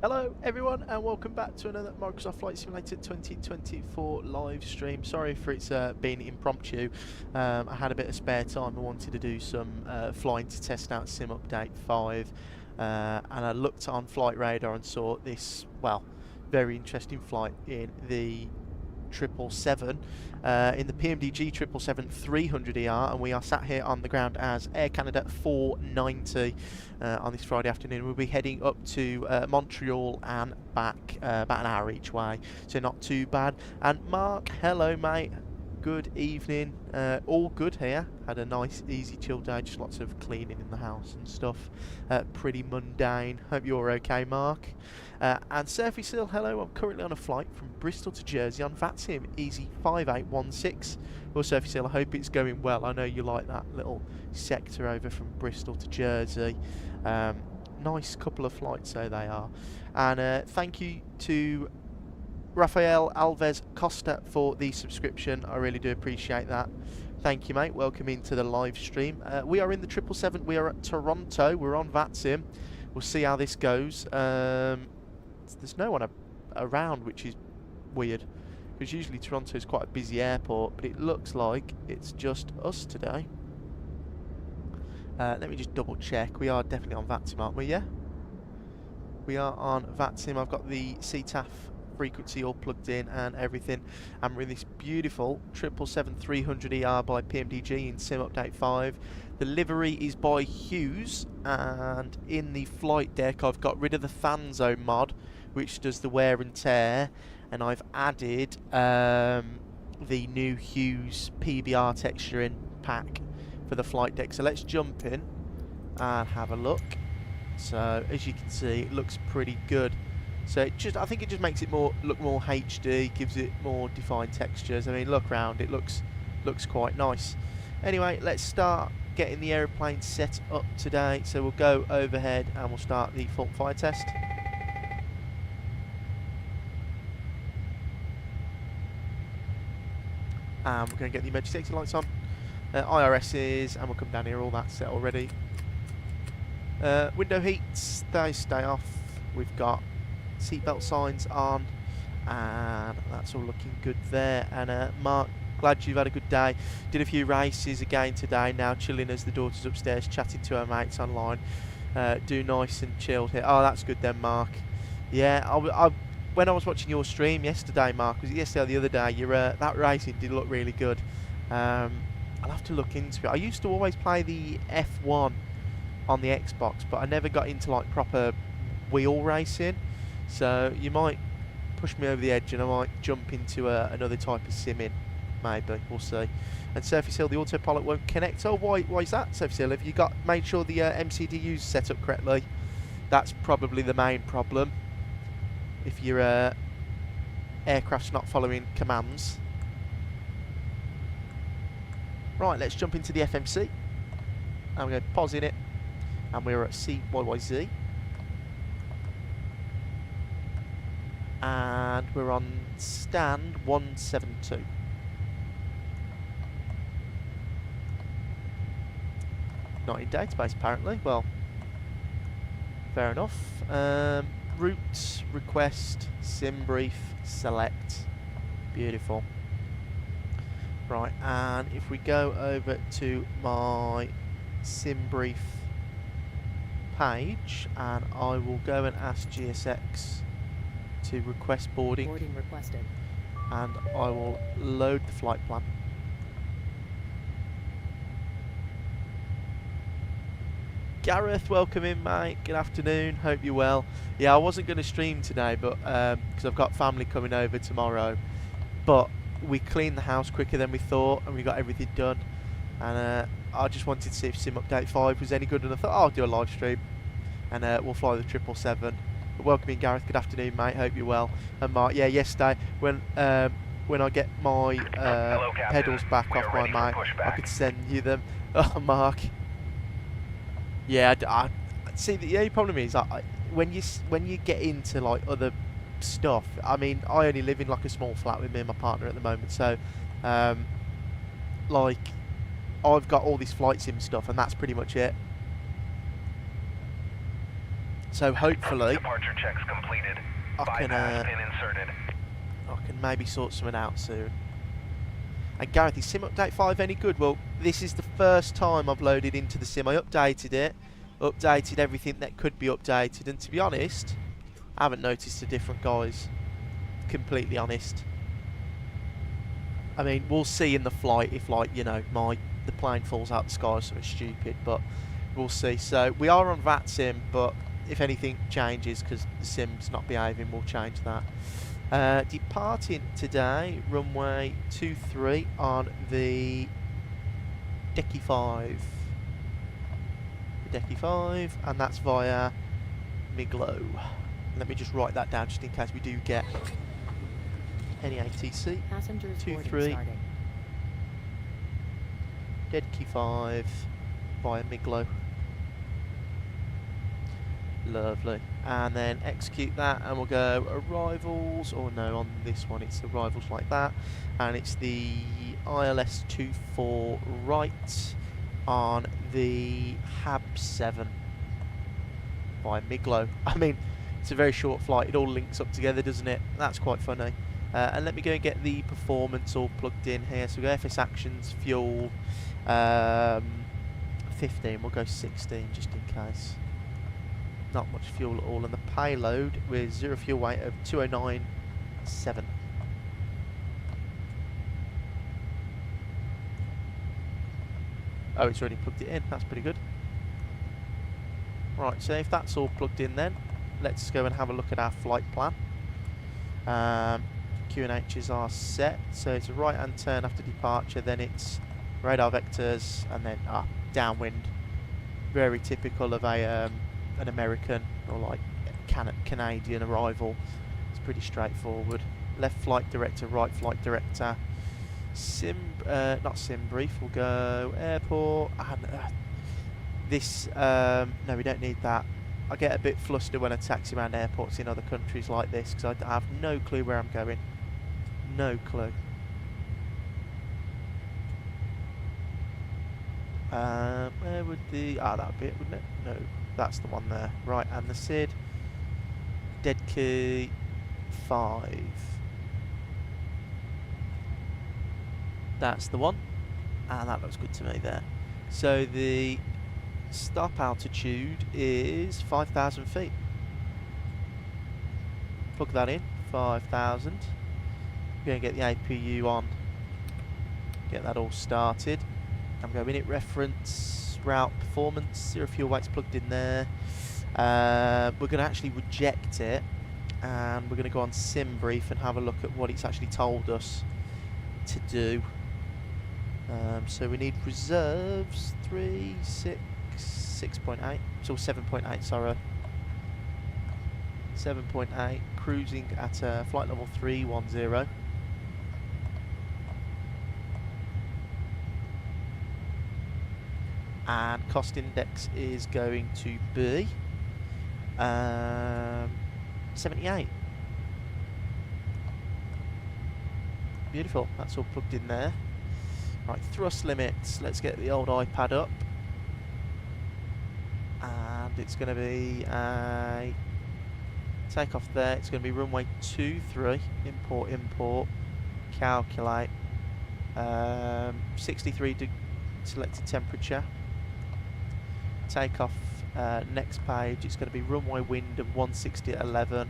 Hello everyone and welcome back to another Microsoft Flight Simulator 2024 live stream. Sorry for it's being impromptu. I had a bit of spare time. I wanted to do some flying to test out Sim Update 5 and I looked on Flight Radar and saw this, well, very interesting flight in the 777 in the PMDG 777-300ER, and we are sat here on the ground as Air Canada 490 on this Friday afternoon. We'll be heading up to Montreal and back about an hour each way, so not too bad. And Mark, hello mate, good evening. All good here. Had a nice easy chill day, just lots of cleaning in the house and stuff. Pretty mundane. Hope you're okay, Mark. And Surfy Seal, hello. I'm currently on a flight from Bristol to Jersey on VATSIM ATC. Well, Surfy Seal, I hope it's going well. I know you like that little sector over from Bristol to Jersey. Nice couple of flights, so they are. And thank you to Rafael Alves Costa for the subscription. I really do appreciate that. Thank you, mate. Welcome into the live stream. We are in the 777. We are at Toronto. We're on VATSIM. We'll see how this goes. There's no one around, which is weird, because usually Toronto is quite a busy airport, but it looks like it's just us today. Let me just double check. We are definitely on VATSIM, aren't we? Yeah, we are on VATSIM. I've got the CTAF frequency all plugged in and everything, and we're in this beautiful 777-300ER by PMDG in Sim Update 5. The livery is by Hughes, and in the flight deck I've got rid of the fan zone mod, which does the wear and tear, and I've added the new Hughes PBR texture in pack for the flight deck. So let's jump in and have a look. So as you can see, it looks pretty good. So I think it just makes it look more HD, gives it more defined textures. I mean, look around, it looks quite nice. Anyway, let's start getting the aeroplane set up today. So we'll go overhead and we'll start the fault fire test. And we're going to get the emergency exit lights on, IRSs, and we'll come down here. All that's set already. Window heats, they stay off. We've got seatbelt signs on, and that's all looking good there. And Mark, glad you've had a good day. Did a few races again today. Now chilling as the daughter's upstairs chatting to her mates online. Do nice and chilled here. Oh, that's good then, Mark. Yeah, when I was watching your stream yesterday, Mark, was it yesterday or the other day? That racing did look really good. I'll have to look into it. I used to always play the F1 on the Xbox, but I never got into like proper wheel racing. So you might push me over the edge and I might jump into another type of simming. Maybe, we'll see. And Surface Hill, the autopilot won't connect. Oh, why is that, Surface Hill? Have you made sure the MCDU's set up correctly? That's probably the main problem. If your aircraft's not following commands. Right, let's jump into the FMC. And we're going to pause in it. And we're at CYYZ. And we're on stand 172. Not in database apparently. Well, fair enough. Route, request, sim brief, select. Beautiful. Right, and if we go over to my sim brief page, and I will go and ask GSX to request boarding. Boarding requested. And I will load the flight plan. Gareth, welcome in, mate. Good afternoon. Hope you're well. Yeah, I wasn't going to stream today, but because I've got family coming over tomorrow. But we cleaned the house quicker than we thought, and we got everything done. And I just wanted to see if Sim Update 5 was any good, and I thought, oh, I'll do a live stream, and we'll fly the 777. But welcome in, Gareth. Good afternoon, mate. Hope you're well. And Mark, yeah, yesterday when I get my pedals back off my mate, I could send you them. Oh, Mark. Yeah, I see. The only problem is when you get into like other stuff. I mean, I only live in like a small flat with me and my partner at the moment, so like I've got all this flight sim stuff, and that's pretty much it. So hopefully Departure checks completed. I Pin inserted. can maybe sort something out soon. And Gareth, is Sim Update 5 any good? Well, this is the first time I've loaded into the Sim. I updated it, updated everything that could be updated, and to be honest, I haven't noticed a different, guys. Completely honest. I mean, we'll see in the flight if, like, you know, the plane falls out the sky or something stupid, but we'll see. So we are on VATSIM, but if anything changes because the Sim's not behaving, we'll change that. Departing today, runway 23 on the Decky 5. The Decky 5, and that's via Miglo. Let me just write that down just in case we do get any ATC. Passengers 23 Decky 5 via Miglo. Lovely. And then execute that, and we'll go arrivals, or no, on this one it's arrivals like that, and it's the ILS-24 right on the HAB 7 by Miglo. I mean, it's a very short flight, it all links up together, doesn't it? That's quite funny. And let me go and get the performance all plugged in here. So we go FS actions, fuel, 15, we'll go 16 just in case. Not much fuel at all, and the payload with 0 fuel weight of 2097. Oh, it's already plugged it in, that's pretty good. Right, so if that's all plugged in then, let's go and have a look at our flight plan. Q&H's are set, so it's a right hand turn after departure, then it's radar vectors, and then downwind. Very typical of a an American or like Canadian arrival. It's pretty straightforward. Left flight director, right flight director. Not sim brief, we'll go airport. And, no, we don't need that. I get a bit flustered when I taxi around airports in other countries like this because I have no clue where I'm going. No clue. Where would that would be it, wouldn't it? No, that's the one there. Right, and the SID. Dead key 5. That's the one. And that looks good to me there. So the stop altitude is 5,000 feet. Plug that in, 5,000. We're going to get the APU on. Get that all started. I'm going init reference, route performance, 0 fuel weight's plugged in there. We're going to actually reject it, and we're going to go on sim brief and have a look at what it's actually told us to do. So we need reserves 3, 6, 6.8, so 7.8, sorry. 7.8, cruising at flight level 310. And cost index is going to be 78. Beautiful, that's all plugged in there. Right, thrust limits, let's get the old iPad up. And it's going to be a takeoff there, it's going to be runway 23, import, calculate, 63 selected temperature. Takeoff, next page, it's going to be runway wind of 160 at 11,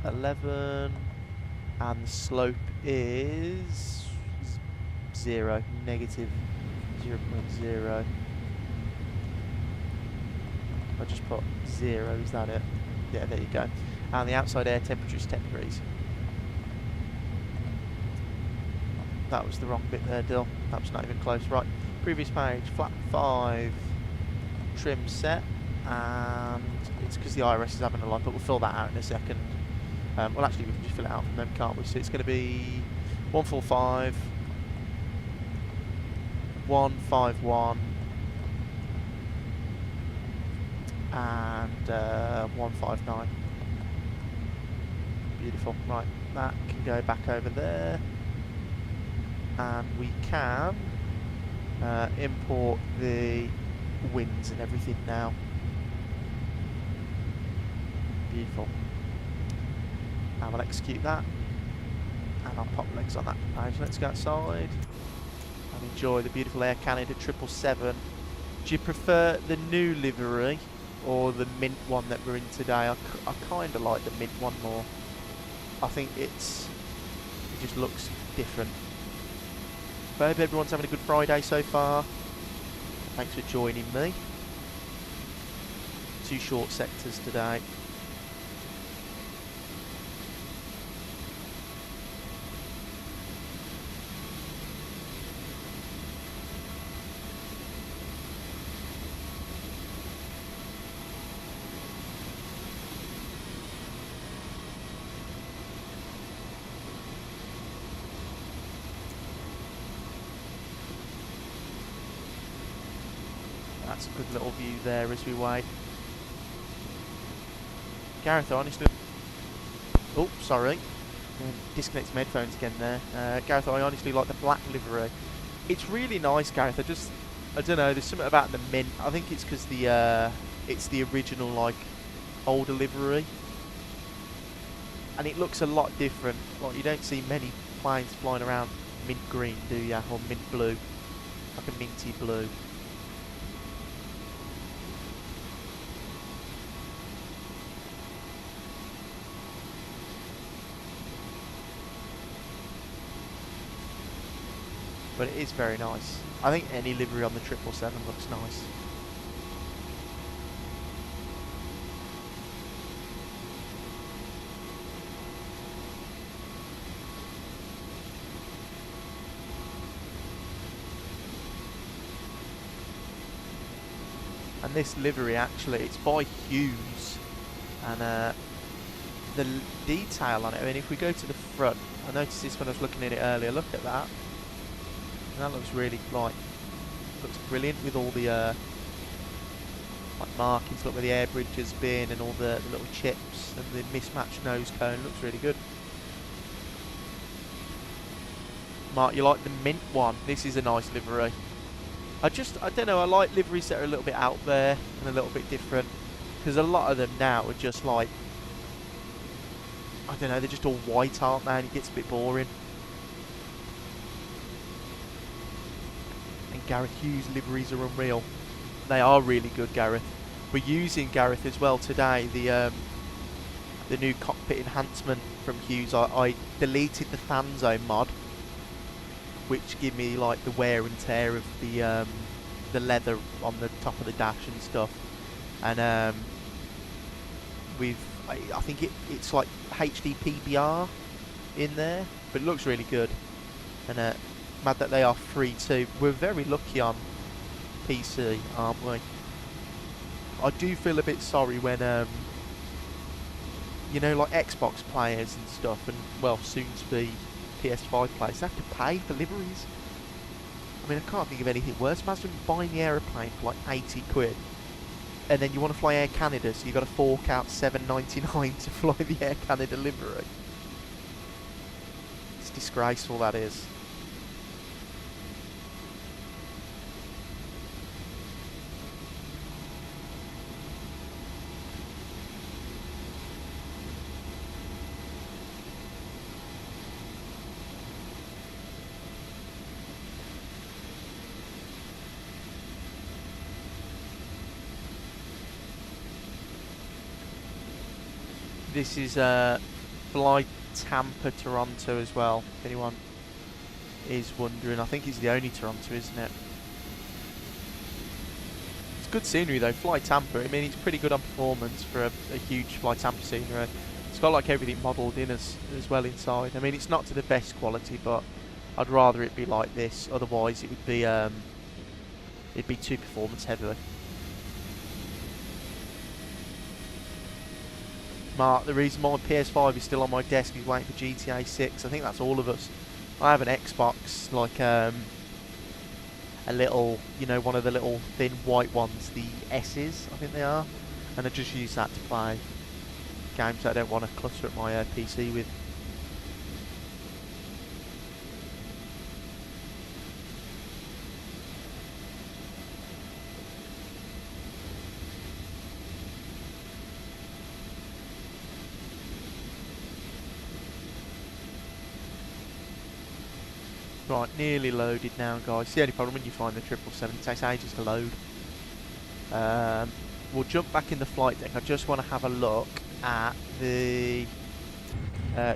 and the slope is 0, negative 0.0. I just put 0, is that it? Yeah, there you go. And the outside air temperature is 10 degrees. That was the wrong bit there, Dill. That was not even close. Right, previous page, flap 5, trim set, and it's because the IRS is having a line, but we'll fill that out in a second. Well, actually, we can just fill it out from them, can't we? So it's going to be 145, 151, and 159. Beautiful. Right, that can go back over there. And we can import the winds and everything now. Beautiful. Now we'll execute that, and I'll pop legs on that page. Let's go outside and enjoy the beautiful Air Canada 777. Do you prefer the new livery or the mint one that we're in today? I kind of like the mint one more. I think it just looks different. But I hope everyone's having a good Friday so far. Thanks for joining me. 2 short sectors today. That's a good little view there as we wait. Gareth, honestly... Oh, sorry. Disconnected my headphones again there. Gareth, I honestly like the black livery. It's really nice, Gareth. I don't know, there's something about the mint. I think it's because it's the original, like, older livery. And it looks a lot different. Like, you don't see many planes flying around mint green, do ya? Or mint blue. Like a minty blue. But it is very nice. I think any livery on the 777 looks nice. And this livery actually, it's by Hughes, and the detail on it, I mean if we go to the front, I noticed this when I was looking at it earlier, look at that. That looks really, like, looks brilliant with all the like markings, look where the air bridge has been and all the little chips and the mismatched nose cone, looks really good. Mark, you like the mint one? This is a nice livery. I don't know, I like liveries that are a little bit out there and a little bit different, because a lot of them now are just like, I don't know, they're just all white, aren't they, and it gets a bit boring. And Gareth Hughes liveries are unreal. They are really good, Gareth. We're using, Gareth, as well today, the new cockpit enhancement from Hughes. I deleted the fan zone mod, which give me like the wear and tear of the leather on the top of the dash and stuff. And I think it's like HD PBR in there, but it looks really good. And mad that they are free too. We're very lucky on PC, aren't we? I do feel a bit sorry when you know, like Xbox players and stuff, and well, soon to be PS5 players, they have to pay for liveries. I mean, I can't think of anything worse. Imagine buying the aeroplane for like 80 quid, and then you want to fly Air Canada, so you've got to fork out $7.99 to fly the Air Canada livery. It's disgraceful, that is. This is Fly Tampa Toronto as well, if anyone is wondering. I think it's the only Toronto, isn't it? It's good scenery though, Fly Tampa. I mean, it's pretty good on performance for a huge Fly Tampa scenery. It's got like everything modelled in as well inside. I mean, it's not to the best quality, but I'd rather it be like this. Otherwise, it would be it'd be too performance heavy. Mark, the reason my PS5 is still on my desk is waiting for GTA 6. I think that's all of us. I have an Xbox, like a little, you know, one of the little thin white ones, the S's, I think they are, and I just use that to play games that I don't want to clutter at my PC with. Right, nearly loaded now, guys. It's the only problem when you find the 777, it takes ages to load. We'll jump back in the flight deck. I just want to have a look at the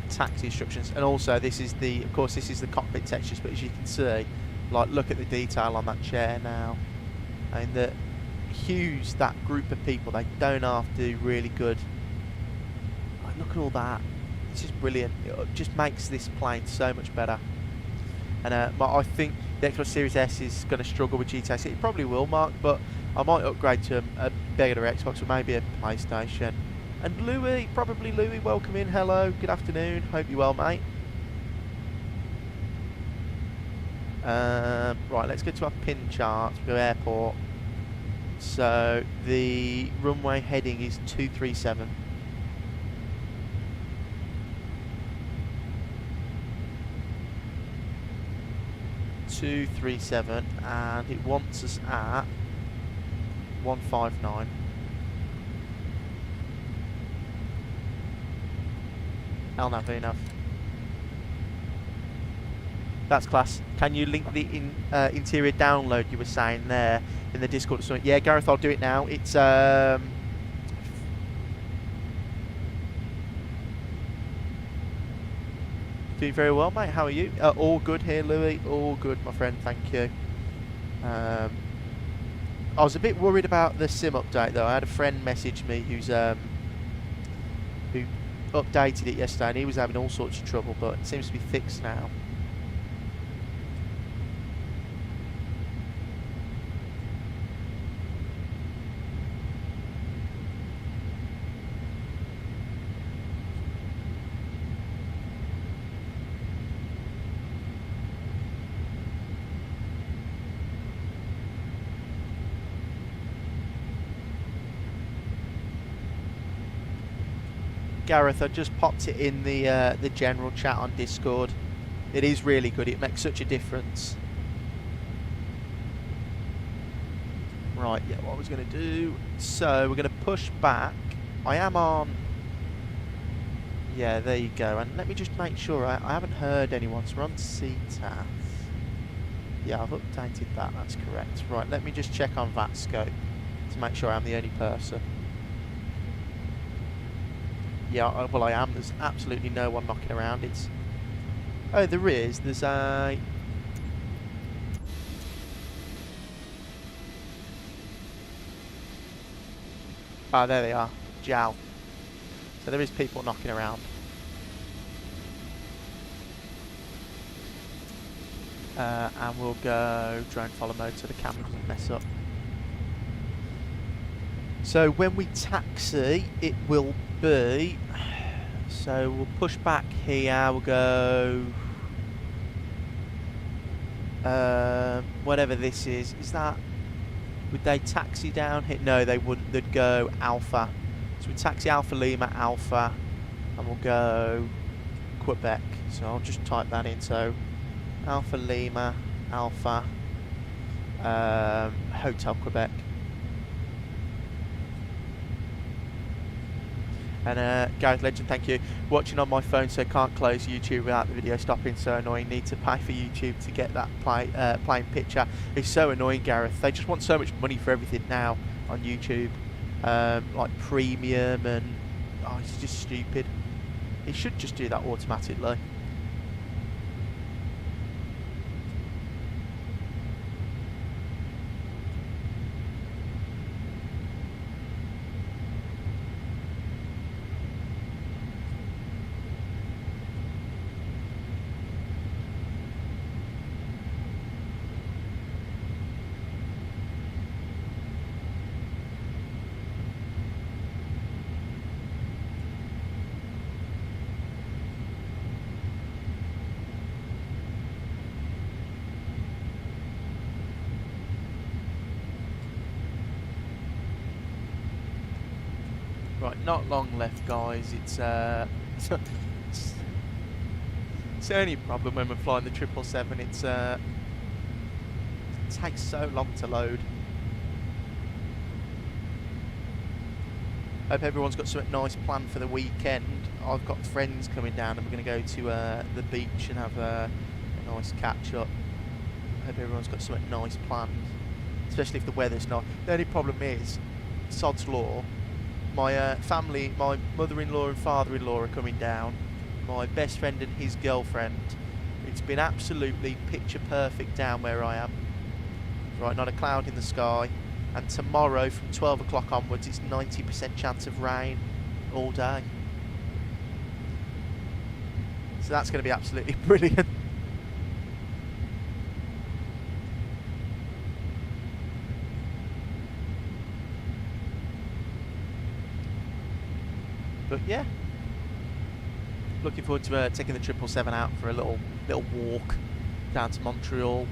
taxi instructions, and also this is the, of course, this is the cockpit textures. But as you can see, like, look at the detail on that chair now, and the Hughes, that group of people, they don't have to do really good. Like, look at all that. It's just brilliant. It just makes this plane so much better. And I think the Xbox Series S is going to struggle with GTX. It probably will, Mark, but I might upgrade to a bigger Xbox or maybe a PlayStation. And Louis, probably Louis, welcome in. Hello, good afternoon. Hope you're well, mate. Right, let's go to our pin chart. We go airport. So the runway heading is 237. And it wants us at 159. Nav enough. That's class. Can you link the interior download you were saying there in the Discord or something? Yeah, Gareth, I'll do it now. It's doing very well, mate. How are you? All good here, Louis. All good, my friend. Thank you. I was a bit worried about the SIM update, though. I had a friend message me who updated it yesterday, and he was having all sorts of trouble, but it seems to be fixed now. Gareth, I just popped it in the general chat on Discord. It is really good. It makes such a difference. Right, yeah, what I was going to do. So we're going to push back. I am on. Yeah, there you go. And let me just make sure I haven't heard anyone. So we're on CTAF. Yeah, I've updated that. That's correct. Right, let me just check on VATScope to make sure I'm the only person. Yeah, well, I am. There's absolutely no one knocking around. It's... Oh, there is. There's a... Ah, there they are. JAL. So there is people knocking around. And we'll go drone follow mode so the camera doesn't mess up. So when we taxi, it will be... So we'll push back here, we'll go... whatever this is that... Would they taxi down here? No, they wouldn't. They'd go Alpha. So we taxi Alpha Lima, Alpha, and we'll go Quebec. So I'll just type that in. So Alpha Lima, Alpha, Hotel Quebec. And Gareth Legend, thank you. Watching on my phone, so I can't close YouTube without the video stopping. So annoying. Need to pay for YouTube to get that plain picture. It's so annoying, Gareth. They just want so much money for everything now on YouTube, like premium, and oh, it's just stupid. It should just do that automatically. Right, not long left, guys. It's the only problem when we're flying the 777. It's it takes so long to load. Hope everyone's got something nice planned for the weekend. I've got friends coming down, and we're going to go to the beach and have a Nice catch up. Hope everyone's got something nice planned, especially if the weather's not. The only problem is, sod's law, my family, my mother-in-law and father-in-law are coming down, my best friend and his girlfriend. It's been absolutely picture perfect down where I am. Right, not a cloud in the sky, and tomorrow from 12 o'clock onwards it's 90% chance of rain all day. So that's going to be absolutely brilliant. But yeah, looking forward to taking the 777 out for a little walk down to Montreal.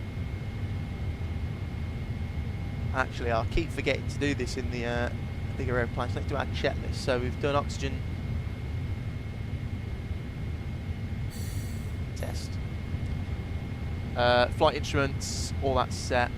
Actually, I'll keep forgetting to do this in the bigger airplanes. Let's do our checklist. So we've done oxygen test, flight instruments, all that's set.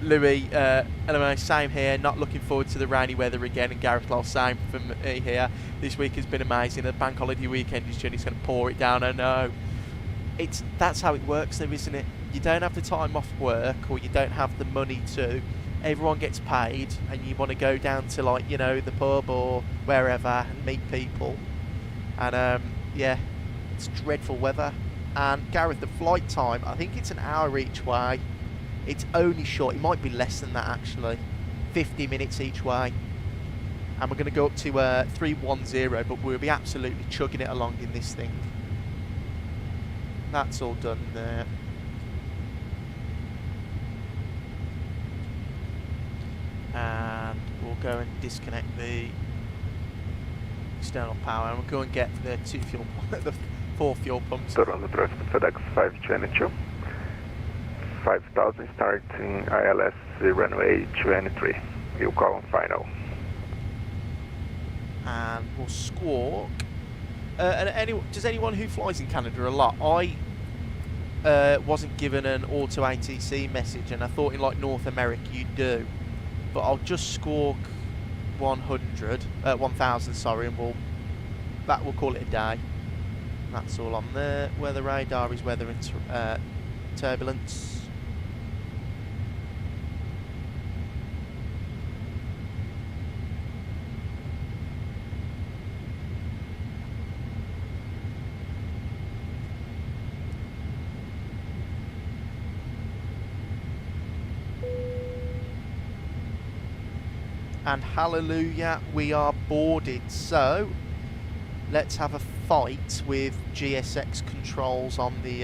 Louis, LMO, same here, not looking forward to the rainy weather again, and Gareth Lowell, same from me here. This week has been amazing. The bank holiday weekend is going to pour it down. I know. That's how it works though, isn't it? You don't have the time off work, or you don't have the money to. Everyone gets paid, and you want to go down to, like, you know, the pub or wherever and meet people. And yeah, it's dreadful weather. And Gareth, the flight time, I think it's an hour each way. It's only short. It might be less than that actually. 50 minutes each way. And we're going to go up to 310, but we'll be absolutely chugging it along in this thing. That's all done there. And we'll go and disconnect the external power, and we'll go and get the the 4 fuel pumps. On the transport FedEx 522. 5000 starting ILS runway 23. You call on final. And we'll squawk. Does anyone who flies in Canada a lot? I wasn't given an auto ATC message, and I thought in like North America you do. But I'll just squawk 1000, sorry, and we'll call it a day. That's all on there. Weather radar is weather and turbulence. And hallelujah, we are boarded. So let's have a fight with GSX controls on the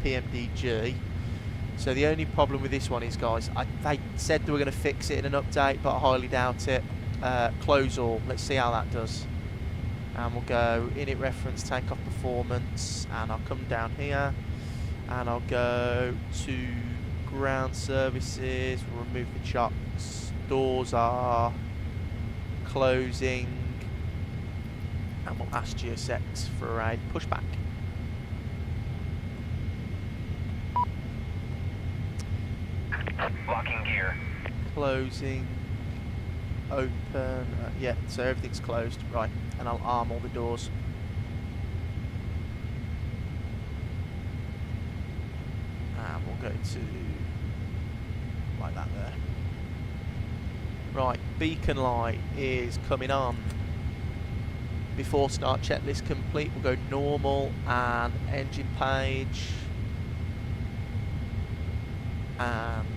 PMDG. So the only problem with this one is, guys, they said they were going to fix it in an update, but I highly doubt it. Close all. Let's see how that does. And we'll go init reference, takeoff performance, and I'll come down here, and I'll go to ground services. We'll remove the chocks. Doors are closing, and we'll ask GSX for a pushback. Locking gear. Closing, open, yeah, so everything's closed, right, and I'll arm all the doors. And we'll go to, like that there. Right, beacon light is coming on. Before start checklist complete, we'll go normal and engine page. And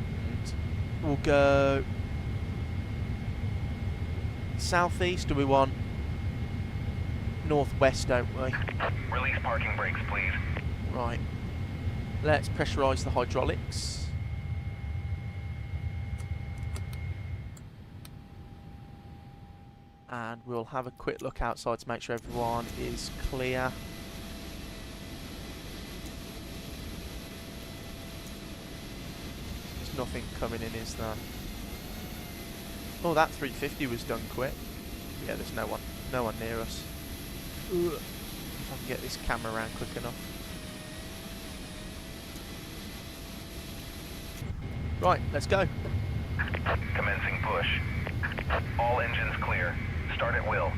we'll go southeast. Do we want northwest, don't we? Release parking brakes, please. Right. Let's pressurise the hydraulics. And we'll have a quick look outside to make sure everyone is clear. There's nothing coming in, is there? Oh, that 350 was done quick. Yeah, there's no one near us. Ugh. If I can get this camera around quick enough. Right, let's go. Commencing push. All engines clear. Start at will.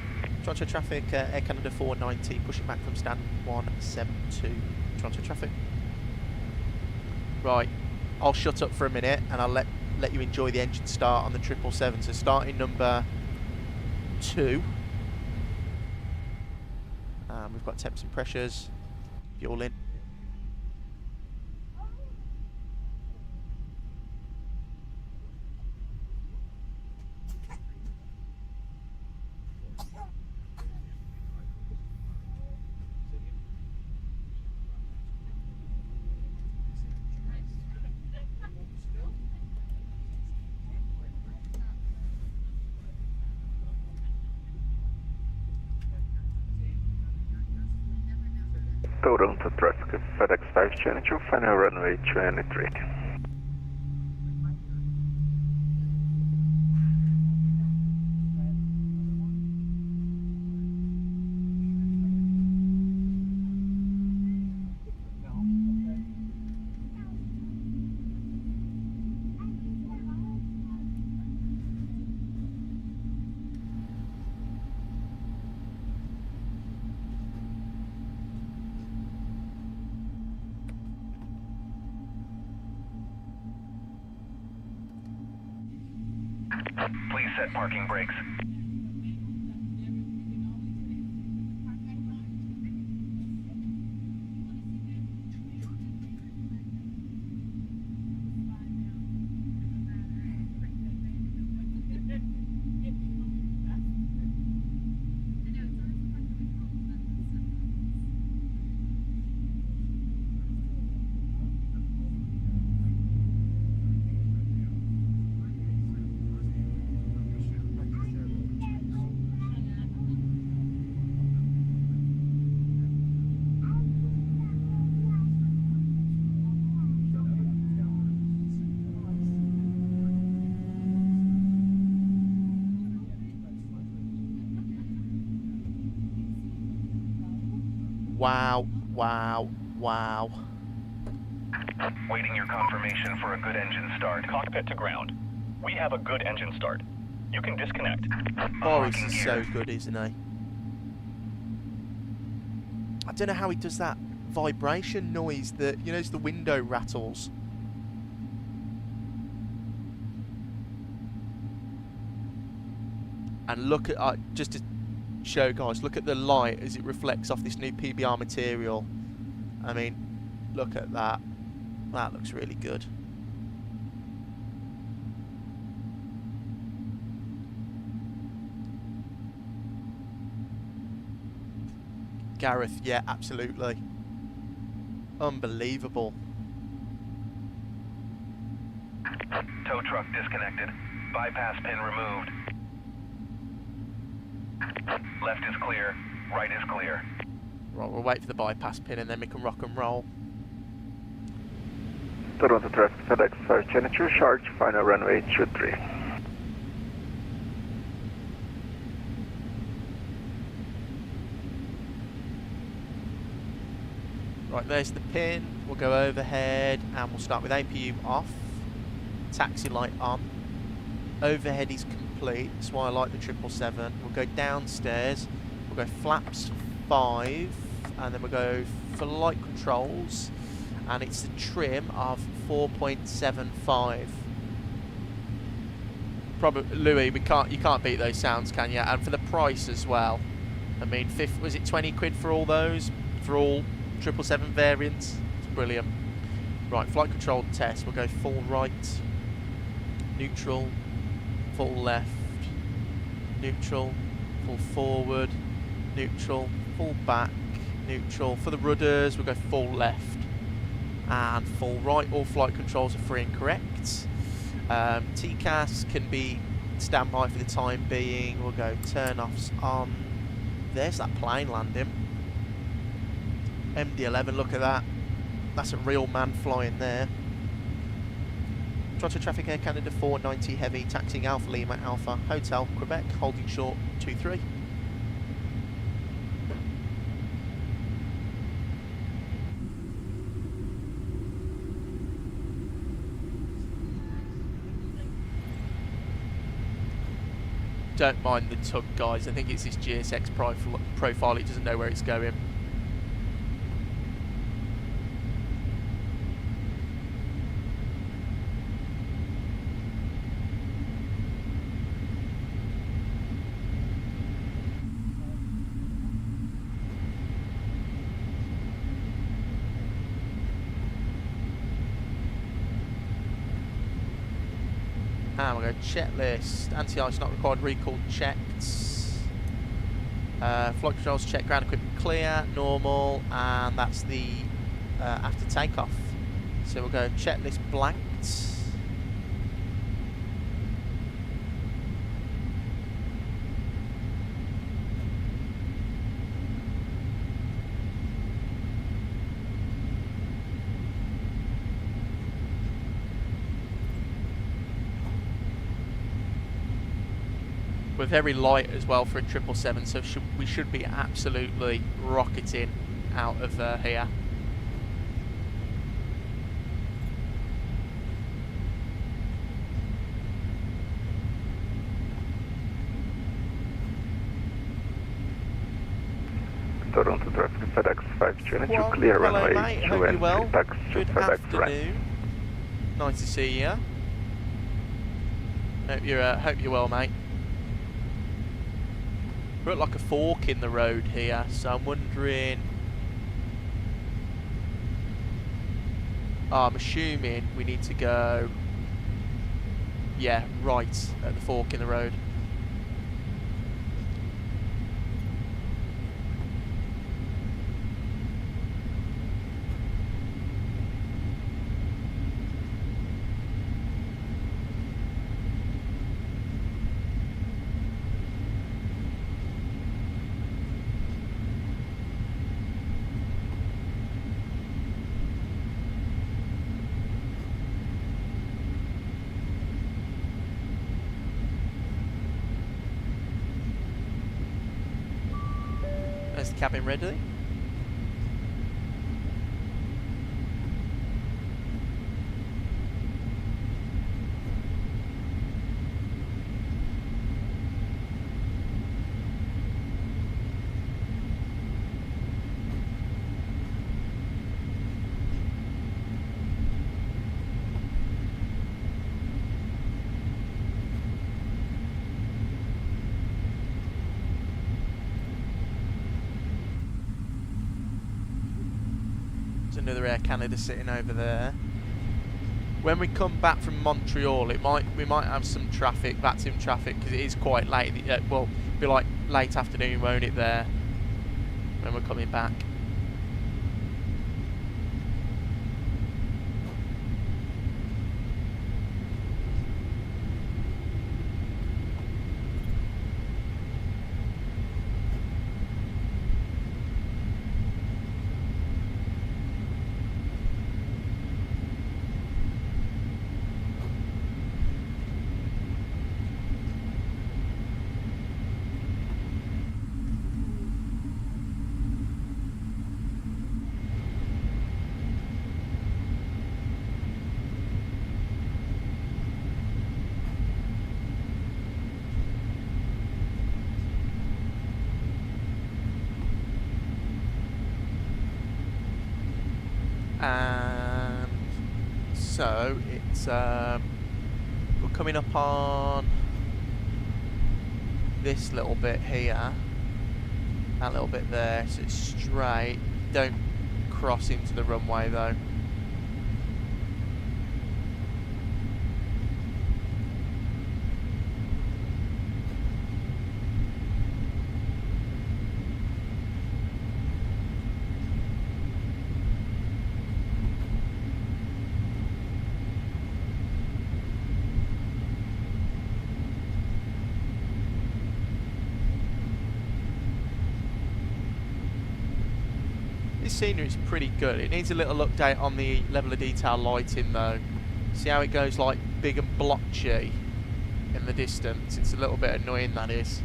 Toronto traffic, Air Canada 490, pushing back from stand 172. Toronto traffic. Right, I'll shut up for a minute and I'll let you enjoy the engine start on the 777. So starting number 2. We've got temps and pressures, fuel in. Toronto traffic, FedEx 522, final runway 23. Please set parking brakes. Wow, wow, wow. Waiting your confirmation for a good engine start. Cockpit to ground. We have a good engine start. You can disconnect. Boris Unlocking is gear. so good, isn't he? I don't know how he does that vibration noise that, you know, it's the window rattles. And look at, just to show guys, look at the light as it reflects off this new PBR material. I mean, look at that. That looks really good. Gareth, yeah, absolutely. Unbelievable. Tow truck disconnected. Bypass pin removed. Left is clear. Right is clear. Right, we'll wait for the bypass pin and then we can rock and roll. Toronto traffic, FedEx 522, charge, final runway 23. Right, there's the pin. We'll go overhead and we'll start with APU off. Taxi light on. Overhead is complete. That's why I like the 777. We'll go downstairs. We'll go flaps 5. And then we'll go for light controls. And it's a trim of 4.75. Probably, Louis, you can't beat those sounds, can you? And for the price as well. I mean, was it 20 quid for all those? For all 777 variants? It's brilliant. Right, flight control test. We'll go full right, neutral, full left, neutral, full forward, neutral, full back, neutral. For the rudders, we'll go full left and full right. All flight controls are free and correct. TCAS can be standby for the time being. We'll go turn offs on. There's that plane landing. MD-11, look at that. That's a real man flying there. Toronto traffic, Air Canada 490 heavy, taxiing Alpha Lima Alpha Hotel Quebec, holding short 23. Don't mind the tug, guys. I think it's this GSX profile. It doesn't know where it's going. And we're going to checklist. Anti-ice not required. Recall checked. Flight controls checked. Ground equipment clear. Normal. And that's the after takeoff. So we'll go checklist blanked. We're very light as well for a 777, so we should be absolutely rocketing out of here. Toronto traffic FedEx 522, Well, clear hello, runway mate. Hope you're 23, well. taxi to Good FedEx right. afternoon. Nice to see you. Hope you're well, mate. We're at like a fork in the road here, so I'm wondering. I'm assuming we need to go. Yeah, right at the fork in the road. Is the cabin ready? Another Air Canada sitting over there. When we come back from Montreal, we might have some traffic, VATSIM traffic, because it is quite late. Well, it'll be like late afternoon, won't it? There when we're coming back. And so it's we're coming up on this little bit here, that little bit there, so it's straight. Don't cross into the runway though. This scenery is pretty good. It needs a little update on the level of detail lighting though. See how it goes like big and blotchy in the distance? It's a little bit annoying, that is.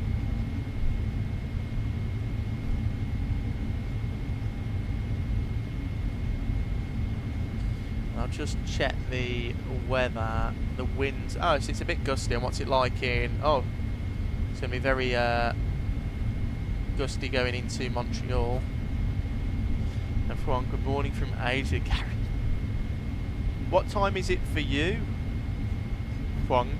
I'll just check the weather, the winds. Oh, so it's a bit gusty. And what's it like in? Oh, It's going to be very gusty going into Montreal. Everyone, good morning from Asia, Gary. What time is it for you, Huang?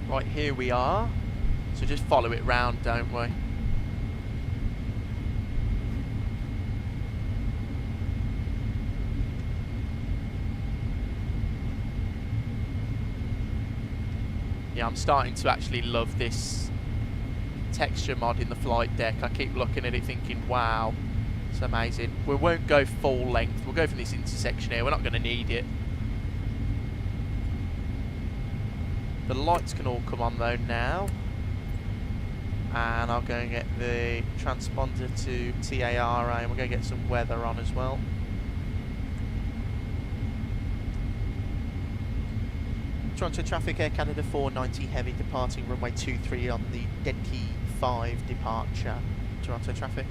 Right, here we are. So just follow it round, don't we? Yeah, I'm starting to actually love this texture mod in the flight deck. I keep looking at it thinking, wow, it's amazing. We won't go full length. We'll go from this intersection here. We're not going to need it. The lights can all come on though now. And I'll go and get the transponder to TARA and we're going to get some weather on as well. Toronto traffic, Air Canada 490 heavy departing runway 23 on the Denty 5 departure. Toronto traffic.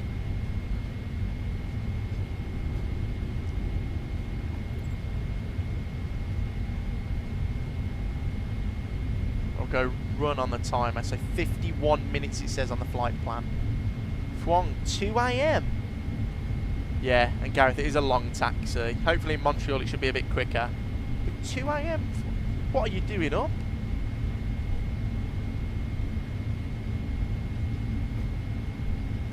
Go run on the timer, so 51 minutes it says on the flight plan. From 2 AM. Yeah, and Gareth, it is a long taxi. Hopefully in Montreal it should be a bit quicker. But 2 AM? What are you doing up?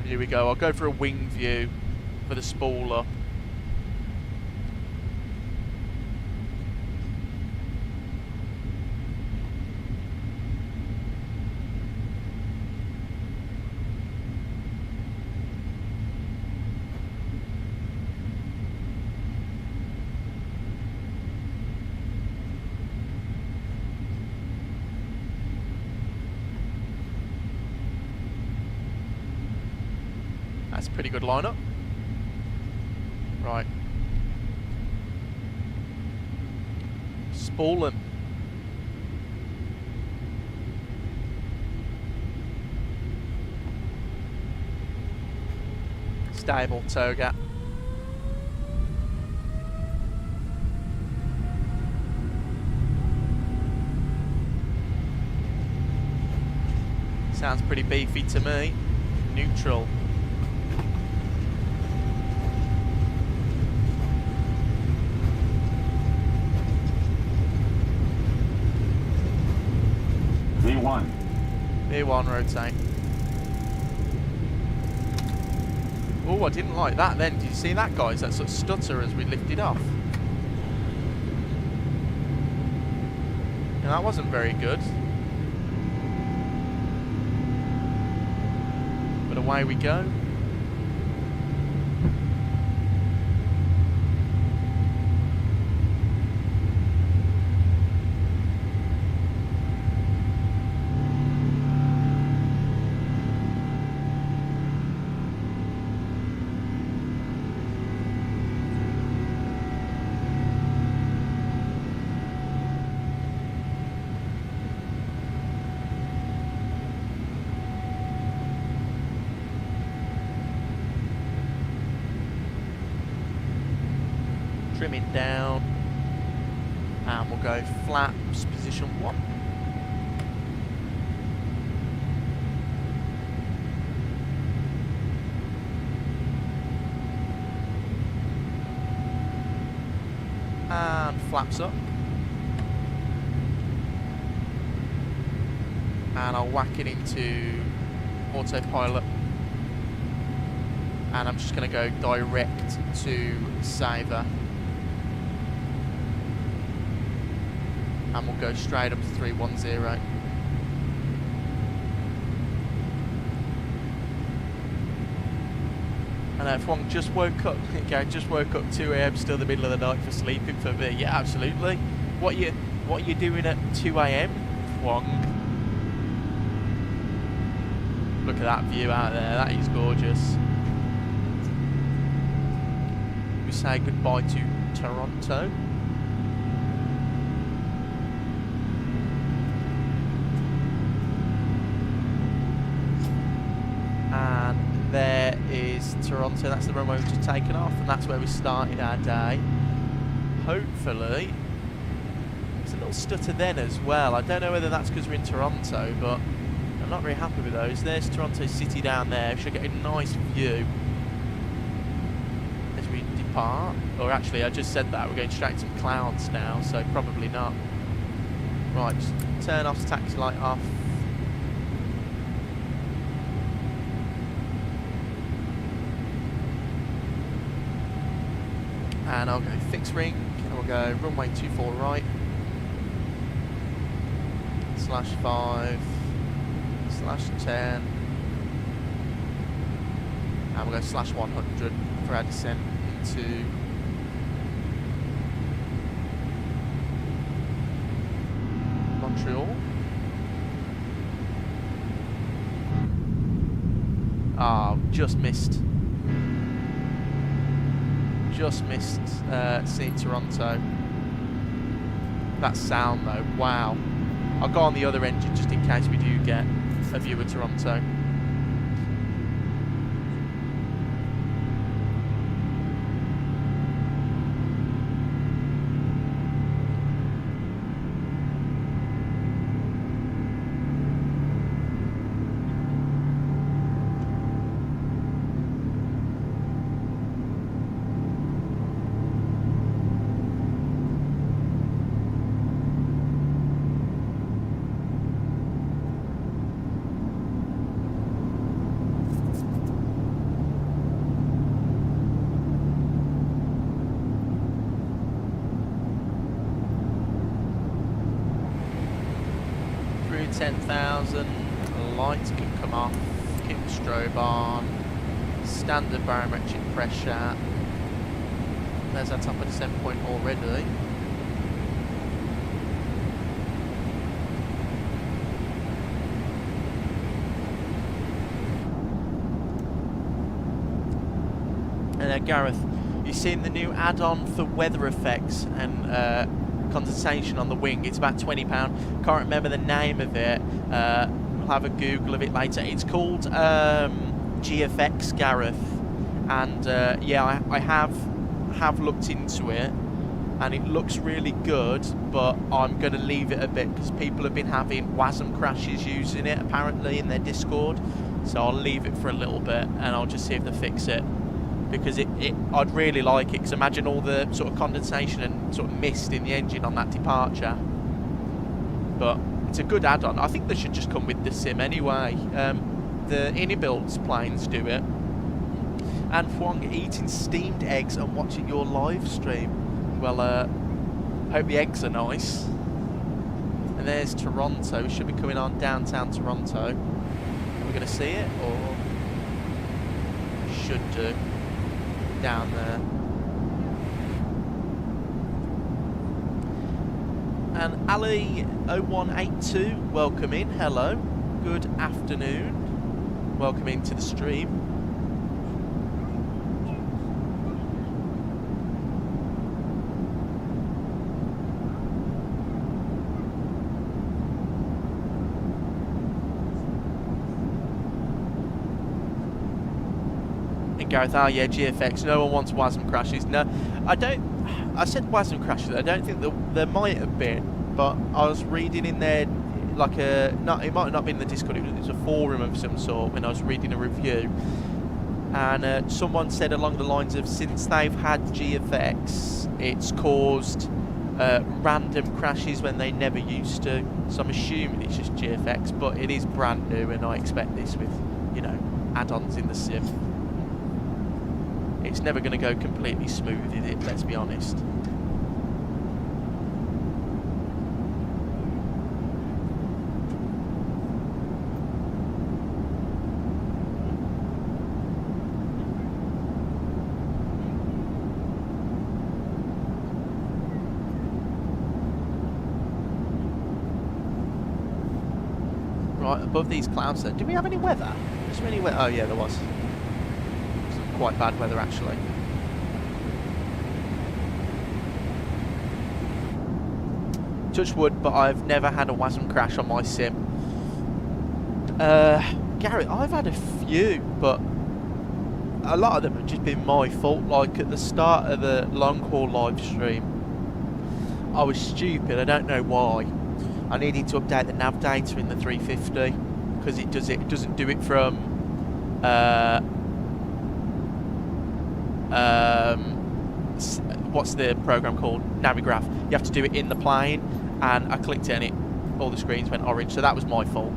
Here we go, I'll go for a wing view for the spool up. That's a pretty good lineup. Right. Spool them. Stable, toe gap. Sounds pretty beefy to me. Neutral. V1. V1 rotate. Oh, I didn't like that then. Did you see that, guys? That sort of stutter as we lifted off. And that wasn't very good. But away we go. Trimming down, and we'll go flaps, position 1. And flaps up. And I'll whack it into autopilot. And I'm just going to go direct to saver. and we'll go straight up to 310. And F1 just woke up. Okay, just woke up 2 a.m. still in the middle of the night for sleeping for me. Yeah, absolutely. What are you doing at 2 a.m. F1? Look at that view out there. That is gorgeous. We say goodbye to Toronto. And there is Toronto. That's the runway we've just taken off, and that's where we started our day. Hopefully, there's a little stutter then as well. I don't know whether that's because we're in Toronto, but I'm not very happy with those. There's Toronto City down there. We should get a nice view as we depart. Or actually, I just said that. We're going straight to some clouds now, so probably not. Right, just turn off the taxi light off. And I'll go fixed ring, and we'll go runway 24 right, /5, /10, and we'll go /100 for our descent into Montreal. Oh, just missed seeing Toronto. That sound though, wow. I'll go on the other engine just in case we do get a view of Toronto. Through 10,000, lights can come off, keep the strobe on, standard barometric pressure. There's our top of descent point already. And Gareth, you've seen the new add-on for weather effects and condensation on the wing. It's about £20. Can't remember the name of it. We'll have a Google of it later. It's called GFX, Gareth. And yeah, I have looked into it, and it looks really good. But I'm going to leave it a bit because people have been having WASM crashes using it apparently in their Discord. So I'll leave it for a little bit, and I'll just see if they fix it. Because I'd really like it, because imagine all the sort of condensation and sort of mist in the engine on that departure. But it's a good add-on. I think they should just come with the sim anyway. The Inibuilt planes do it. And Huang eating steamed eggs and watching your live stream. Well, hope the eggs are nice. And there's Toronto. We should be coming on downtown Toronto. Are we going to see it, or should do? Down there. And Ali0182, welcome in. Hello, good afternoon, welcome into the stream. Gareth, oh yeah, GFX, no one wants WASM crashes. No, I said WASM crashes, I don't think there might have been, but I was reading in there, like it might not have been the Discord, it was a forum of some sort when I was reading a review, and someone said along the lines of, since they've had GFX, it's caused random crashes when they never used to, so I'm assuming it's just GFX, but it is brand new, and I expect this with, you know, add-ons in the sim. It's never going to go completely smooth, is it? Let's be honest. Right, above these clouds then. Did we have any weather? Was there any weather? Oh yeah, there was. Some quite bad weather actually. Touch wood, but I've never had a WASM crash on my sim. Garrett, I've had a few, but a lot of them have just been my fault. Like at the start of the long haul live stream, I was stupid, I don't know why. I needed to update the nav data in the 350 because it doesn't do it from what's the program called? Navigraph. You have to do it in the plane, and I clicked it and all the screens went orange, so that was my fault.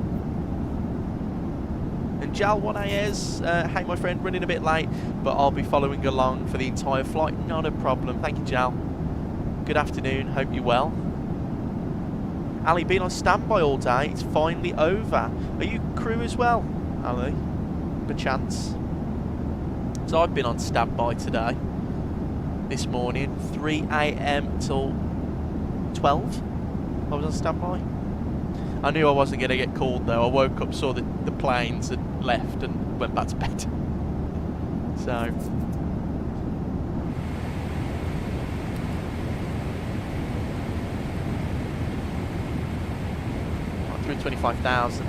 And Jal1AS, hey my friend, running a bit late, but I'll be following along for the entire flight, not a problem. Thank you, Jal. Good afternoon, hope you're well. Ali, been on standby all day, it's finally over. Are you crew as well, Ali? Perchance. So I've been on standby today, this morning, 3 AM till 12, I was on standby. I knew I wasn't going to get called though. I woke up, saw the planes had left and went back to bed. So... 25,000.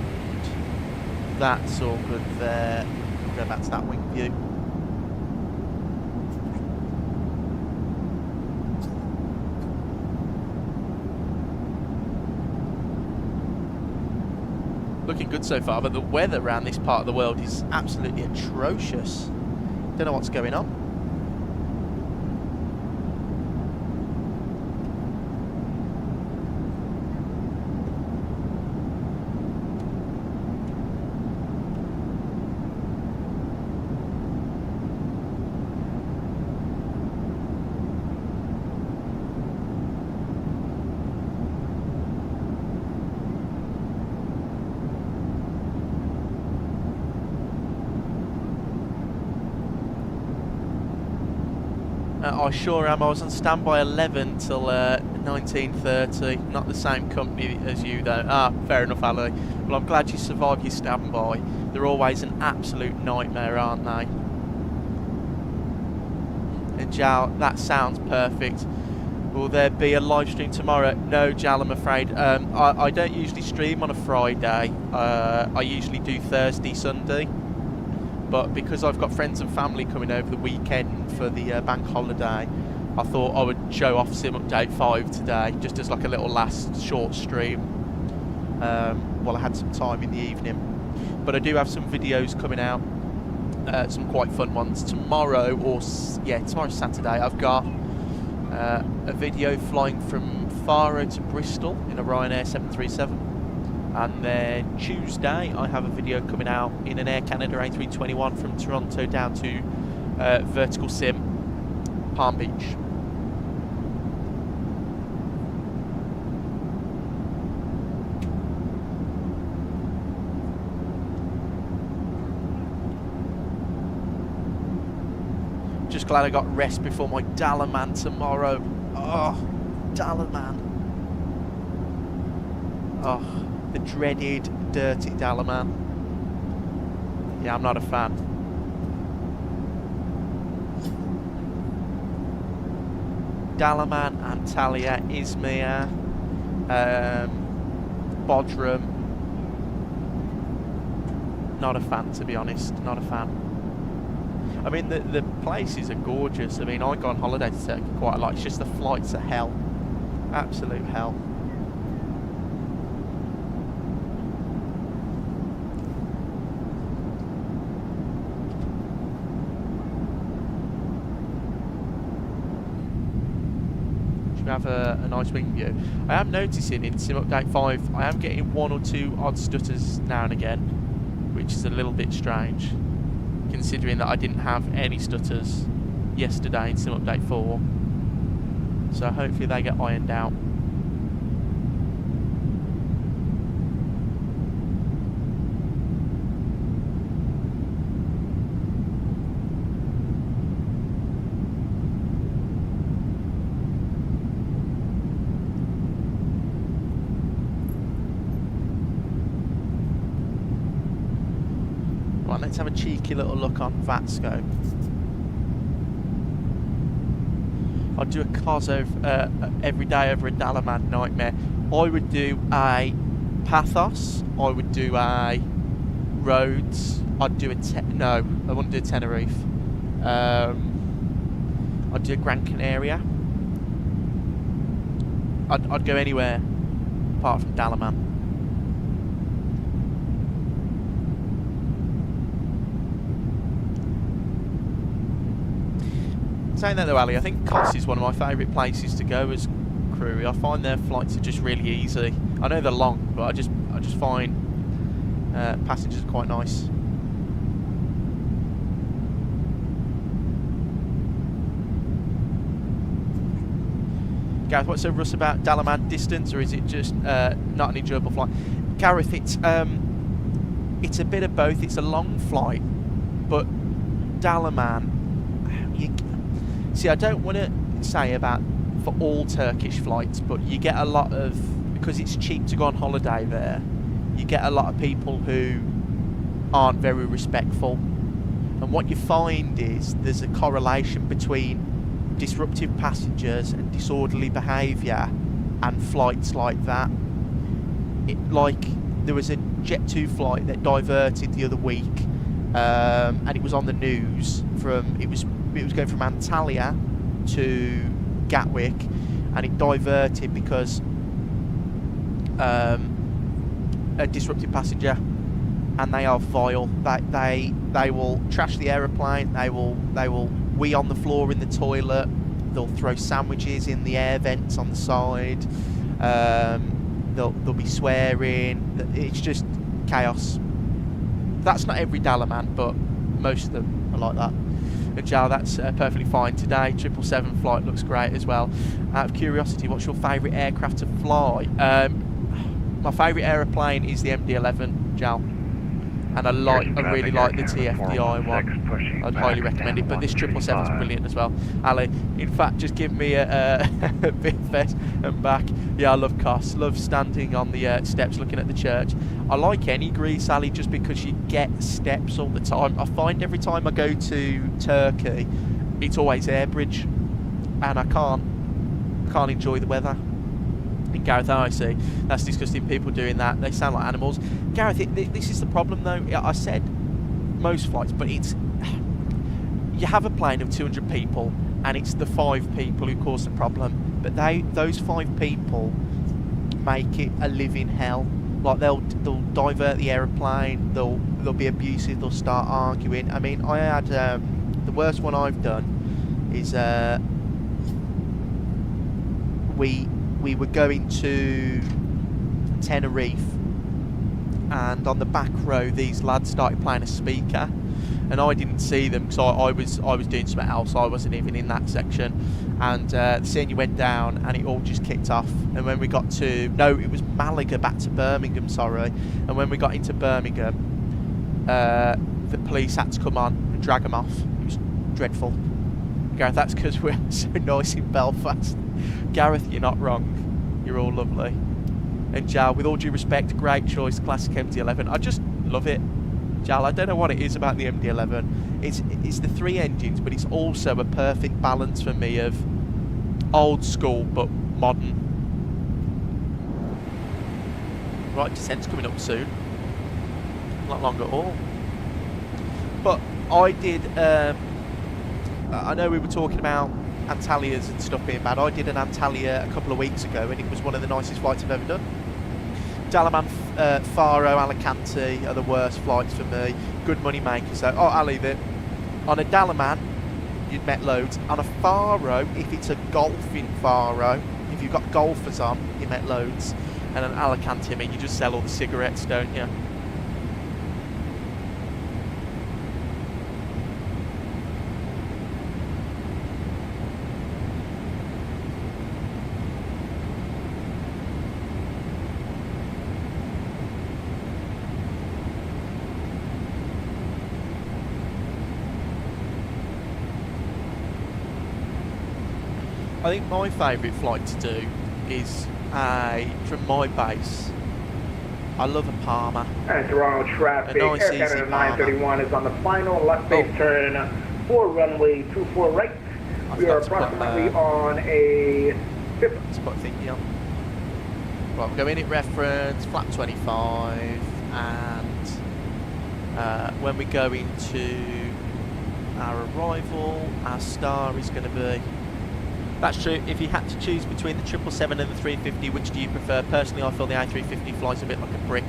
That's all good there. We'll go back to that wing view. Looking good so far, but the weather around this part of the world is absolutely atrocious. Don't know what's going on. I sure am. I was on standby 11 till 19:30. Not the same company as you though. Ah, fair enough, Ali. Well, I'm glad you survived your standby. They're always an absolute nightmare, aren't they? And Jal, that sounds perfect. Will there be a live stream tomorrow? No, Jal, I'm afraid. I don't usually stream on a Friday. I usually do Thursday, Sunday. But because I've got friends and family coming over the weekend for the bank holiday, I thought I would show off Sim Update 5 today, just as like a little last short stream while I had some time in the evening. But I do have some videos coming out, some quite fun ones. Tomorrow, tomorrow's Saturday, I've got a video flying from Faro to Bristol in a Ryanair 737. And then Tuesday, I have a video coming out in an Air Canada A321 from Toronto down to Vertical Sim, Palm Beach. Just glad I got rest before my Dillon tomorrow. Oh, Dillon. Oh. The dreaded, dirty Dillon. Yeah, I'm not a fan. Dillon, Antalya, Izmir, Bodrum. Not a fan, to be honest. Not a fan. I mean, the places are gorgeous. I mean, I go on holiday to Turkey quite a lot. It's just the flights are hell. Absolute hell. Have a nice wing view. I am noticing in Sim Update 5 I am getting one or two odd stutters now and again, which is a little bit strange considering that I didn't have any stutters yesterday in Sim Update 4, so hopefully they get ironed out. Right, let's have a cheeky little look on VATScope. I'd do a COS every day over a Dalaman nightmare. I would do a Pathos. I would do a Rhodes. I'd do a no, I wouldn't do a Tenerife. I'd do a Gran Canaria. I'd go anywhere apart from Dalaman. Saying that though, Ali, I think Kos is one of my favourite places to go as crew. I find their flights are just really easy. I know they're long, but I just find passengers quite nice. Gareth, what's so Russ about Dalaman distance, or is it just not an enjoyable flight? Gareth, it's a bit of both. It's a long flight, but Dalaman. See, I don't want to say about for all Turkish flights, but you get a lot of, because it's cheap to go on holiday there, you get a lot of people who aren't very respectful. And what you find is there's a correlation between disruptive passengers and disorderly behaviour and flights like that. Like, there was a Jet2 flight that diverted the other week, and it was on the news from, it was going from Antalya to Gatwick, and it diverted because a disruptive passenger, and they are vile. They will trash the aeroplane. They will wee on the floor in the toilet. They'll throw sandwiches in the air vents on the side. They'll be swearing. It's just chaos. That's not every Dalaman, but most of them are like that. And Joe, that's perfectly fine. Today, 777 flight looks great as well. Out of curiosity, what's your favourite aircraft to fly? My favourite aeroplane is the MD-11, Joe. And I really like the TFDI one. I'd highly recommend it. But this 777 is brilliant as well. Ali, in fact, just give me a bit of fest and back. Yeah, I love Kos. Love standing on the steps looking at the church. I like any Greece, Ali, just because you get steps all the time. I find every time I go to Turkey, it's always air bridge, and I can't enjoy the weather. And Gareth, I see. That's disgusting. People doing that. They sound like animals. Gareth, this is the problem, though. I said most flights, but it's you have a plane of 200 people, and it's the 5 people who cause the problem. But those 5 people make it a living hell. Like they'll divert the aeroplane. They'll be abusive. They'll start arguing. I mean, I had the worst one I've done is we were going to Tenerife, and on the back row these lads started playing a speaker, and I didn't see them because I was doing something else. I wasn't even in that section, and the senior went down and it all just kicked off. And when we got to, no, it was Malaga back to Birmingham, sorry, and when we got into Birmingham, the police had to come on and drag them off. It was dreadful. Gareth, that's because we're so nice in Belfast. Gareth, you're not wrong. You're all lovely. And Jal, with all due respect, great choice, classic MD-11. I just love it. Jal, I don't know what it is about the MD-11. It's the 3 engines, but it's also a perfect balance for me of old school but modern. Right, descent's coming up soon. Not long at all. But I did, I know we were talking about Antalyas and stuff being bad. I did an Antalya a couple of weeks ago, and it was one of the nicest flights I've ever done. Dalaman, Faro, Alicante are the worst flights for me. Good money makers though. Oh, Ali, on a Dalaman, you'd met loads. On a Faro, if it's a golfing Faro, if you've got golfers on, you met loads. And an Alicante, I mean, you just sell all the cigarettes, don't you? I think my favourite flight to do is from my base. I love a Palmer. And Toronto traffic, A nice, Air easy Canada Palmer. 931 is on the final left base turn for runway 24 right. I We are forgot to put, approximately on a 5th. Let's put a thingy on. Right, we'll go in at reference, flap 25, and when we go into our arrival, our star is going to be... That's true, if you had to choose between the 777 and the 350, which do you prefer? Personally, I feel the A350 flies a bit like a brick.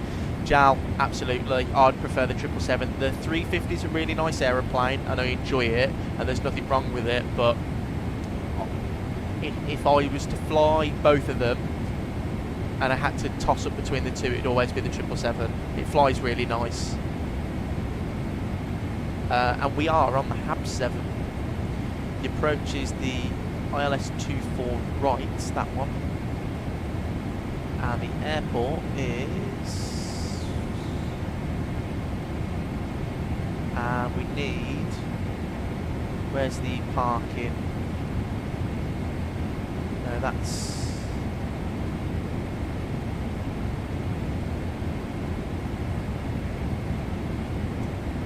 JAL, absolutely, I'd prefer the 777. The 350 is a really nice aeroplane, and I enjoy it, and there's nothing wrong with it, but if I was to fly both of them, and I had to toss up between the two, it'd always be the 777. It flies really nice. And we are on the HAB7. The approach is the ILS-24 right, that one. And the airport is... And we need... Where's the parking? No, that's...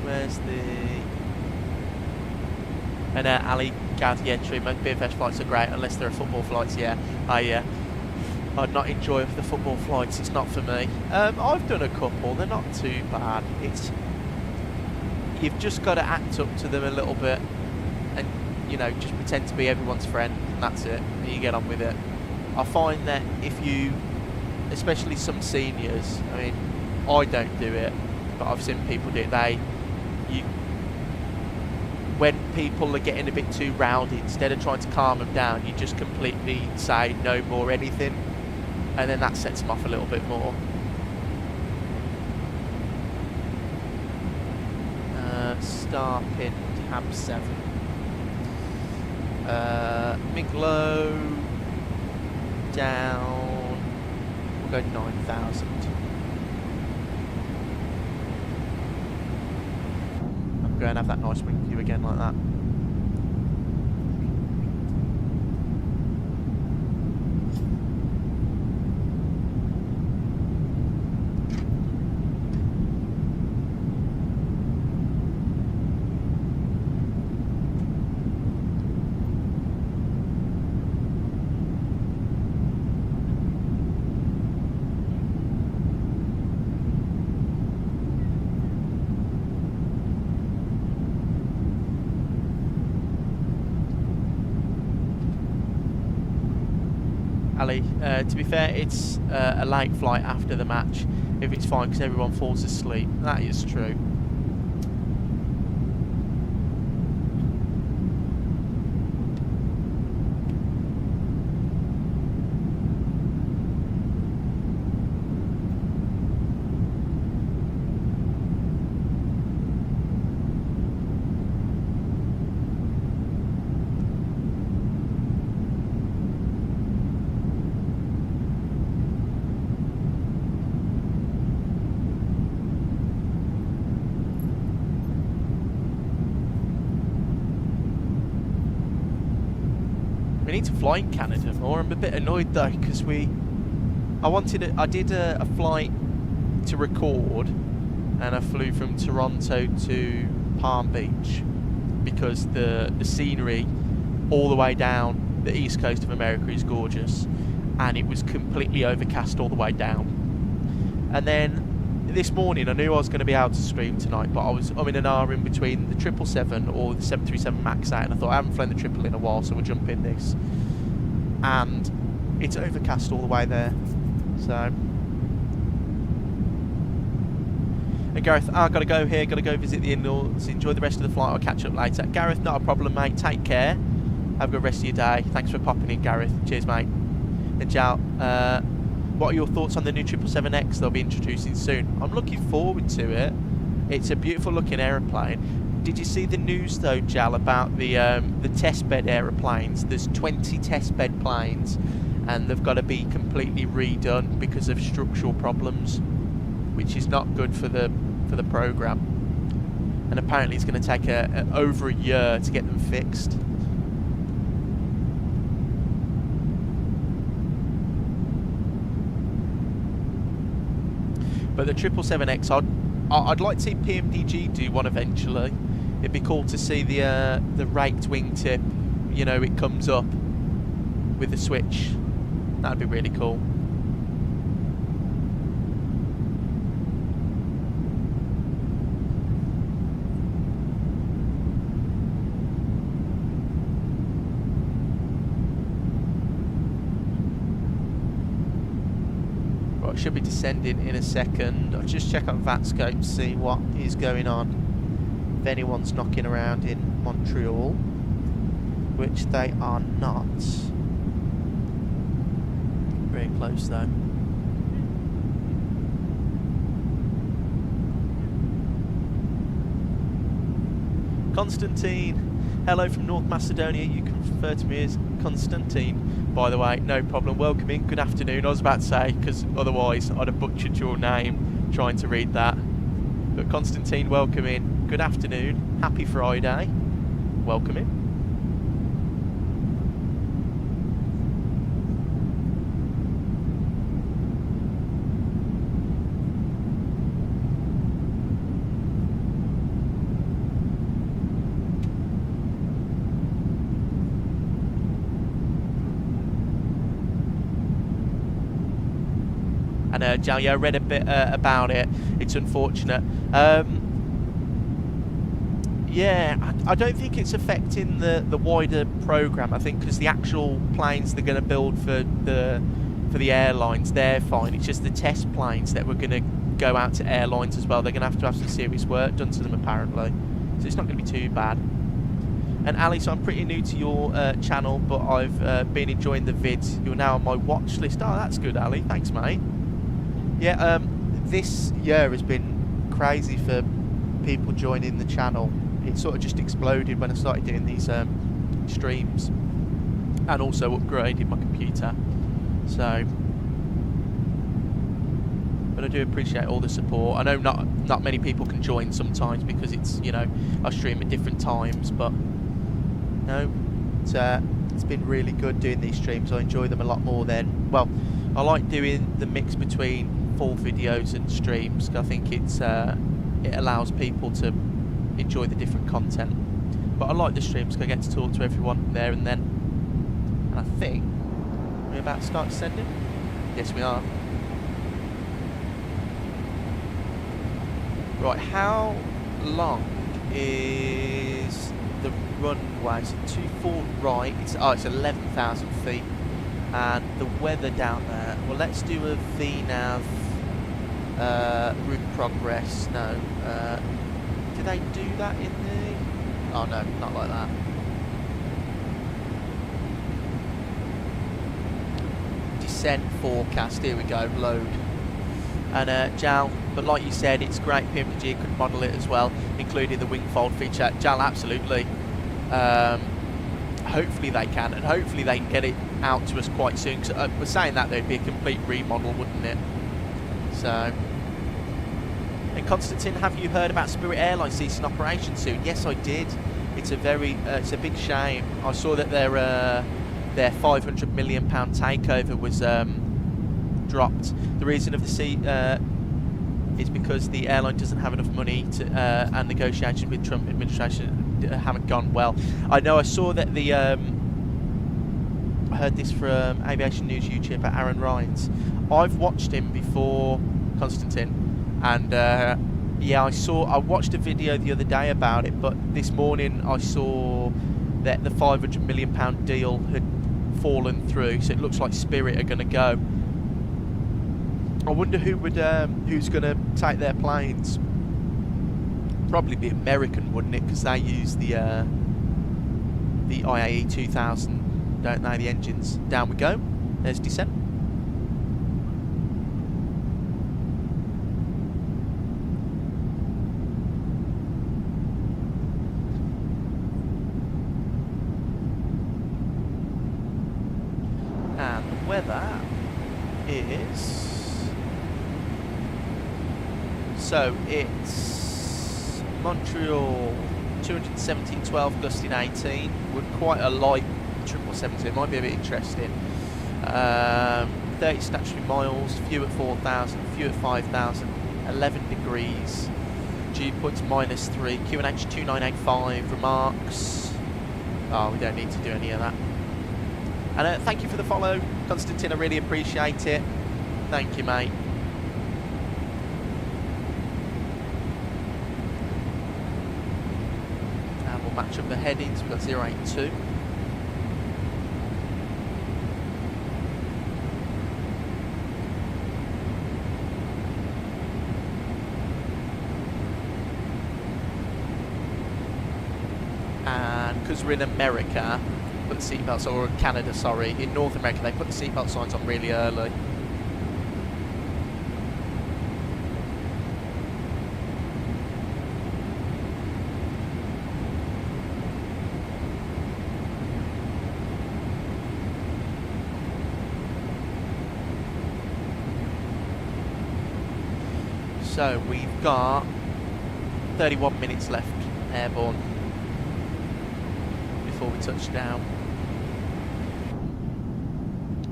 Where's the... And Ali, Gav, yeah, true, most BFS flights are great, unless they're football flights, yeah. I'd not enjoy the football flights, it's not for me. I've done a couple, they're not too bad. It's... You've just got to act up to them a little bit, and, you know, just pretend to be everyone's friend, and that's it, and you get on with it. I find that if you, especially some seniors, I mean, I don't do it, but I've seen people do it, when people are getting a bit too rowdy, instead of trying to calm them down, you just completely say no more anything, and then that sets them off a little bit more. Star pin tab 7. Miglow down. We'll go 9,000. I'm going to have that nice wing view again like that. Ali, to be fair, it's a late flight after the match if it's fine because everyone falls asleep. That is true. We need to fly in Canada more. I'm a bit annoyed though because I did a flight to record, and I flew from Toronto to Palm Beach because the scenery all the way down the east coast of America is gorgeous, and it was completely overcast all the way down. And then this morning I knew I was going to be able to stream tonight, but I'm in an hour in between the 777 or the 737 MAX 8, and I thought I haven't flown the triple in a while, so we'll jump in this. And it's overcast all the way there, so. And Gareth, I've got to go here, got to go visit the in-laws, enjoy the rest of the flight, I'll catch up later. Gareth, not a problem mate, take care, have a good rest of your day. Thanks for popping in, Gareth, cheers mate. And Jal, what are your thoughts on the new 777X they'll be introducing soon? I'm looking forward to it. It's a beautiful looking aeroplane. Did you see the news though, Jal, about the testbed aeroplanes? There's 20 testbed planes, and they've got to be completely redone because of structural problems, which is not good for the program. And apparently it's going to take over a year to get them fixed. But the 777X, I'd like to see PMDG do one eventually. It'd be cool to see the raked wingtip, you know, it comes up with the switch. That'd be really cool. Right, should be descending in a second. I'll just check out VATScope to see what is going on. If anyone's knocking around in Montreal, which they are not. Very close though. Constantine, hello from North Macedonia. You can refer to me as Constantine, by the way. No problem. Welcome in. Good afternoon. I was about to say, because otherwise I'd have butchered your name trying to read that. But Constantine, welcome in. Good afternoon. Happy Friday. Welcome in. And Jal, yeah, I read a bit about it. It's unfortunate. Yeah, I don't think it's affecting the wider program. I think because the actual planes they're going to build for the airlines, they're fine. It's just the test planes that we're going to go out to airlines as well. They're going to have some serious work done to them apparently. So it's not going to be too bad. And Ali, so I'm pretty new to your channel, but I've been enjoying the vids. You're now on my watch list. Oh, that's good, Ali. Thanks, mate. Yeah, this year has been crazy for people joining the channel. It sort of just exploded when I started doing these streams, and also upgraded my computer. So, but I do appreciate all the support. I know not many people can join sometimes because it's, you know, I stream at different times, but no, it's been really good doing these streams. I enjoy them a lot more than, well, I like doing the mix between full videos and streams. I think it allows people to enjoy the different content. But I like the streams because I get to talk to everyone there and then. And I think we're about to start descending. Yes, we are. Right, how long is the runway? So 24 right. It's 11,000 feet. And the weather down there. Well, let's do a VNAV route progress. No. Do they do that in the... Oh no, not like that. Descent forecast, here we go, load. And JAL, but like you said, it's great PMDG could model it as well, including the wing fold feature. JAL, absolutely. Hopefully they can, and hopefully they can get it out to us quite soon. Cause, we're saying that there'd be a complete remodel, wouldn't it? So... And Constantine, have you heard about Spirit Airlines ceasing operation soon? Yes, I did. It's a a big shame. I saw that their £500 million takeover was dropped. The reason of the seat is because the airline doesn't have enough money to, and negotiations with Trump administration haven't gone well. I know. I saw that the I heard this from Aviation News YouTuber Aaron Rhines. I've watched him before, Constantine. And yeah, I watched a video the other day about it, but this morning I saw that the £500 million deal had fallen through, so it looks like Spirit are going to go. I wonder who's going to take their planes. Probably be American, wouldn't it? Because they use the IAE 2000, don't they? The engines. Down we go. There's descent. And the weather is... So it's Montreal 217.12, gusting 18, with quite a light 777, it might be a bit interesting. 30 statutory miles, few at 4,000, few at 5,000. 11 degrees. Dew point's -3. QNH 2985 remarks. Oh, we don't need to do any of that. And thank you for the follow, Constantine. I really appreciate it. Thank you, mate. And we'll match up the headings. We've got 082. And because we're in America, put the seatbelts, or Canada, sorry, in North America, they put the seatbelt signs on really early. So we've got 31 minutes left airborne before we touch down.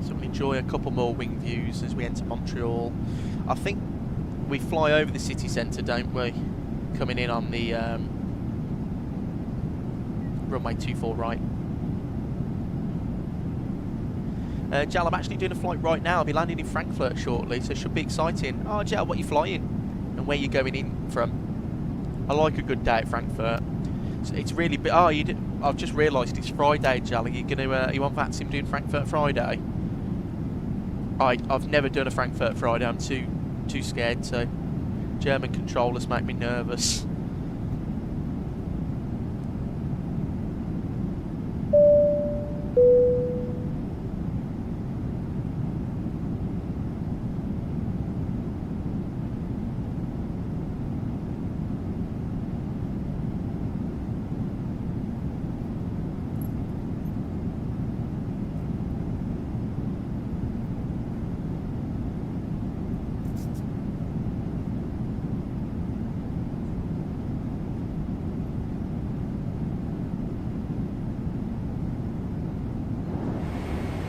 So we'll enjoy a couple more wing views as we enter Montreal. I think we fly over the city centre, don't we? Coming in on the runway 24 right. Jal, I'm actually doing a flight right now. I'll be landing in Frankfurt shortly, so it should be exciting. Oh, Jal, what are you flying? And where are you going in from? I like a good day at Frankfurt. So it's really big. Oh, I've just realised it's Friday, Jal. Are you gonna? You want VATSIM doing Frankfurt Friday? I've never done a Frankfurt Friday. I'm too scared to. German controllers make me nervous.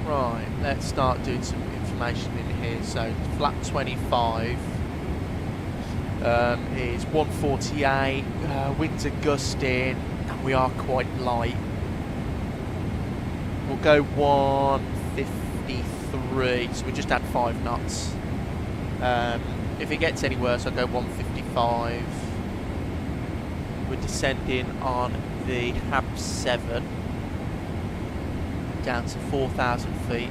Right, let's start doing some information in here. So, flat 25 is 148, winds are gusting, and we are quite light. We'll go 153, so we just add 5 knots. If it gets any worse, I'll go 155. We're descending on the HAB 7. Down to 4,000 feet.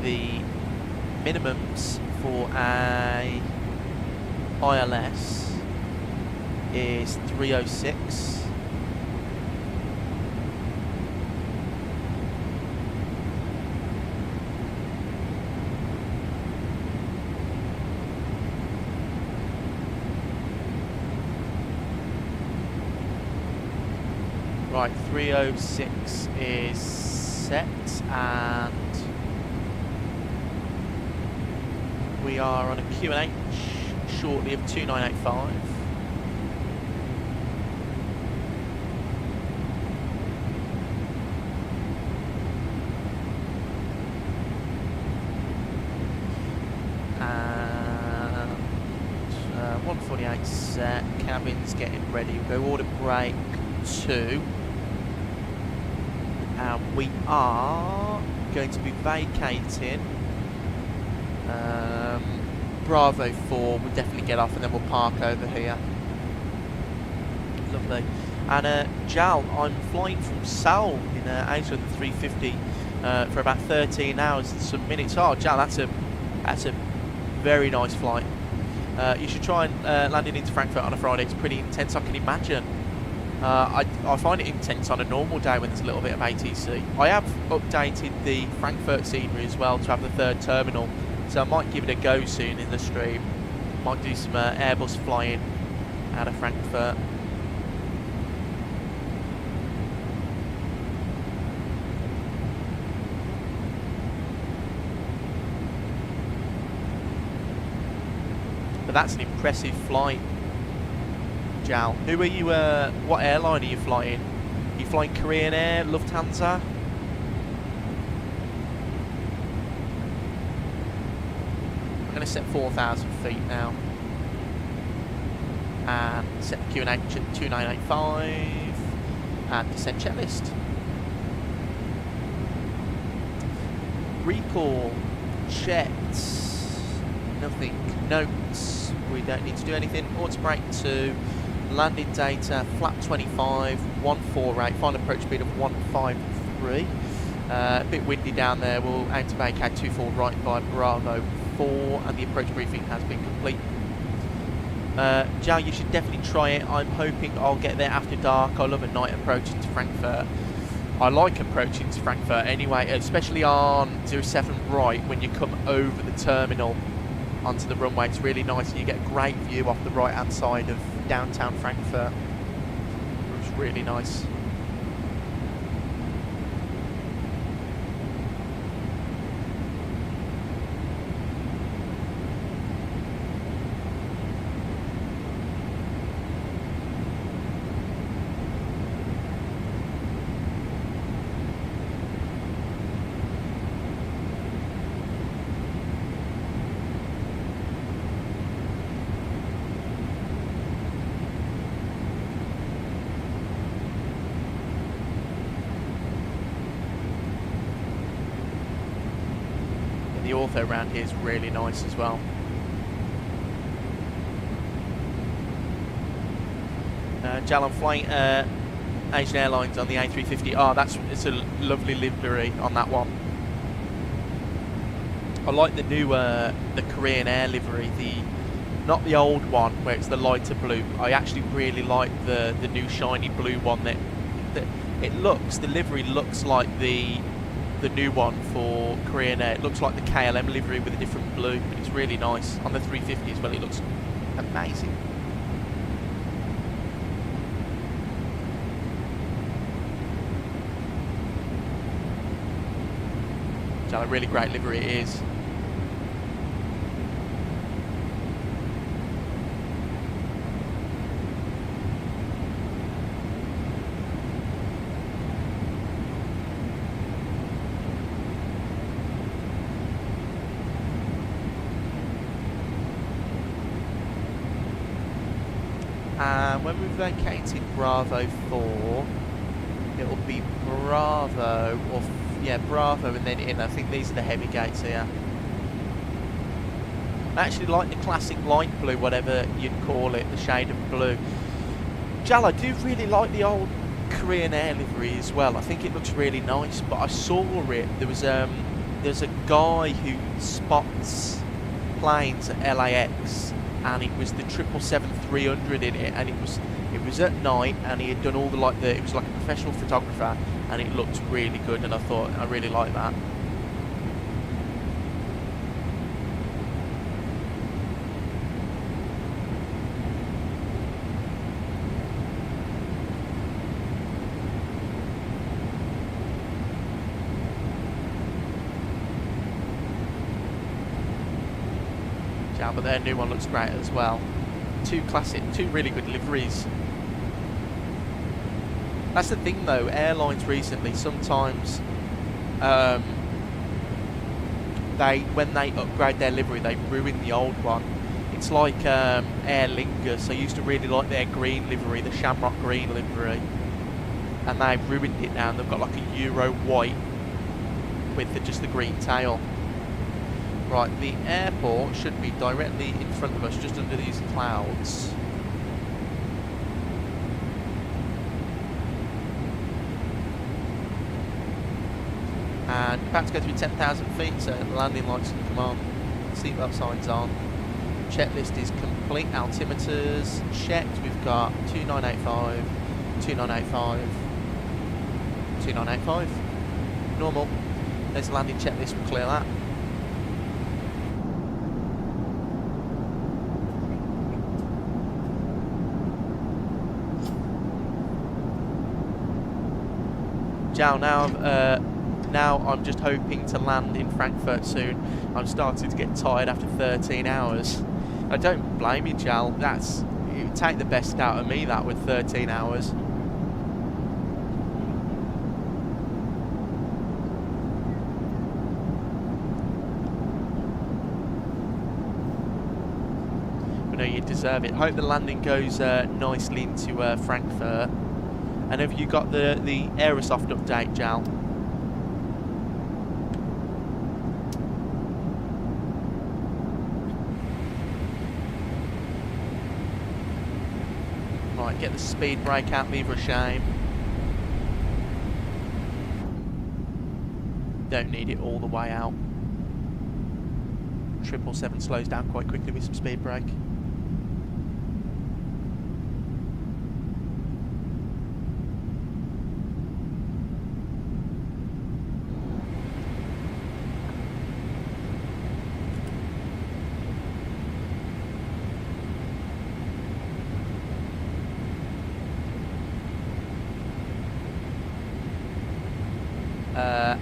The minimums for a ILS is 306. Right, 306 is set, and we are on a QNH shortly of 2985. And 148 set, cabin's getting ready. We'll go order brake 2. And we are going to be vacating Bravo 4. We'll definitely get off and then we'll park over here. Lovely. And Jal, I'm flying from Seoul in Asia on the 350 for about 13 hours and some minutes. Oh, Jal, that's a very nice flight. You should try and landing into Frankfurt on a Friday. It's pretty intense, I can imagine. I find it intense on a normal day when there's a little bit of ATC. I have updated the Frankfurt scenery as well to have the 3rd terminal, so I might give it a go soon in the stream. Might do some Airbus flying out of Frankfurt. But that's an impressive flight. Jal, who are you, what airline are you flying? Are you flying Korean Air, Lufthansa? I'm going to set 4,000 feet now. And set the QNH at 2985. And descent checklist. Recall. Checked. Nothing. Notes. We don't need to do anything. Auto brake 2. Landing data. Flap 25. 148. Final approach speed of 153. A bit windy down there. We'll aim to vacate 24 right by Bravo 4. And the approach briefing has been complete. Joe, you should definitely try it. I'm hoping I'll get there after dark. I love a night approach into Frankfurt. I like approaching to Frankfurt anyway, especially on 07 right when you come over the terminal onto the runway. It's really nice and you get a great view off the right hand side of downtown Frankfurt. It's really nice. The ortho around here is really nice as well. Dillon flying Asian Airlines on the A350. Oh, it's a lovely livery on that one. I like the new the Korean Air livery, not the old one where it's the lighter blue. I actually really like the new shiny blue one that the livery looks like the new one for Korean Air. It looks like the KLM livery with a different blue, but it's really nice. On the 350 as well, it looks amazing. So a really great livery it is. And when we've vacated Bravo 4, it'll be Bravo, or yeah, Bravo and then in. I think these are the heavy gates here. I actually like the classic light blue, whatever you'd call it, the shade of blue. Jal, I do really like the old Korean Air livery as well. I think it looks really nice, but I saw it. There's a guy who spots planes at LAX, and it was the 777-300 in it, and it was at night, and he had done all it was like a professional photographer, and it looked really good, and I thought I really like that. Yeah, but their new one looks great as well. Two really good liveries. That's the thing though, airlines recently sometimes when they upgrade their livery they ruin the old one. It's like Aer Lingus. I used to really like their green livery, the shamrock green livery, and they've ruined it now, and they've got like a Euro white with just the green tail. Right, the airport should be directly in front of us, just under these clouds. And about to go through 10,000 feet, so the landing lights can come on. Seatbelt signs on. Checklist is complete. Altimeters checked. We've got 2985, 2985, 2985. Normal. There's the landing checklist, we'll clear that. Now I'm just hoping to land in Frankfurt soon. I'm starting to get tired after 13 hours. I don't blame you, Jal. It would take the best out of me, that, with 13 hours. know you deserve it. Hope the landing goes nicely into Frankfurt. And have you got the Aerosoft update, Jal? Right, get the speed brake out, leave her a shame. Don't need it all the way out. 777 slows down quite quickly with some speed brake.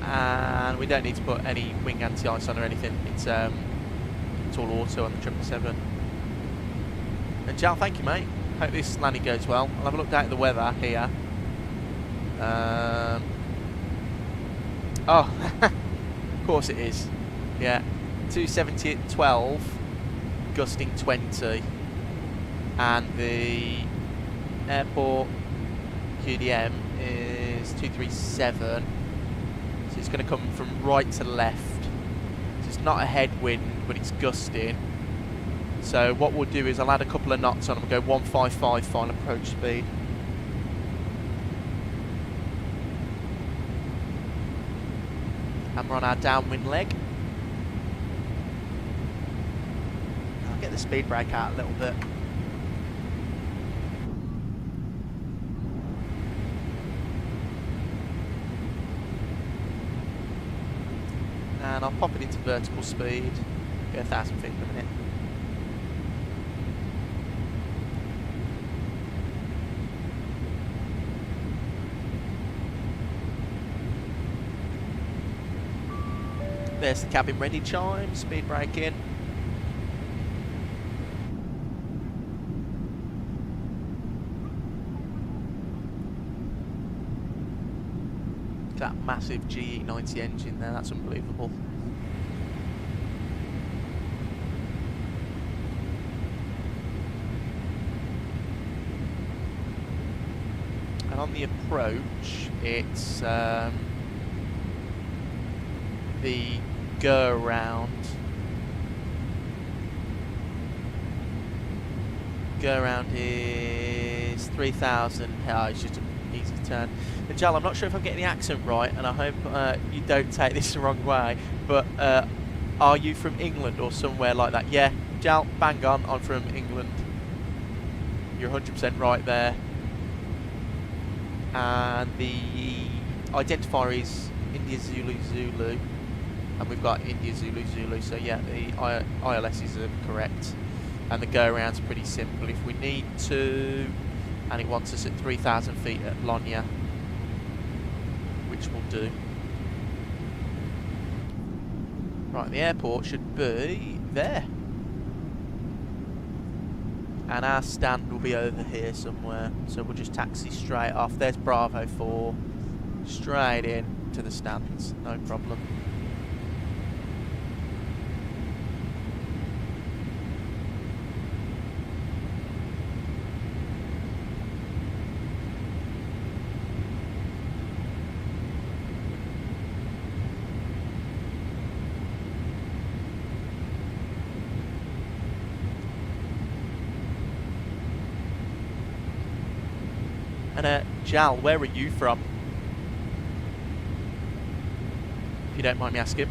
And we don't need to put any wing anti-ice on or anything. It's all auto on the 777. And Jal, thank you, mate. Hope this landing goes well. I'll have a look down at the weather here. Oh, of course it is. Yeah, 270 at 12, gusting 20, and the airport QDM is 237. So it's going to come from right to left. So it's not a headwind, but it's gusting. So what we'll do is I'll add a couple of knots on and we'll go 155 final approach speed. And we're on our downwind leg. I'll get the speed brake out a little bit. And I'll pop it into vertical speed. Go 1,000 feet per minute. There's the cabin ready chime, speed brake in. That massive GE90 engine there, that's unbelievable. And on the approach, it's the go around. Go around is 3,000. It's just an easy turn. And Jal, I'm not sure if I'm getting the accent right, and I hope you don't take this the wrong way, but are you from England or somewhere like that? Yeah, Jal, bang on, I'm from England. You're 100% right there. And the identifier is India Zulu Zulu. And we've got India Zulu Zulu, so yeah, the ILSs are correct. And the go-around's pretty simple if we need to. And it wants us at 3,000 feet at Lonya, which will do. Right, the airport should be there. And our stand will be over here somewhere. So we'll just taxi straight off. There's Bravo 4. Straight in to the stands, no problem. And Jal, where are you from? If you don't mind me asking.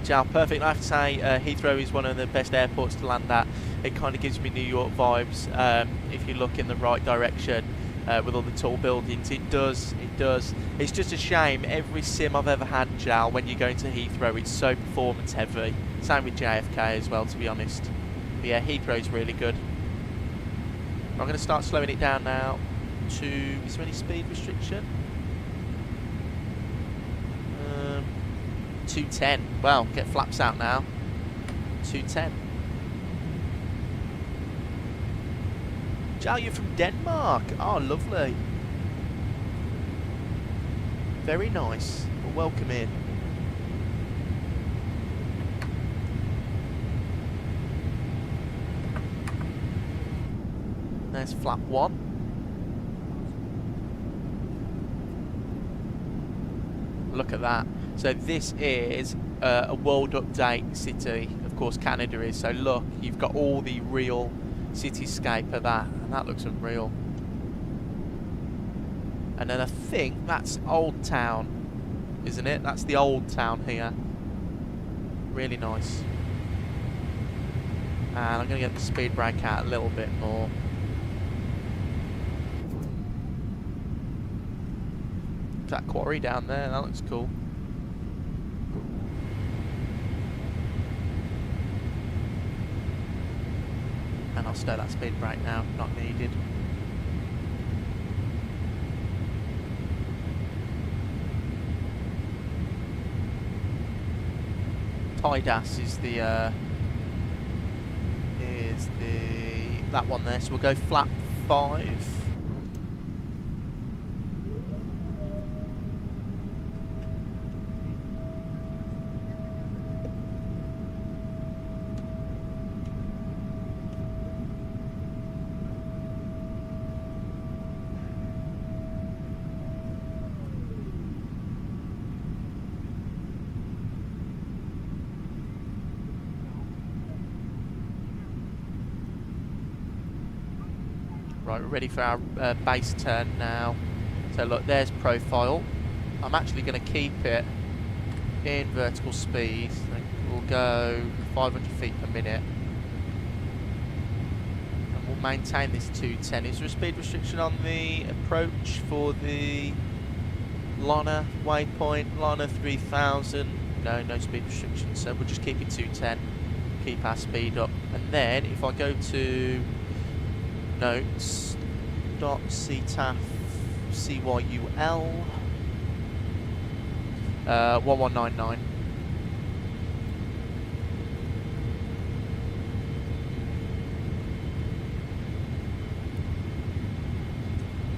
Jal, perfect. I have to say Heathrow is one of the best airports to land at. It kind of gives me New York vibes if you look in the right direction with all the tall buildings. It does, it does. It's just a shame every sim I've ever had, Jal, when you go into Heathrow, it's so performance heavy. Same with JFK as well, to be honest. But yeah, Heathrow's really good. I'm going to start slowing it down now to, is there any speed restriction? 210. Well, get flaps out now. 210. Jal, you're from Denmark. Oh, lovely. Very nice. Well, welcome in. There's flap 1. Look at that. So this is a world update city. Of course Canada is. So look, you've got all the real cityscape of that. And that looks unreal. And then I think that's Old Town, isn't it? That's the Old Town here. Really nice. And I'm going to get the speed brake out a little bit more. That quarry down there, that looks cool. And I'll stow that speed brake now, not needed. Tidas is that one there, so we'll go flap 5. Right, we're ready for our base turn now. So look, there's profile. I'm actually going to keep it in vertical speed. We'll go 500 feet per minute. And we'll maintain this 210. Is there a speed restriction on the approach for the Lana waypoint? Lana 3000. No, no speed restriction. So we'll just keep it 210. Keep our speed up. And then if I go to notes .ctaf CYUL 1199.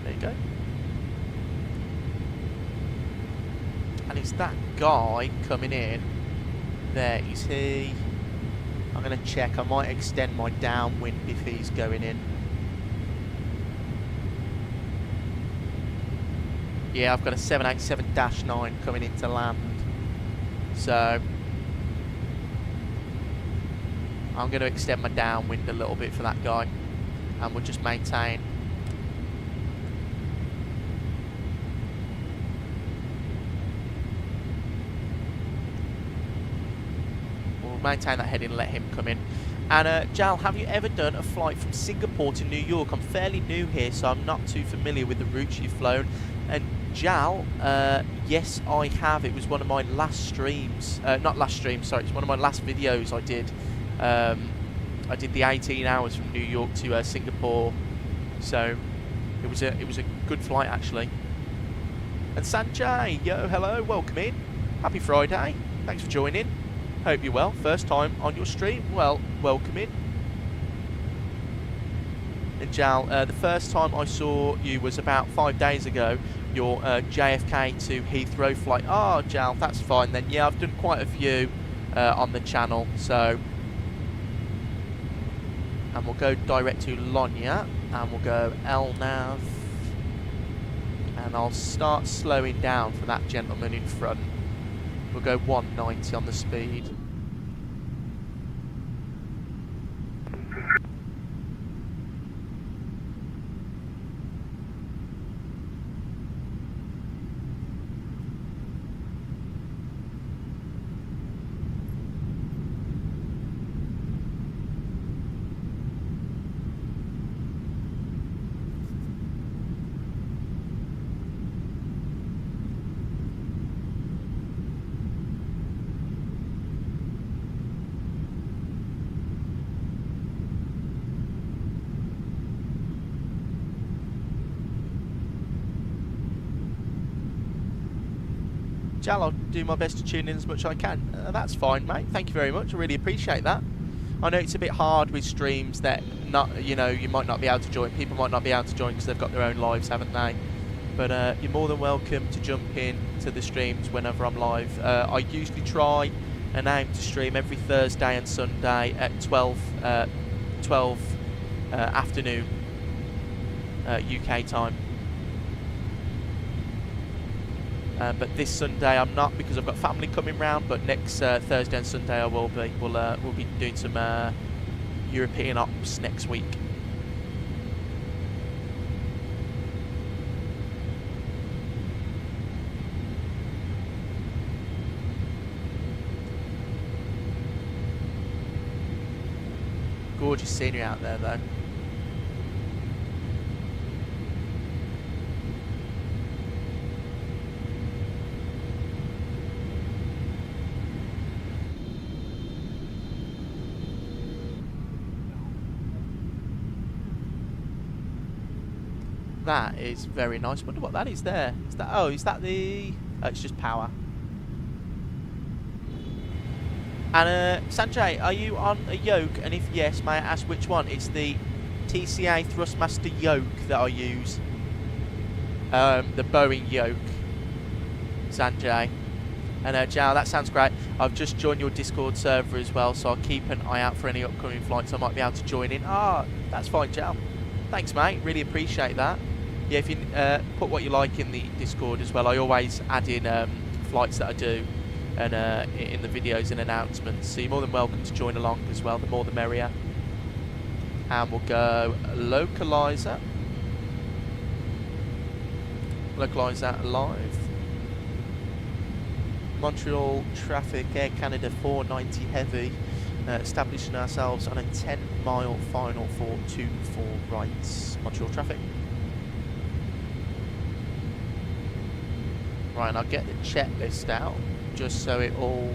There you go. And it's that guy coming in. There is he. I'm going to check. I might extend my downwind if he's going in. Yeah, I've got a 787-9 coming into land. So I'm going to extend my downwind a little bit for that guy. And we'll just maintain. We'll maintain that heading and let him come in. And Jal, have you ever done a flight from Singapore to New York? I'm fairly new here, so I'm not too familiar with the routes you've flown. And Jal, yes, I have. It was one of my last streams. Not last stream, sorry. It's one of my last videos I did. I did the 18 hours from New York to Singapore. So it was a good flight actually. And Sanjay, yo, hello, welcome in. Happy Friday. Thanks for joining. Hope you're well. First time on your stream. Well, welcome in. And Jal, the first time I saw you was about 5 days ago. Your JFK to Heathrow flight. Oh, Jal, that's fine then. Yeah, I've done quite a few on the channel. So, and we'll go direct to Lonya, and we'll go LNAV, and I'll start slowing down for that gentleman in front. We'll go 190 on the speed. Jal, I'll do my best to tune in as much as I can. That's fine, mate. Thank you very much. I really appreciate that. I know it's a bit hard with streams that you might not be able to join. People might not be able to join because they've got their own lives, haven't they? But you're more than welcome to jump in to the streams whenever I'm live. I usually try and aim to stream every Thursday and Sunday at 12 afternoon UK time. But this Sunday I'm not, because I've got family coming round. But next Thursday and Sunday I will be. We'll be doing some European ops next week. Gorgeous scenery out there though. That is very nice. Wonder what that is there. Is that, oh, is that the... Oh, it's just power. And Sanjay, are you on a yoke? And if yes, may I ask which one? It's the TCA Thrustmaster yoke that I use. The Boeing yoke. Sanjay. And Jal, that sounds great. I've just joined your Discord server as well, so I'll keep an eye out for any upcoming flights I might be able to join in. Ah, that's fine, Jal. Thanks, mate. Really appreciate that. Yeah, if you put what you like in the Discord as well, I always add in flights that I do and in the videos and announcements. So you're more than welcome to join along as well. The more the merrier. And we'll go localizer. Localizer live. Montreal traffic, Air Canada 490 heavy. Establishing ourselves on a 10-mile final for 24 rights. Montreal traffic. Right, and I'll get the checklist out just so it all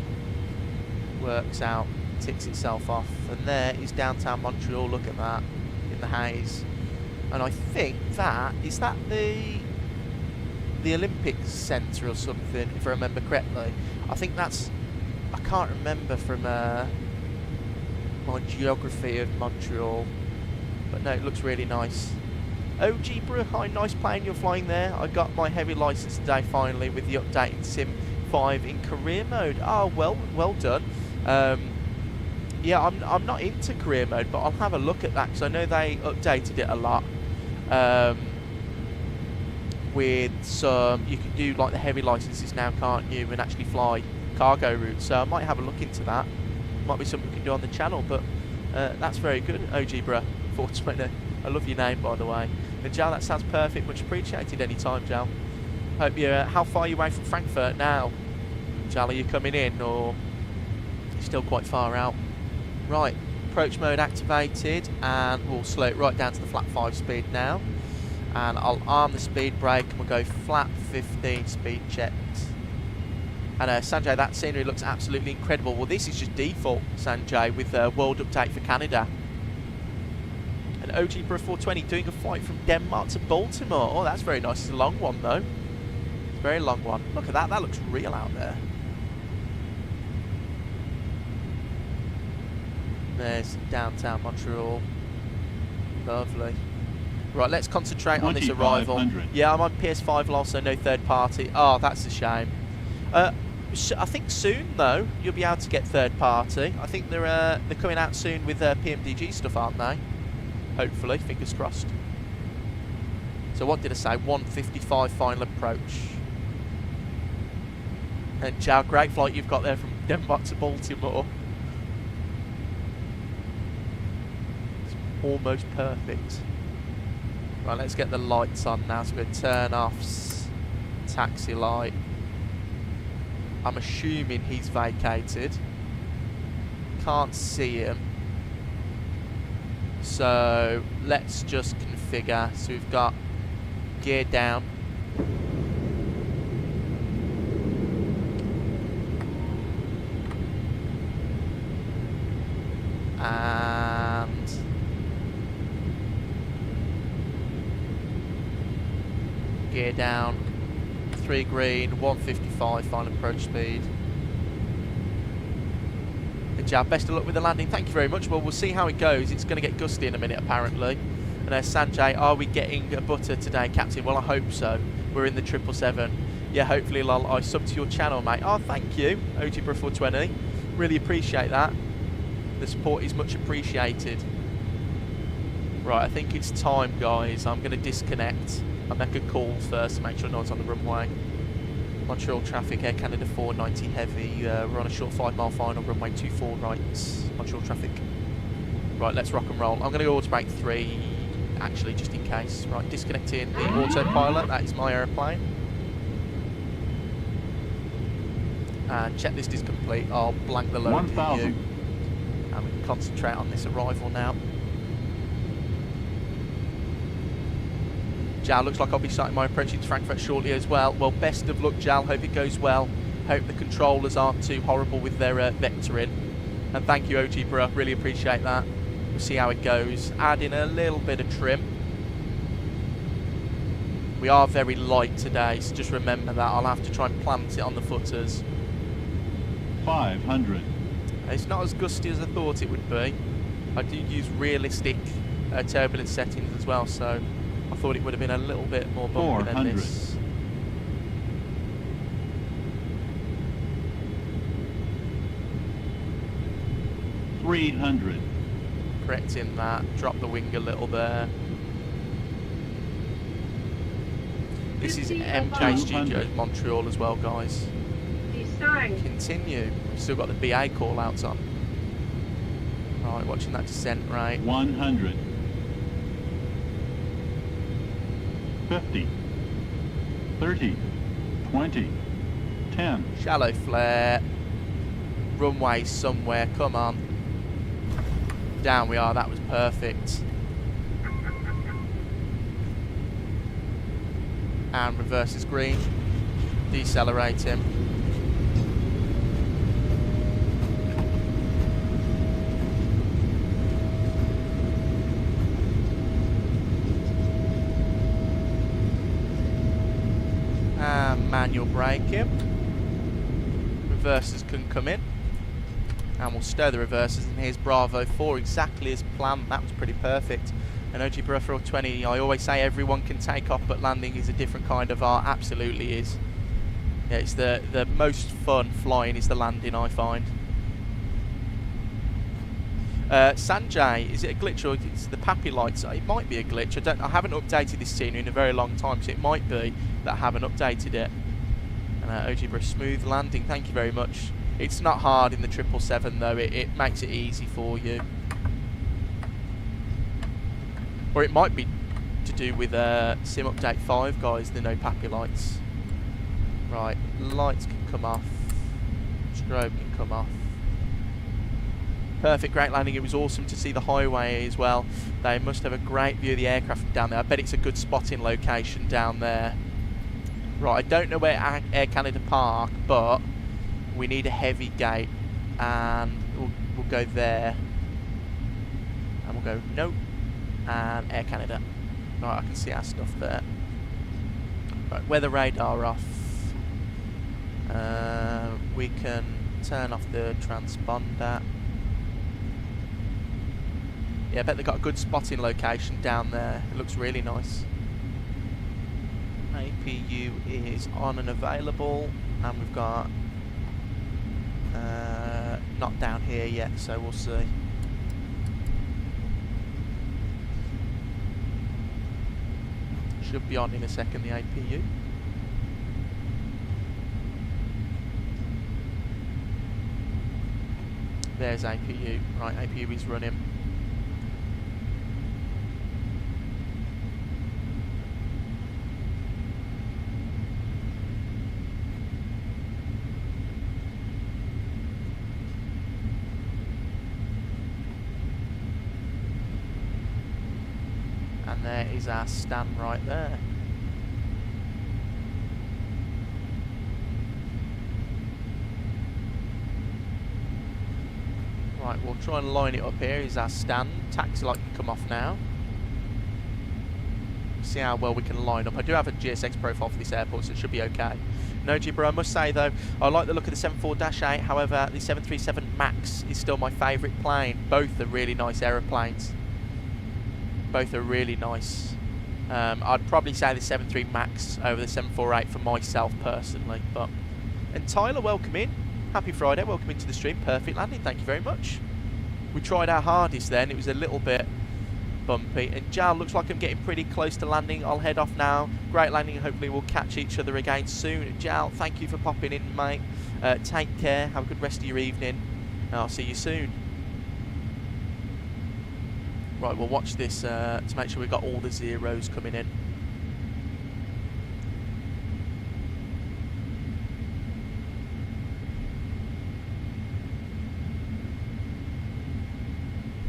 works out, ticks itself off. And there is downtown Montreal. Look at that in the haze. And I think that is that the Olympics Centre or something, if I remember correctly. I think that's, I can't remember from my geography of Montreal, but no, it looks really nice. OG Brew, hi, nice plane you're flying there. I got my heavy license today finally with the updated SIM5 in career mode. Oh, well done. Yeah, I'm not into career mode, but I'll have a look at that because I know they updated it a lot. With some, you can do like the heavy licenses now, can't you, and actually fly cargo routes. So I might have a look into that. Might be something we can do on the channel, but that's very good. OG Bruh 420. I love your name, by the way. And Jal, that sounds perfect. Much appreciated anytime, Jal. Hope you. How far are you away from Frankfurt now? Jal, are you coming in, or you're still quite far out? Right, approach mode activated, and we'll slow it right down to the flat 5 speed now. And I'll arm the speed brake, and we'll go flat 15 speed checked. And Sanjay, that scenery looks absolutely incredible. Well, this is just default, Sanjay, with a world update for Canada. And OG Bro 420 doing a flight from Denmark to Baltimore. Oh, that's very nice. It's a long one, though. It's a very long one. Look at that. That looks real out there. There's downtown Montreal. Lovely. Right, let's concentrate on this arrival. Yeah, I'm on PS5 also, no third party. Oh, that's a shame. I think soon though you'll be able to get third party. I think they're coming out soon with PMDG stuff, aren't they? Hopefully, fingers crossed. So what did I say? 155 final approach. And Jow, great flight you've got there from Denmark to Baltimore. It's almost perfect. Right, let's get the lights on now. So we're going to turn off taxi light. I'm assuming he's vacated. Can't see him. So let's just configure. So we've got gear down. And gear down. 3 green, 155 final approach speed. And Jab, best of luck with the landing. Thank you very much. Well, we'll see how it goes. It's going to get gusty in a minute, apparently. And Sanjay, are we getting a butter today, Captain? Well, I hope so. We're in the 777. Yeah, hopefully, lol, I sub to your channel, mate. Oh, thank you, OG420. Really appreciate that. The support is much appreciated. Right, I think it's time, guys. I'm going to disconnect. I'll make a call first to make sure no one's on the runway. Montreal traffic, Air Canada 490 heavy. We're on a short 5-mile final, runway 24 right. Montreal traffic. Right, let's rock and roll. I'm going to go automatic 3, actually, just in case. Right, disconnecting the autopilot. That is my aeroplane. And checklist is complete. I'll blank the load view. And we can concentrate on this arrival now. Jal, looks like I'll be starting my approach into Frankfurt shortly as well. Well, best of luck, Jal. Hope it goes well. Hope the controllers aren't too horrible with their vectoring. And thank you, OG Bro. Really appreciate that. We'll see how it goes. Add in a little bit of trim. We are very light today, so just remember that. I'll have to try and plant it on the footers. 500. It's not as gusty as I thought it would be. I do use realistic turbulence settings as well, so I thought it would have been a little bit more bumpy than this. 300. Correcting that, drop the wing a little there. This is MJ Studios Montreal as well, guys. Continue. We've still got the BA call outs on. Right, watching that descent rate. 100. 50. 30. 20. 10. Shallow flare. Runway somewhere, come on. Down we are, that was perfect. And reverse is green. Decelerate him. And manual braking. Reversers can come in. And we'll stow the reversers, and here's Bravo 4 exactly as planned. That was pretty perfect. And OG Bro 20, I always say everyone can take off, but landing is a different kind of art. Absolutely is. Yeah, it's the most fun flying is the landing, I find. Sanjay, is it a glitch or it's the Pappy lights? It might be a glitch. I haven't updated this scene in a very long time, so it might be that I haven't updated it. And OG Bro, smooth landing. Thank you very much. It's not hard in the 777 though, it makes it easy for you. Or it might be to do with Sim Update 5, guys, the no Pappy lights. Right, lights can come off, strobe can come off. Perfect, great landing. It was awesome to see the highway as well. They must have a great view of the aircraft from down there. I bet it's a good spotting location down there. Right, I don't know where Air Canada park, but we need a heavy gate, and we'll go there, and we'll go nope, and Air Canada. Right, I can see our stuff there. Right, weather radar off. We can turn off the transponder. Yeah, I bet they've got a good spotting location down there. It looks really nice. APU is on and available, and we've got not down here yet, so we'll see. Should be on in a second, the APU. There's APU. Right, APU is running. There is our stand right there. Right, we'll try and line it up here. Is our stand. Taxi light can come off now. See how well we can line up. I do have a GSX profile for this airport, so it should be okay. No, Gibber, I must say though, I like the look of the 74-8. However, the 737 MAX is still my favourite plane. Both are really nice aeroplanes. Both are really nice. I'd probably say the 73 MAX over the 748 for myself personally. And Tyler, welcome in. Happy Friday, welcome into the stream. Perfect landing, thank you very much. We tried our hardest then. It was a little bit bumpy. And Jal, looks like I'm getting pretty close to landing. I'll head off now. Great landing. Hopefully we'll catch each other again soon. Jal, thank you for popping in, mate. Take care. Have a good rest of your evening. And I'll see you soon. Right, we'll watch this to make sure we've got all the zeros coming in.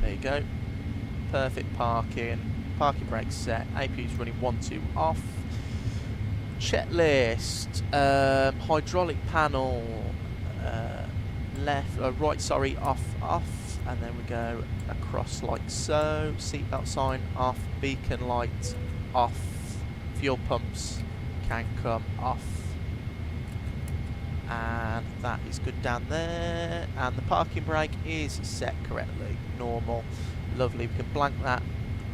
There you go. Perfect parking. Parking brake set. APU's running 1, 2 off. Checklist. Hydraulic panel. Right, sorry, off. And then we go across like so. Seatbelt sign off. Beacon light off. Fuel pumps can come off. And that is good down there. And the parking brake is set correctly. Normal. Lovely. We can blank that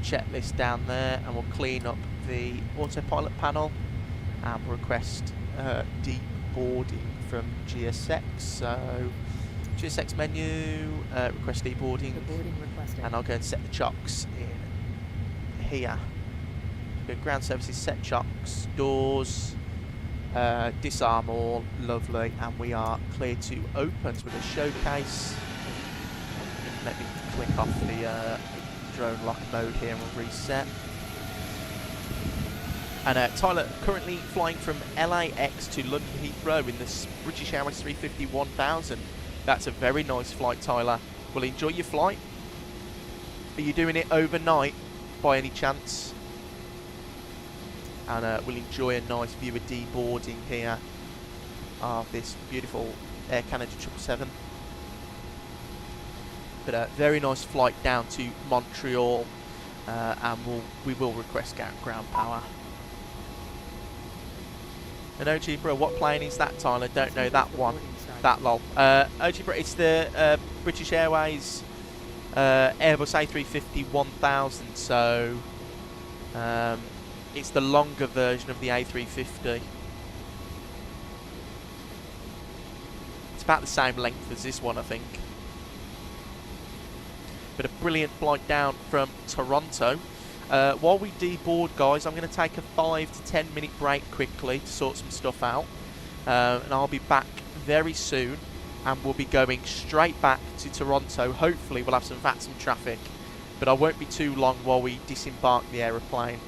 checklist down there, and we'll clean up the autopilot panel and request deboarding from GSX. So GSX menu, request deboarding, and I'll go and set the chocks in here. Go ground services, set chocks, doors, disarm all, lovely, and we are clear to open. So with a showcase, let me click off the drone lock mode here and we'll reset. And Tyler, currently flying from LAX to London Heathrow in the British Airways A321neo. That's a very nice flight, Tyler. Well, enjoy your flight. Are you doing it overnight by any chance? And we'll enjoy a nice view of deboarding here of this beautiful Air Canada 777. But a very nice flight down to Montreal, and we will request ground power. And OG Bro, what plane is that, Tyler? Don't know that one. That lol. OG Bro, it's the British Airways Airbus A321neo. So it's the longer version of the A350. It's about the same length as this one, I think. But a brilliant flight down from Toronto. While we deboard, guys, I'm going to take a 5 to 10 minute break quickly to sort some stuff out, and I'll be back very soon, and we'll be going straight back to Toronto. Hopefully we'll have some VATSIM traffic, but I won't be too long while we disembark the aeroplane.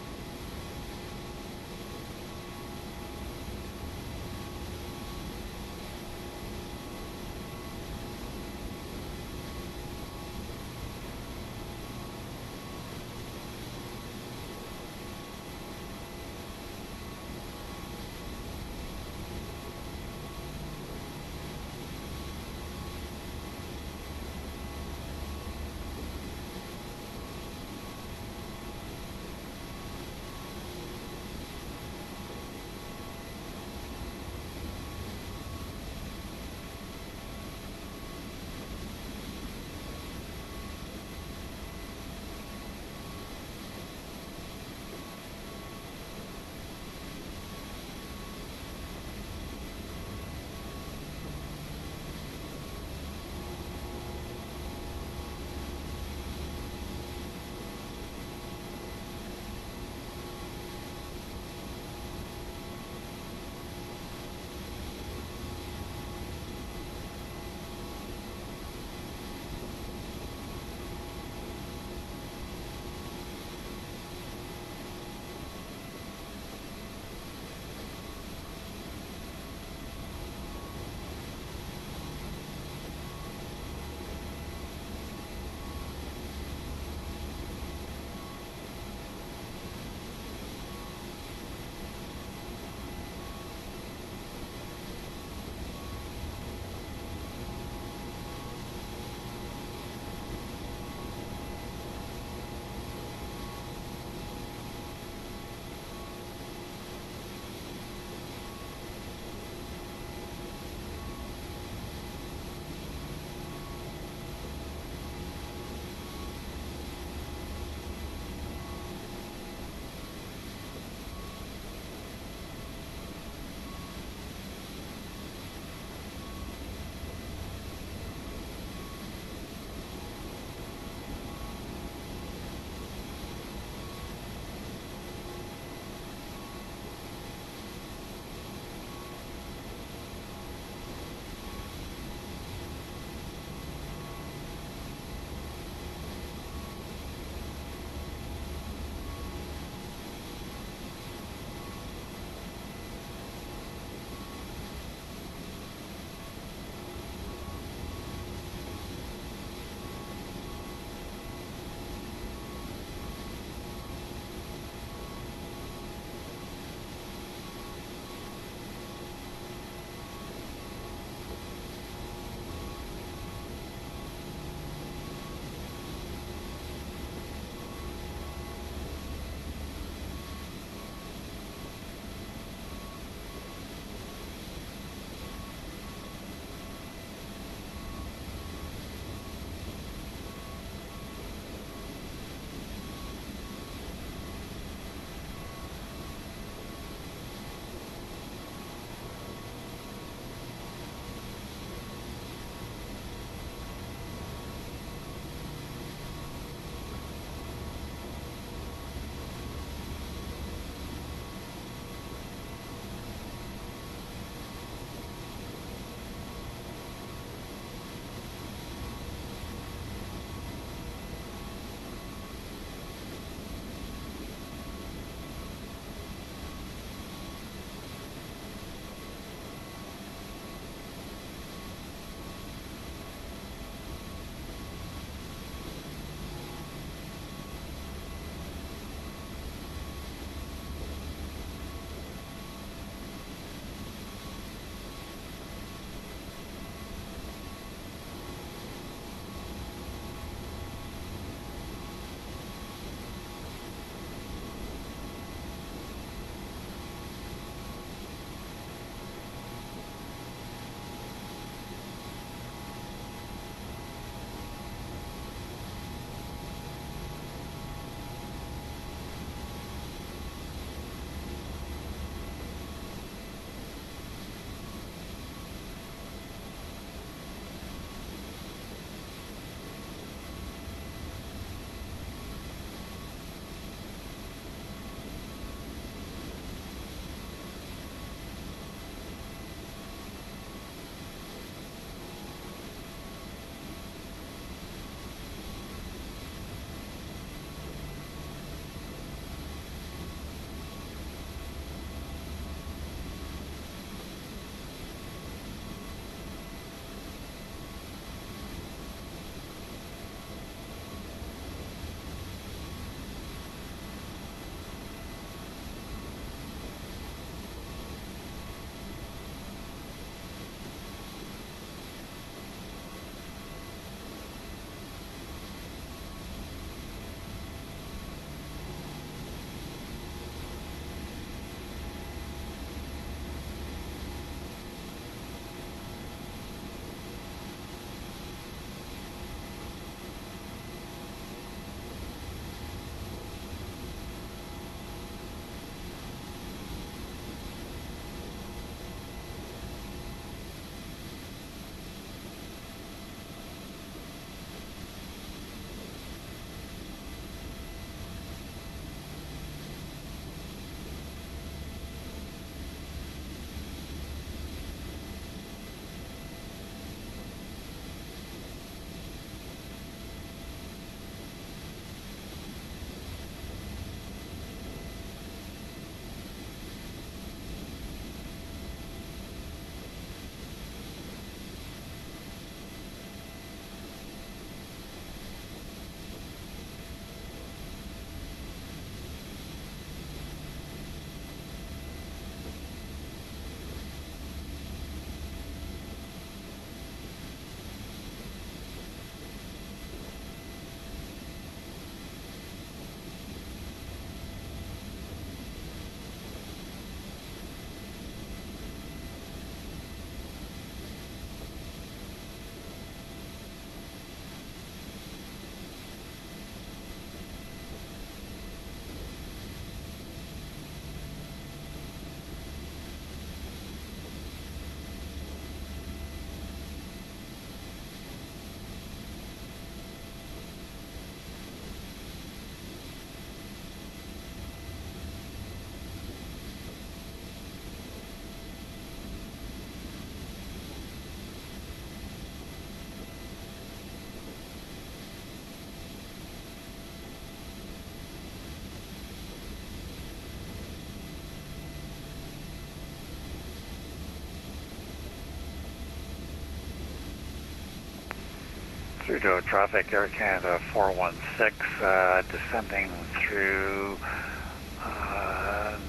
Through to traffic, Air Canada 416, descending through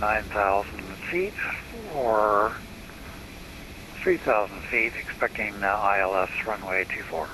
9,000 feet or 3,000 feet, expecting ILS runway 24.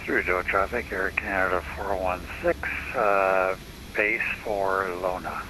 Through Joe traffic, Air Canada 416, base for Lona.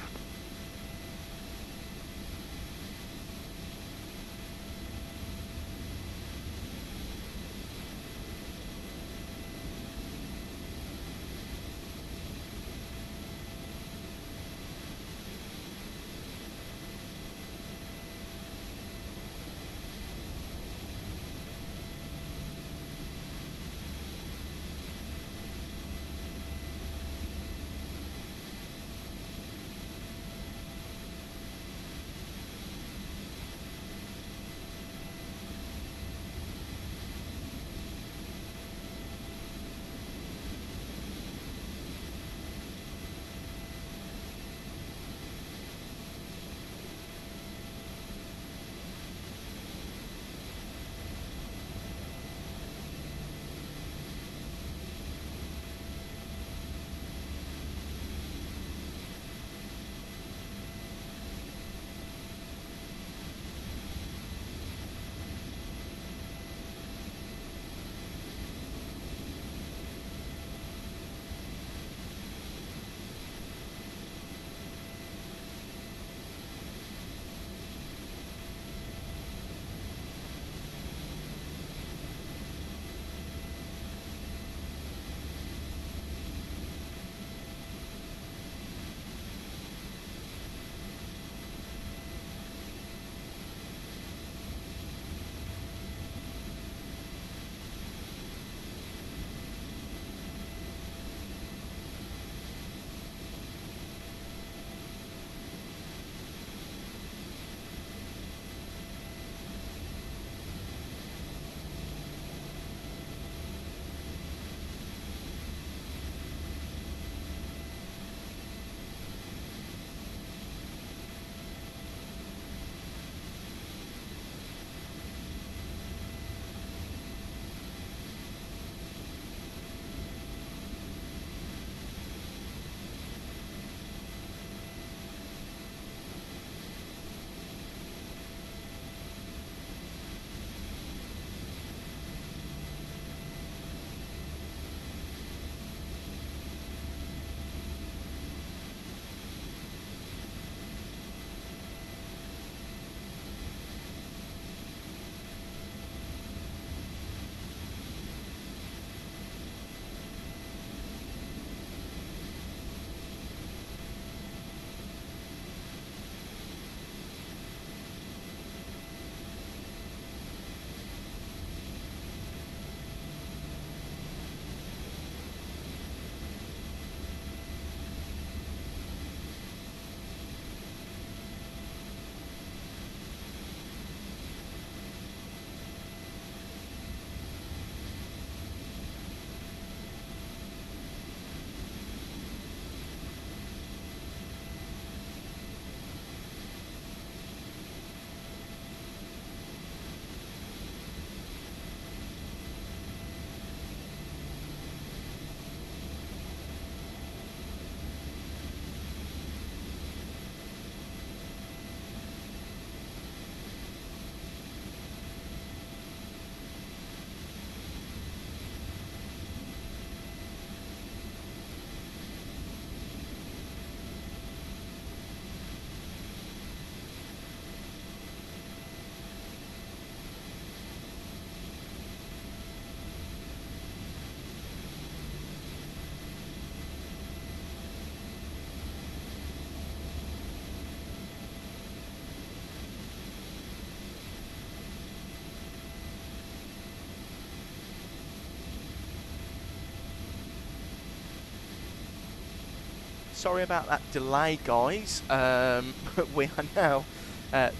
Sorry about that delay, guys. We are now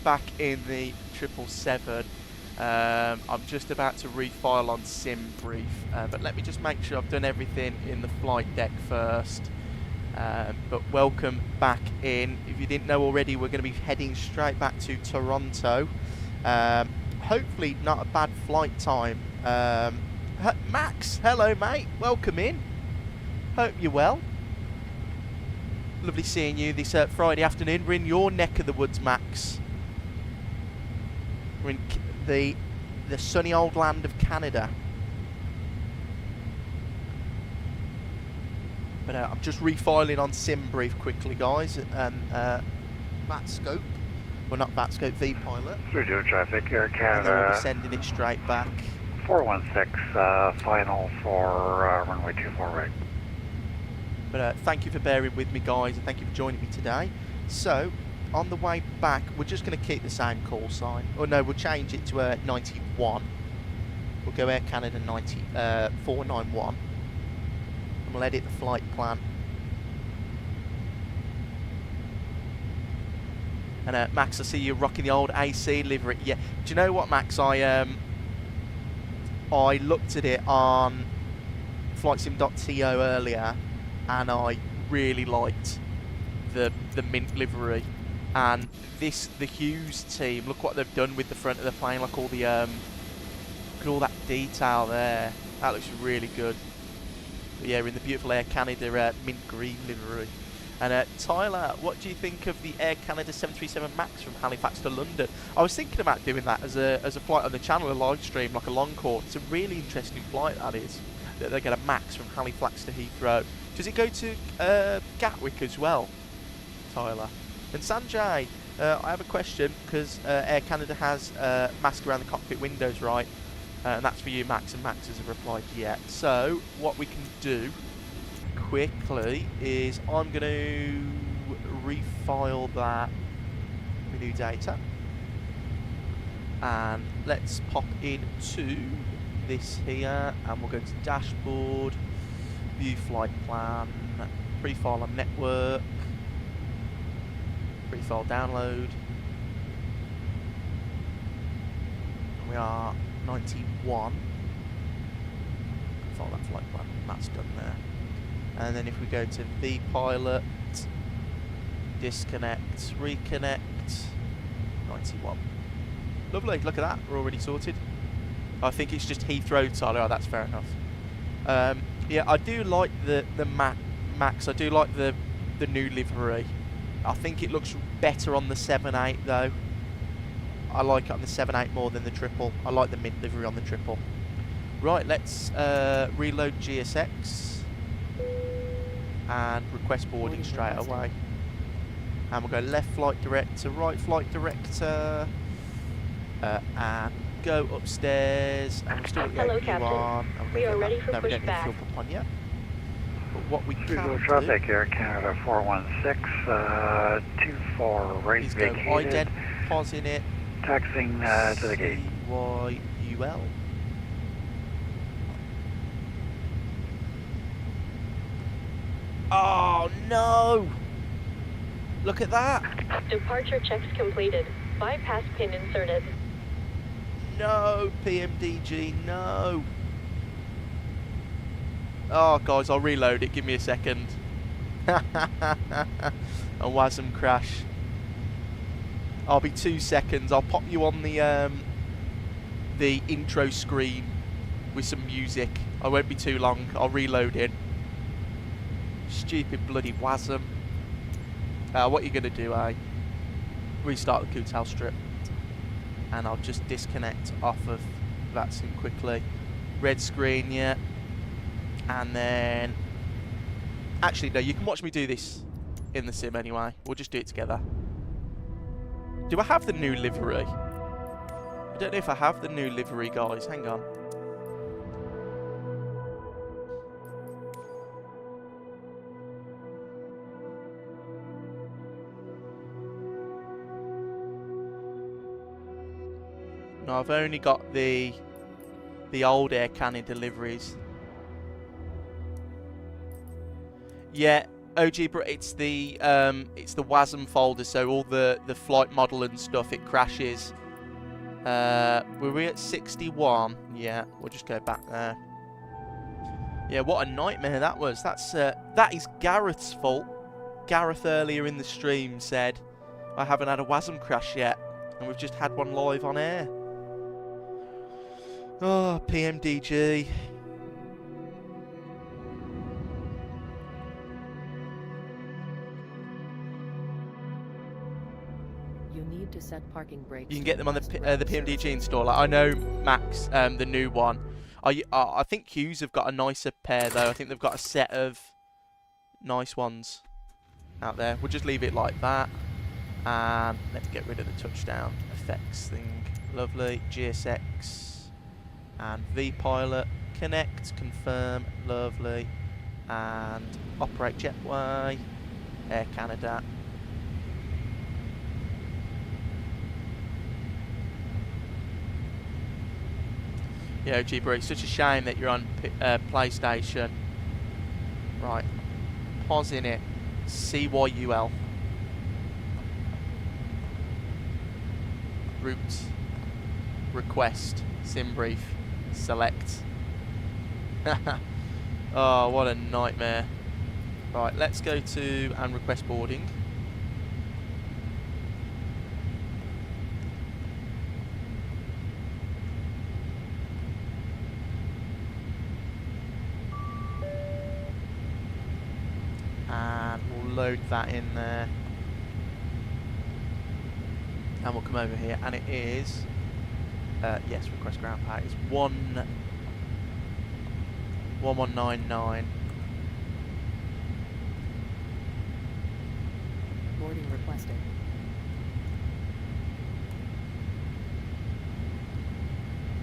back in the 777. I'm just about to refile on sim brief, but let me just make sure I've done everything in the flight deck first. But welcome back in. If you didn't know already, we're going to be heading straight back to Toronto. Hopefully not a bad flight time. Max, hello mate, welcome in. Hope you're well. Lovely seeing you this Friday afternoon. We're in your neck of the woods, Max. We're in the sunny old land of Canada. But I'm just refiling on sim brief quickly, guys, and VATScope. Well, not VATScope, V-Pilot. Through to traffic, Air And then we'll be Canada sending it straight back. 416, final for runway 24 right. But thank you for bearing with me, guys, and thank you for joining me today. So, on the way back, we're just going to keep the same call sign. Oh no, we'll change it to 91. We'll go Air Canada 491. And we'll edit the flight plan. And Max, I see you rocking the old AC livery. Yeah. Do you know what, Max? I looked at it on flightsim.to earlier, and I really liked the mint livery. And the Hughes team, look what they've done with the front of the plane. Like all the look at all that detail there. That looks really good. But yeah, we're in the beautiful Air Canada mint green livery. And Tyler, what do you think of the Air Canada 737 MAX from Halifax to London? I was thinking about doing that as a flight on the channel, a live stream, like a long course. It's a really interesting flight, that is. They get a MAX from Halifax to Heathrow. Does it go to Gatwick as well, Tyler? And Sanjay, I have a question, because Air Canada has mask around the cockpit windows, right? And that's for you, Max, and Max hasn't replied yet. So, what we can do quickly is I'm going to refile that with new data, and let's pop into this here, and we'll go to dashboard, view flight plan, pre-file on network, pre-file download. We are 91. File that flight plan, that's done there. And then if we go to V-Pilot, disconnect, reconnect, 91. Lovely, look at that, we're already sorted. I think it's just Heathrow, Tyler. Oh, that's fair enough. Yeah, I do like the Max. I do like the new livery. I think it looks better on the 7.8 though. I like it on the 7.8 more than the triple. I like the mint livery on the triple. Right, let's reload GSX and request boarding straight away. And we'll go left flight director, right flight director, and go upstairs. And we're still at the Hello, AQ Captain. on. We are ready for no, we don't need pushback. fuel pump on yet. But what we Through can to do traffic, Air Canada 416, 24 right is go vacated. ident, pause in it, Taxing to the gate. CYUL. Oh no! Look at that! Departure checks completed. Bypass pin inserted. No, PMDG, no! Oh, guys, I'll reload it. Give me a second. A WASM crash. I'll be 2 seconds. I'll pop you on the intro screen with some music. I won't be too long. I'll reload it. Stupid bloody WASM. What are you going to do, eh? Restart the Kutal strip. And I'll just disconnect off of VATSIM quickly. Red screen, yeah. And then... Actually, no, you can watch me do this in the sim anyway. We'll just do it together. Do I have the new livery? I don't know if I have the new livery, guys. Hang on. No, I've only got the old Air Canada deliveries. Yeah, OG, but it's the WASM folder, so all the flight model and stuff, it crashes. Were we at 61? Yeah, we'll just go back there. Yeah, what a nightmare that was. That is Gareth's fault. Gareth earlier in the stream said I haven't had a WASM crash yet, and we've just had one live on air. Oh, PMDG. You need to set parking brakes. You can get them on the PMDG installer. I know, Max, the new one. I think Hughes have got a nicer pair though. I think they've got a set of nice ones out there. We'll just leave it like that. And let me get rid of the touchdown effects thing. Lovely. GSX and VPilot. Connect, confirm, lovely. And operate jetway. Air Canada. Yeah, Jeeper, it's such a shame that you're on PlayStation. Right. Pausing it. CYUL. Route. Request. Sim brief. Select. Oh, what a nightmare. Right, let's go to and request boarding. And we'll load that in there. And we'll come over here, and it is, yes, request ground power is 1199. Boarding requested.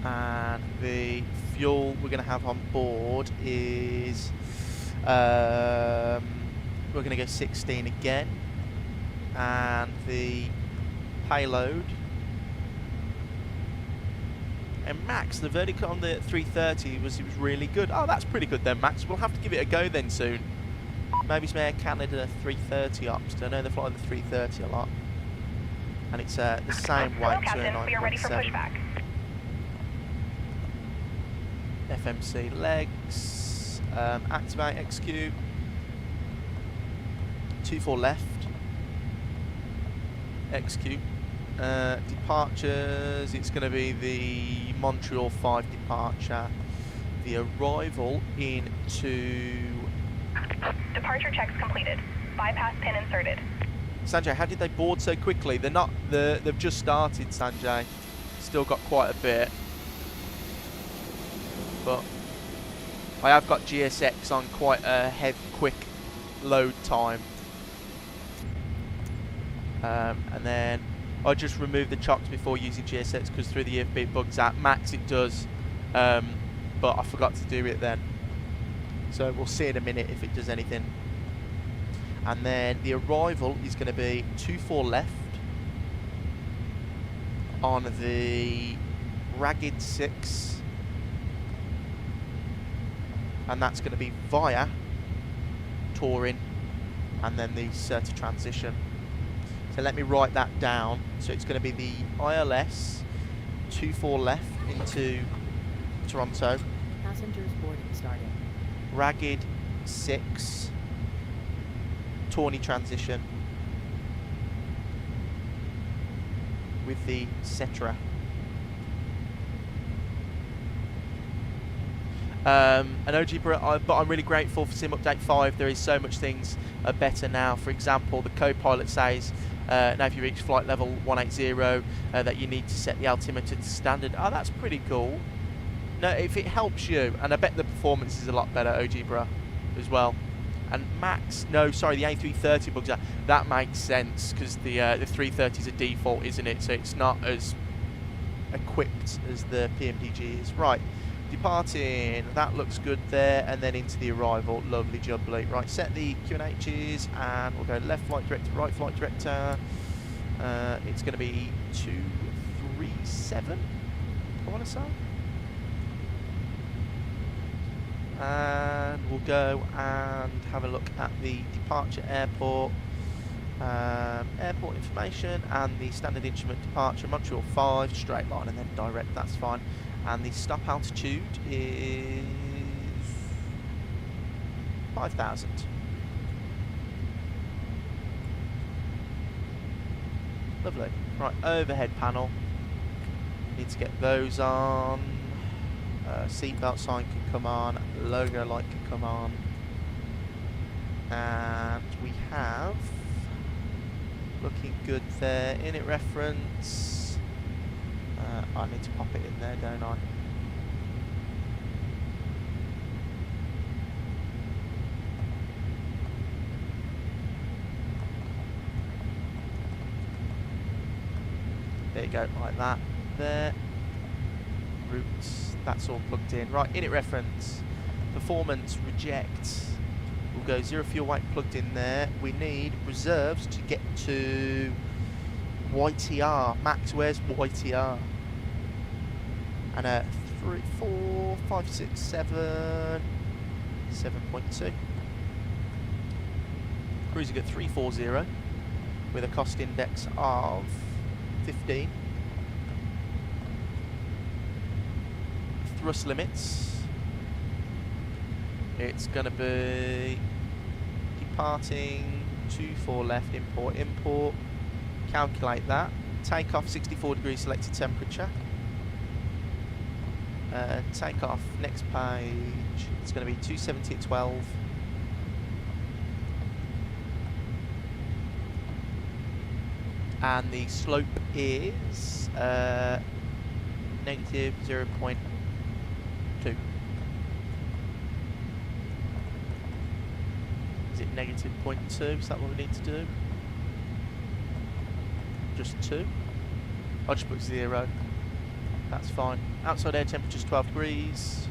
And the fuel we're going to have on board is, we're going to go 16 again. And the payload. And Max, the verdict on the 330 was it was really good. Oh, that's pretty good then, Max. We'll have to give it a go then soon. Maybe some Air Canada 330 ops. I know they fly the 330 a lot. And it's the same weight to a 9.7. FMC legs. Activate, execute. 24 left. Execute. Departures, it's going to be the Montreal 5 departure. The arrival into... Departure checks completed. Bypass pin inserted. Sanjay, how did they board so quickly? They've just started, Sanjay. Still got quite a bit. But I have got GSX on quite a quick load time. And then I just remove the chocks before using GSX because through the EFB it bugs out. Max it does, but I forgot to do it then. So we'll see in a minute if it does anything. And then the arrival is going to be 24 left on the Ragged 6. And that's going to be via Touring and then the CERTA transition. So let me write that down. So it's going to be the ILS 24 left into Toronto. Passengers boarding starting. Ragged 6 Tawny transition with the CETRA. An OG, but I'm really grateful for Sim Update 5. There is so much things are better now. For example, the co-pilot says now if you reach flight level 180 that you need to set the altimeter to standard. Oh, that's pretty cool. No, if it helps you, and I bet the performance is a lot better, OG bruh, as well. And Max, no, sorry, the A330 bugs out. That makes sense because the 330 is a default, isn't it? So it's not as equipped as the PMDG is. Right, departing. That looks good there, and then into the arrival. Lovely jubbly. Right, set the QNHs, and we'll go left flight director, right flight director. It's going to be 237. I want to say. And we'll go and have a look at the departure airport, airport information, and the standard instrument departure, Montreal 5, straight line and then direct, that's fine. And the stop altitude is 5,000. Lovely. Right, overhead panel. Need to get those on. Seatbelt sign can come on, logo light can come on, and we have, looking good there, init reference, I need to pop it in there, don't I? you go, like that. There. Routes, that's all plugged in. Right, init reference. Performance, reject. We'll go 0 fuel weight plugged in there. We need reserves to get to YTR. Max, where's YTR? And 3, 4, 5, 6, 7, 7.2. Cruising at 340 with a cost index of 15. Thrust limits. It's going to be departing 24 left, import. Calculate that. Takeoff 64 degrees selected temperature. Takeoff next page. It's going to be 270 at 12. And the slope is negative 0.2. Is it negative 0.2? Is that what we need to do? Just 2? I'll just put 0. That's fine. Outside air temperature is 12 degrees.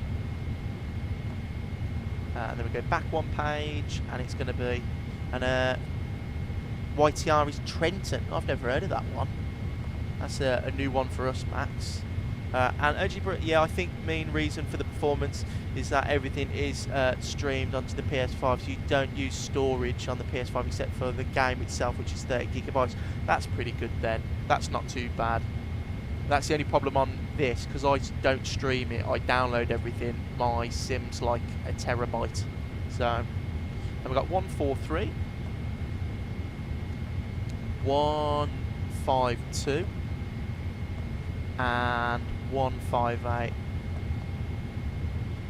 And then we go back one page, and it's going to be an YTR is Trenton. I've never heard of that one. That's a new one for us, Max. And OG, yeah, I think main reason for the performance is that everything is streamed onto the PS5, so you don't use storage on the PS5 except for the game itself, which is 30 gigabytes. That's pretty good then. That's not too bad. That's the only problem on this, because I don't stream it. I download everything. My SIM's like a terabyte. So, and we've got 143, 152, and 158.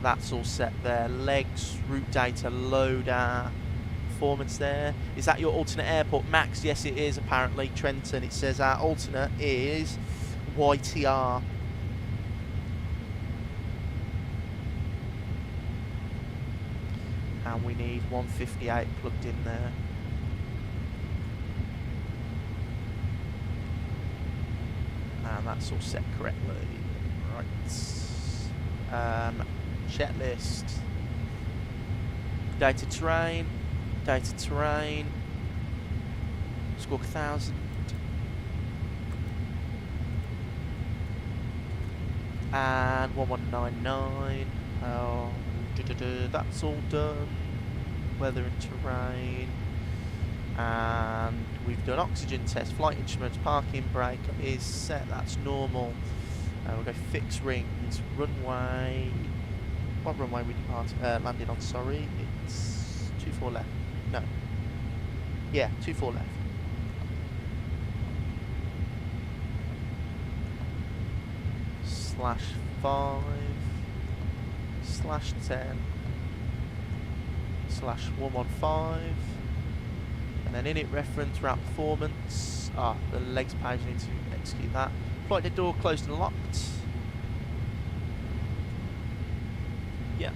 That's all set there. Legs, route data, loader, performance there. Is that your alternate airport, Max? Yes, it is. Apparently, Trenton. It says our alternate is YTR. And we need 158 plugged in there. And that's all set correctly. Right. Checklist. Data terrain. Squawk 1000. And 1199. Oh, that's all done. Weather and terrain. And we've done oxygen test, flight instruments, parking brake is set, that's normal. We'll go fix rings, runway. What runway we landed on, sorry? It's 24 left. No. Yeah, 24 left. /5/10/115. And then init reference, route performance. The legs page, I need to execute that. Flight deck door closed and locked. Yeah.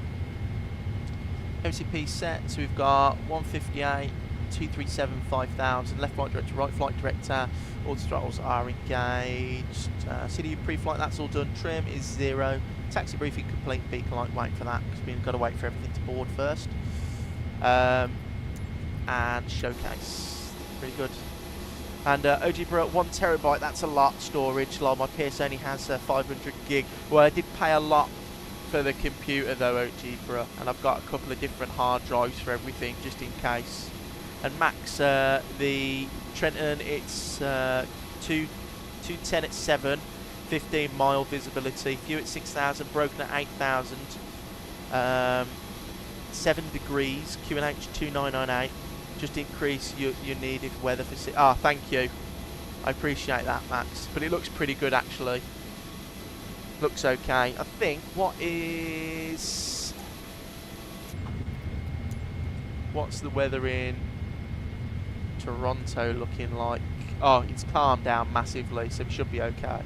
MCP set, so we've got 158, 237, 5000. Left flight director, right flight director. All the throttles are engaged. City pre-flight, that's all done. Trim is 0. Taxi briefing complete. Beacon light, wait for that because we've got to wait for everything to board first. And showcase, pretty good. And OG Bro, 1 terabyte, that's a lot storage. Like my PS only has 500 gig. Well, I did pay a lot for the computer though, OG Bro, and I've got a couple of different hard drives for everything just in case. And Max, the Trenton, it's 210 at 7, 15 mile visibility, few at 6,000, broken at 8,000, 7 degrees, QNH 2998. Just increase your needed weather facility. Thank you. I appreciate that, Max. But it looks pretty good, actually. Looks okay. I think, what's the weather in Toronto looking like? Oh, it's calmed down massively, so it should be okay.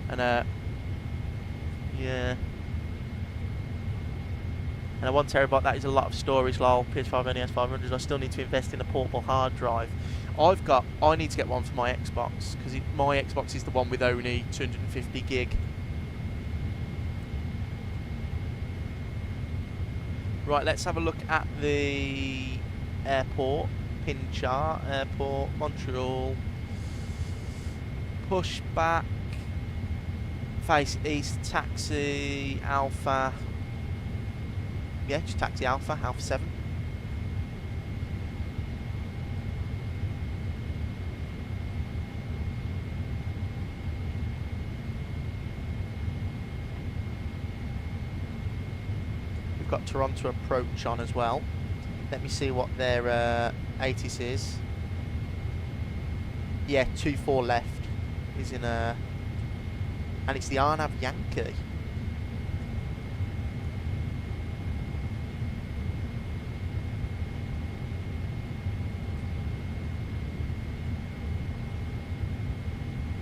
And, yeah. And a 1 terabyte, that is a lot of storage, lol. PS5 only has 500, I still need to invest in a portable hard drive. I need to get one for my Xbox, because my Xbox is the one with only 250 gig. Right, let's have a look at the airport pin chart. Airport, Montreal. Push back. Face east, taxi, Alpha. Yeah, just taxi Alpha, Alpha 7. We've got Toronto approach on as well. Let me see what their ATIS is. Yeah, 2-4 left is in a... And it's the Arnav Yankee.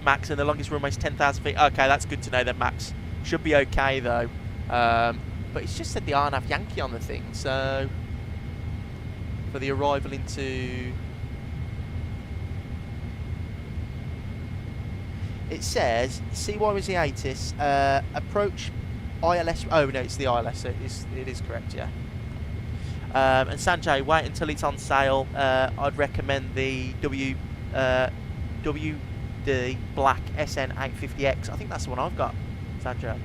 Max, and the longest runway is 10,000 feet. Okay, that's good to know then, Max. Should be okay though. But it's just said the Arnav Yankee on the thing, so for the arrival into... It says CYYZ ATIS, approach ILS. Oh no, it's the ILS. It is correct, yeah. And Sanjay, wait until it's on sale. I'd recommend the WD Black SN850X. I think that's the one I've got, Sanjay.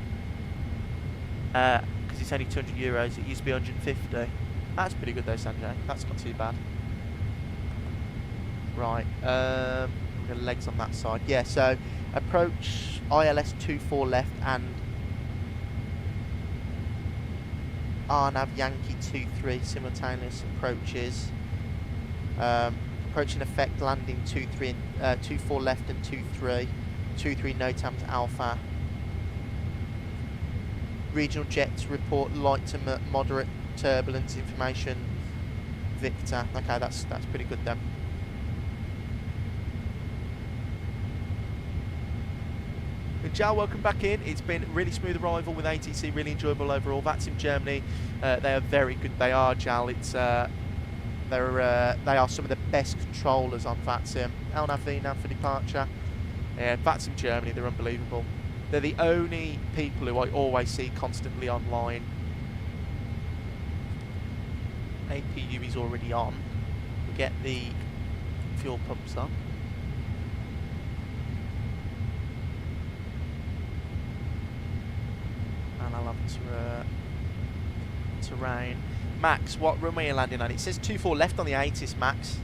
Because it's only €200. It used to be 150. That's pretty good though, Sanjay. That's not too bad. Right. The legs on that side. Yeah. So approach ILS 24 left and Arnav Yankee 23 simultaneous approaches. Approach in effect, landing 24 left and 23. 23 NOTAMs Alpha. Regional jets report light to moderate turbulence information. Victor. Okay, that's pretty good then. Jal, welcome back in. It's been a really smooth arrival with ATC, really enjoyable overall. VATSIM Germany, they are very good. They are, Jal. It's they are some of the best controllers on VATSIM. LNAV, VNAV for departure. Yeah, VATSIM Germany, they're unbelievable. They're the only people who I always see constantly online. APU is already on. We get the fuel pumps on. And I'll have terrain. Max, what runway are you landing on? It says 24 left on the ATIS, Max.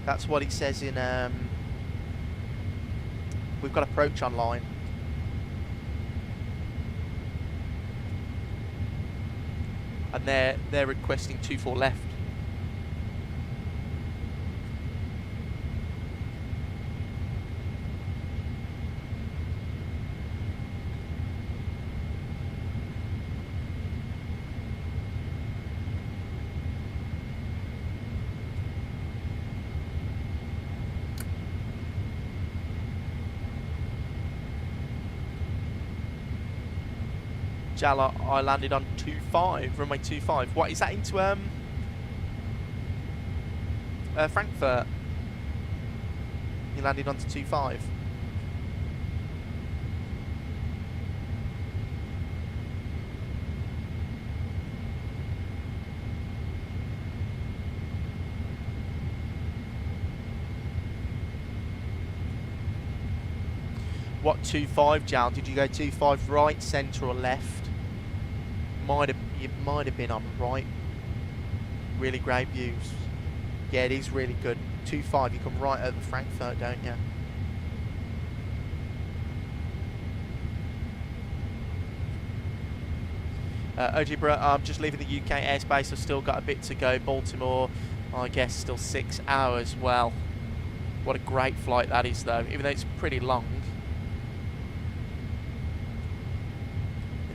That's what it says in... we've got approach online. And they're requesting 24 left. Jala, I landed on 25, runway 25. What is that into Frankfurt? You landed onto 25. What 25, Jal? Did you go 25 right, centre, or left? You might have been on right. Really great views. Yeah, it is really good. 25, you come right over Frankfurt, don't you? Ojibra, I'm just leaving the UK airspace. I've still got a bit to go. Baltimore, I guess, still 6 hours. Well, what a great flight that is, though, even though it's pretty long.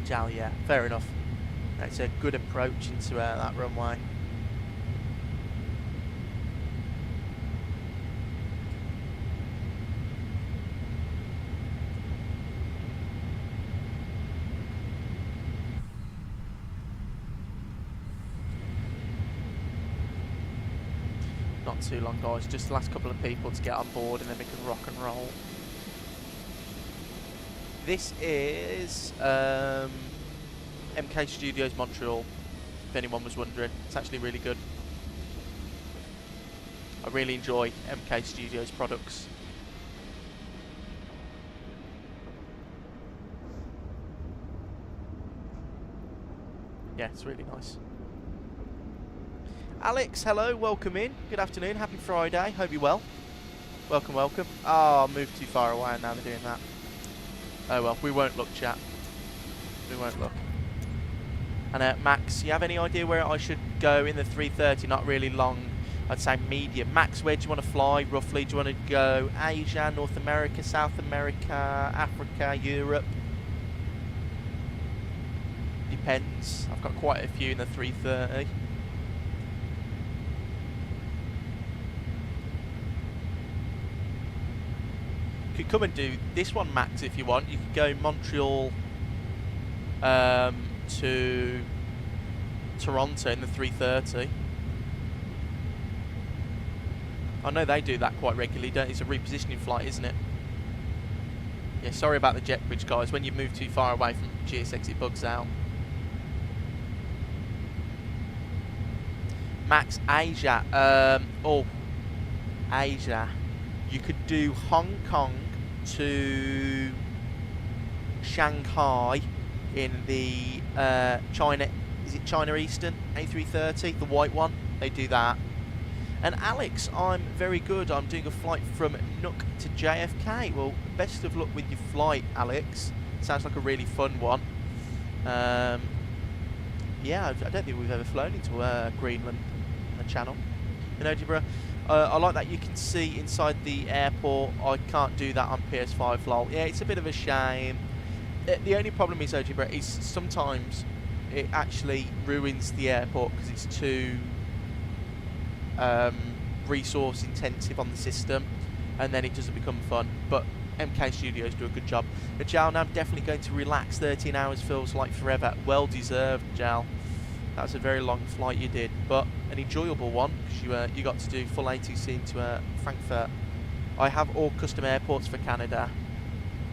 Jal, yeah, fair enough. It's a good approach into that runway. not too long, guys. Just the last couple of people to get on board, and then we can rock and roll. This is MK Studios Montreal, if anyone was wondering. It's actually really good. I really enjoy MK Studios products. Yeah, it's really nice. Alex, hello, welcome in. Good afternoon, happy Friday. Hope you're well. Welcome, welcome. Oh, I moved too far away and now they're doing that. Oh well, we won't look, chat. We won't look. And Max, you have any idea where I should go in the 330? Not really long. I'd say medium. Max, where do you want to fly roughly? Do you want to go Asia, North America, South America, Africa, Europe? Depends. I've got quite a few in the 330. Could come and do this one, Max, if you want. You could go Montreal to Toronto in the 330. I know they do that quite regularly, don't they? It's a repositioning flight, isn't it? Yeah, sorry about the jet bridge, guys. When you move too far away from GSX, it bugs out. Max, Asia. Asia. You could do Hong Kong to Shanghai in the China. Is it China Eastern A330, the white one? They do that. And Alex, I'm very good. I'm doing a flight from Nook to JFK. Well, best of luck with your flight, Alex. Sounds like a really fun one. Yeah, I don't think we've ever flown into Greenland on the channel. In Edinburgh. I like that you can see inside the airport. I can't do that on PS5 lol. Yeah, it's a bit of a shame. The only problem is, Edinburgh, is sometimes it actually ruins the airport because it's too resource intensive on the system, and then it doesn't become fun. But MK Studios do a good job. But Jal, now I'm definitely going to relax. 13 hours feels like forever. Well deserved, Jal. That's a very long flight you did, but an enjoyable one because you got to do full ATC into Frankfurt. I have all custom airports for Canada.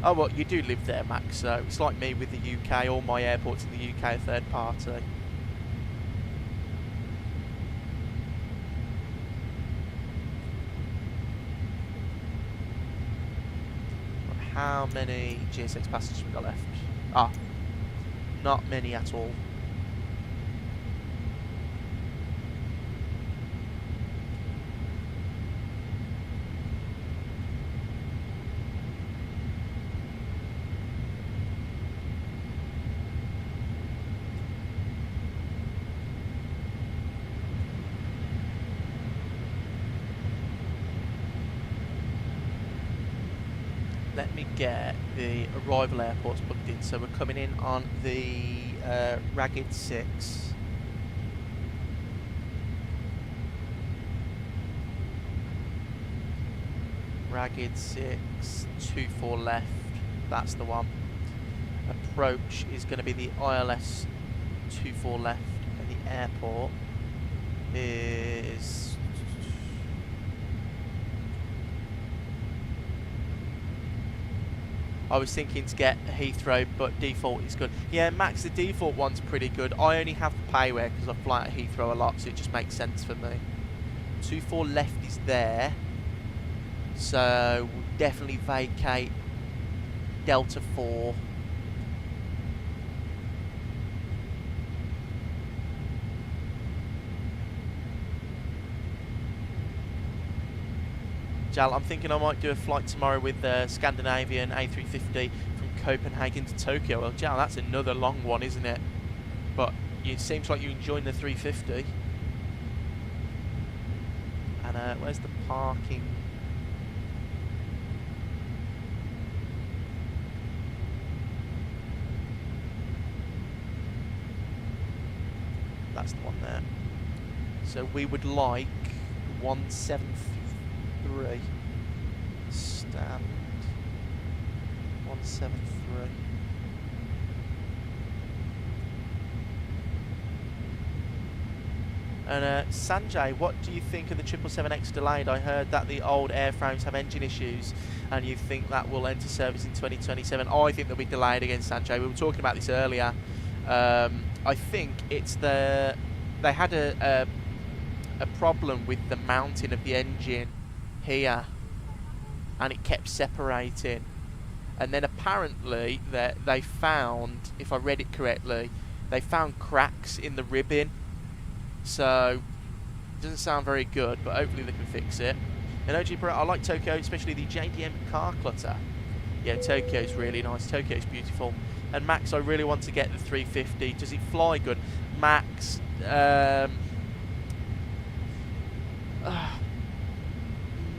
Oh well, you do live there, Max. So it's like me with the UK. All my airports in the UK are third party. How many GSX passengers we got left? Ah, not many at all. Let me get the arrival airports booked in. So we're coming in on the Ragged 6. Ragged 6, 24 left. That's the one. Approach is going to be the ILS 24 left, and the airport is... I was thinking to get Heathrow, but default is good. Yeah, Max, the default one's pretty good. I only have the payware because I fly at Heathrow a lot, so it just makes sense for me. 24 left is there. So we'll definitely vacate Delta 4. Jal, I'm thinking I might do a flight tomorrow with Scandinavian A350 from Copenhagen to Tokyo. Well, Jal, that's another long one, isn't it? But it seems like you're enjoying the 350. And where's the parking? That's the one there. So we would like 173. Stand 173. And Sanjay, what do you think of the 777X delayed? I heard that the old airframes have engine issues, and you think that will enter service in 2027. I think they'll be delayed again, Sanjay. We were talking about this earlier. I think it's they had a problem with the mounting of the engine here, and it kept separating. And then apparently they found, if I read it correctly, they found cracks in the ribbing. So it doesn't sound very good, but hopefully they can fix it. And OG Bro, I like Tokyo, especially the JDM car clutter. Yeah, Tokyo's really nice. Tokyo's beautiful. And Max, I really want to get the 350. Does it fly good? Max,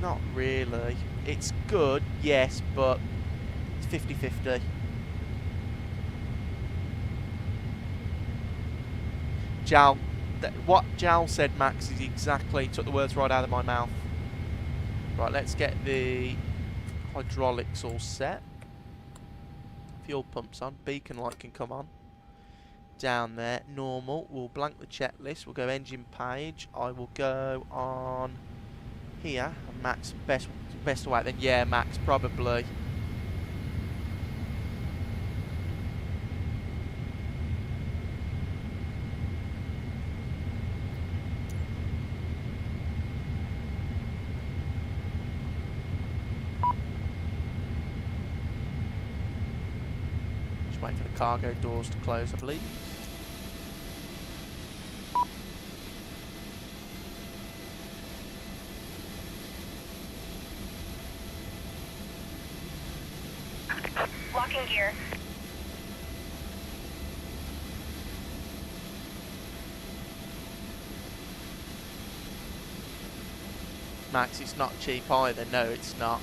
not really. It's good, yes, but it's 50-50. Jal, what Jal said, Max, is exactly, took the words right out of my mouth. Right, let's get the hydraulics all set. Fuel pumps on, beacon light can come on. Down there, normal. We'll blank the checklist. We'll go engine page. I will go on here. And Max, best way then. Yeah, Max, probably. Just waiting for the cargo doors to close, I believe. Locking gear. Max, it's not cheap either. No, it's not.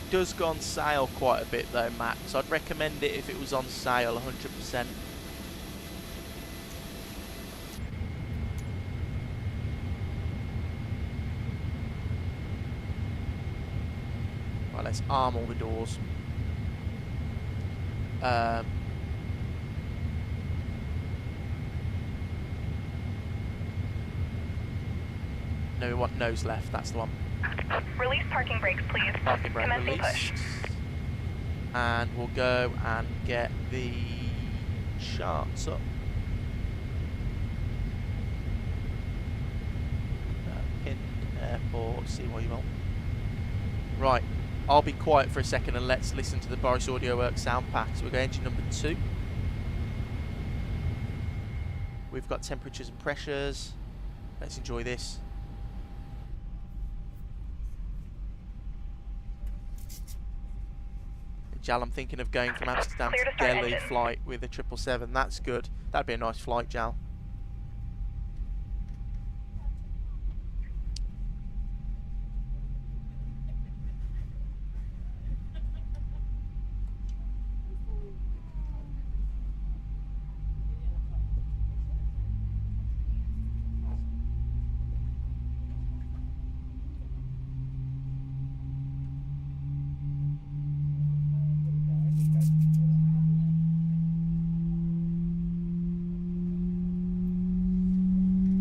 It does go on sale quite a bit though, Max. I'd recommend it if it was on sale 100%. Right, let's arm all the doors. No, we want nose left. That's the one. Release parking brakes, please. Parking brake Commencing released. push. And we'll go and get the charts up. Pin airport, CYYZ-CYUL. Right, I'll be quiet for a second and let's listen to the Boris Audio Works sound pack. So we'll go engine number 2. We've got temperatures and pressures. Let's enjoy this. Jal, I'm thinking of going from Amsterdam Clear to to start Delhi engine. flight with a 777. That's good. That'd be a nice flight, Jal.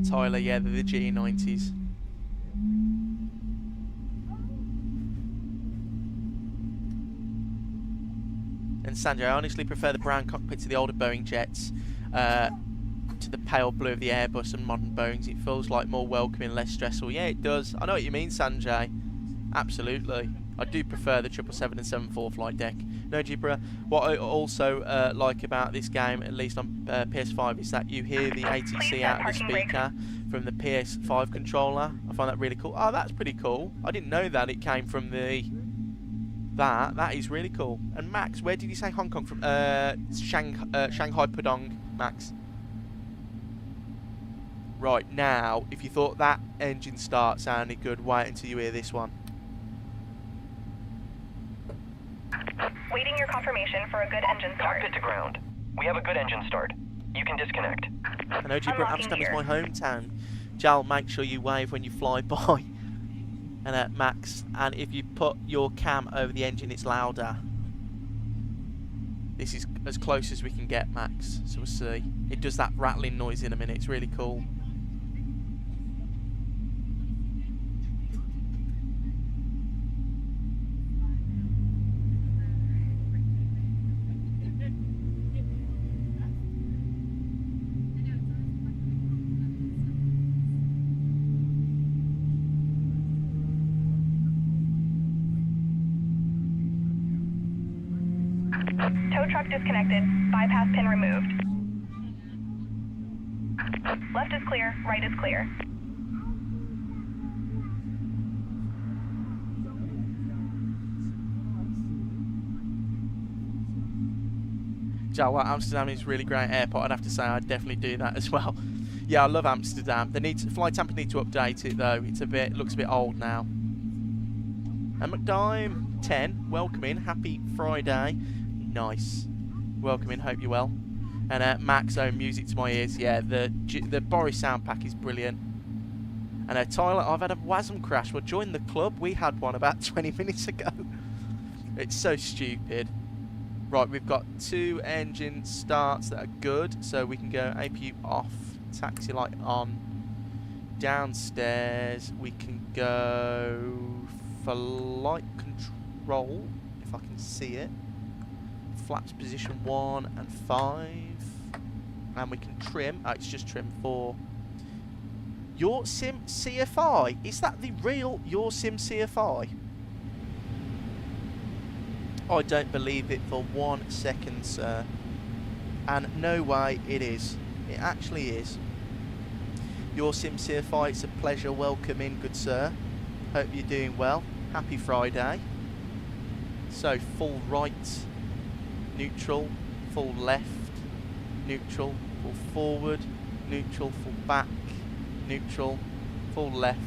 Tyler, yeah, they're the GE90s. And Sanjay, I honestly prefer the brown cockpit to the older Boeing jets, to the pale blue of the Airbus and modern Boeings. It feels like more welcoming, less stressful. Yeah, it does. I know what you mean, Sanjay. Absolutely. I do prefer the 777 and 74 flight deck. No, Jibra. What I also like about this game, at least on PS5, is that you hear the ATC out of the speaker from the PS5 controller. I find that really cool. Oh, that's pretty cool. I didn't know that it came from the... That is really cool. And Max, where did you say Hong Kong from? Shanghai Pudong, Max. Right, now, if you thought that engine start sounded good, wait until you hear this one. Waiting your confirmation for a good engine start. Cockpit to ground. We have a good engine start. You can disconnect. I know, Jibra, Unlocking Amsterdam is gear. my hometown. Jal, make sure you wave when you fly by. And Max, and if you put your cam over the engine, it's louder. This is as close as we can get, Max. So we'll see. It does that rattling noise in a minute. It's really cool. truck disconnected. Bypass pin removed. Left is clear, right is clear. Joe, well, Amsterdam is a really great airport. I'd have to say I'd definitely do that as well. Yeah, I love Amsterdam. Flight Tampa need to update it though. It looks a bit old now. And McDime 10, welcome in. Happy Friday. Nice. Welcome in. Hope you're well. And Max, music to my ears. Yeah, the Boris sound pack is brilliant. And Tyler, I've had a WASM crash. Well, join the club. We had one about 20 minutes ago. It's so stupid. Right, we've got 2 engine starts that are good, so we can go APU off, taxi light on, downstairs. We can go flight control, if I can see it. Flaps position 1 and 5, and we can trim. Oh, it's just trim 4. Your Sim CFI, is that the real Your Sim CFI? I don't believe it for 1 second, sir. And no way it is. It actually is. Your Sim CFI, it's a pleasure. Welcome in, good sir. Hope you're doing well. Happy Friday. So, full right, neutral, full left, neutral, full forward, neutral, full back, neutral, full left,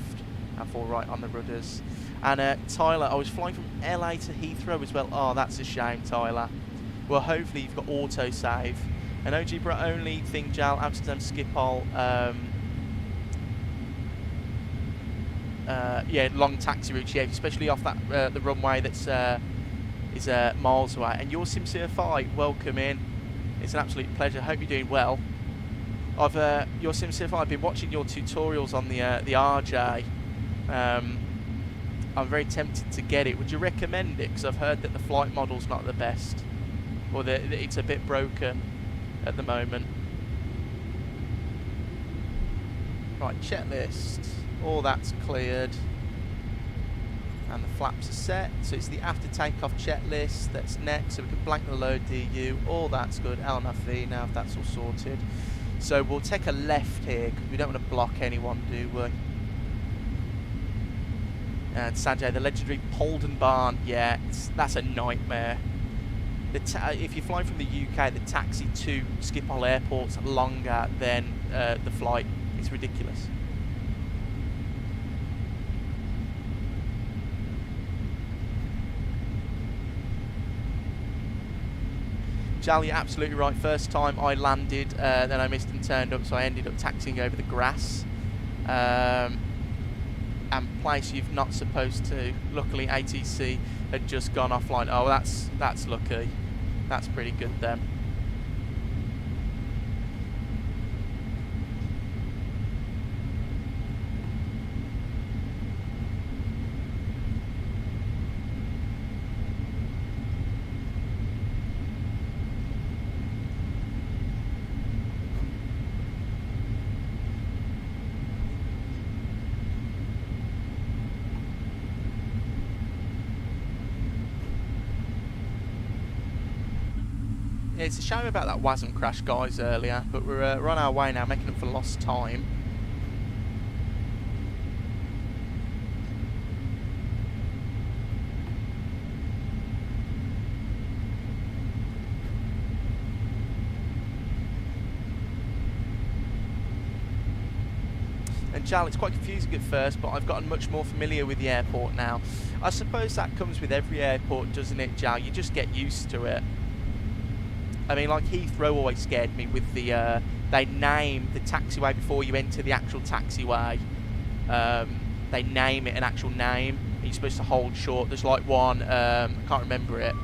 and full right on the rudders. And Tyler, I was flying from LA to Heathrow as well. Oh, that's a shame, Tyler. Well, hopefully you've got auto-save. And OG Bro only thing, Jal, Amsterdam Schiphol. Yeah, long taxi routes, yeah, especially off that the runway that's is miles away. And your Sim CFI, welcome in. It's an absolute pleasure. Hope you're doing well. Your Sim CFI, I've been watching your tutorials on the RJ. I'm very tempted to get it. Would you recommend it? Because I've heard that the flight model's not the best, or that it's a bit broken at the moment. Right, checklist. All that's cleared. And the flaps are set. So it's the after takeoff checklist that's next. So we can blank the load DU. All that's good. LNFV now if that's all sorted. So we'll take a left here because we don't want to block anyone, do we? And Sanjay, the legendary Polden Barn, yeah, that's a nightmare. If you're flying from the UK, the taxi to Schiphol Airport's longer than the flight. It's ridiculous. Jal, you're absolutely right. First time I landed, then I missed and turned up, so I ended up taxiing over the grass. And place you've not supposed to. Luckily ATC had just gone offline. Oh, that's lucky. That's pretty good then. It's a shame about that WASM crash, guys, earlier, but we're on our way now, making up for lost time. And Jal, it's quite confusing at first, but I've gotten much more familiar with the airport now. I suppose that comes with every airport, doesn't it, Jal? You just get used to it. I mean, like Heathrow always scared me with the, they name the taxiway before you enter the actual taxiway. They name it an actual name, and you're supposed to hold short. There's like one, I can't remember it,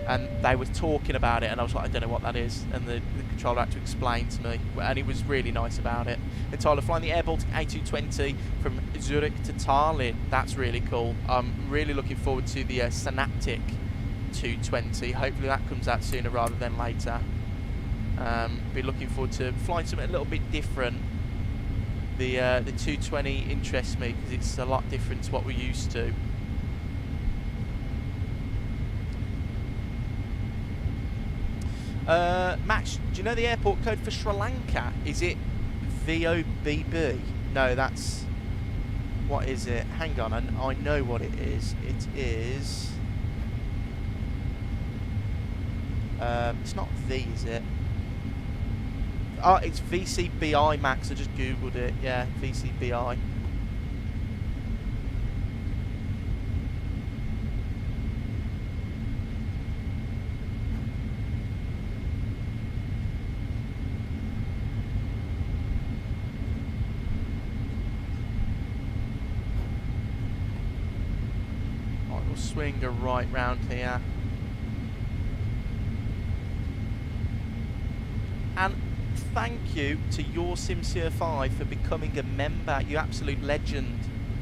and they were talking about it, and I was like, I don't know what that is, and the controller had to explain to me, and he was really nice about it. And Tyler, flying the Air Baltic A220 from Zurich to Tallinn, that's really cool. I'm really looking forward to the Synaptic 220. Hopefully that comes out sooner rather than later. Be looking forward to flying something a little bit different. The 220 interests me because it's a lot different to what we're used to. Max, do you know the airport code for Sri Lanka? Is it VOBB? No, that's... What is it? Hang on, I know what it is. It is... it's not V, is it? Oh, it's VCBI, Max. I just googled it. Yeah, VCBI. Right, we'll swing a right round here. And thank you to your SIM-CYUL-5 for becoming a member. You absolute legend.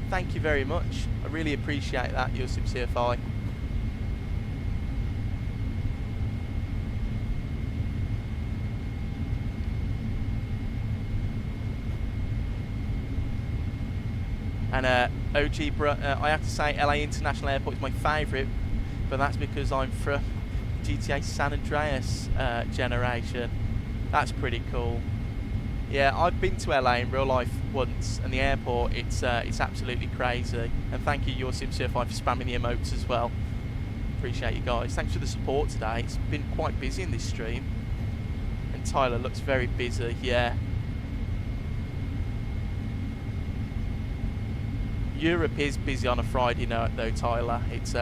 Thank you very much. I really appreciate that, your SIM-CYUL-5. And OG, I have to say LA International Airport is my favourite, but that's because I'm from GTA San Andreas generation. That's pretty cool. Yeah, I've been to LA in real life once, and the airport, it's absolutely crazy. And thank you, your SIM-CYUL-5, for spamming the emotes as well. Appreciate you guys. Thanks for the support today. It's been quite busy in this stream. And Tyler looks very busy, yeah. Europe is busy on a Friday night though, Tyler. It's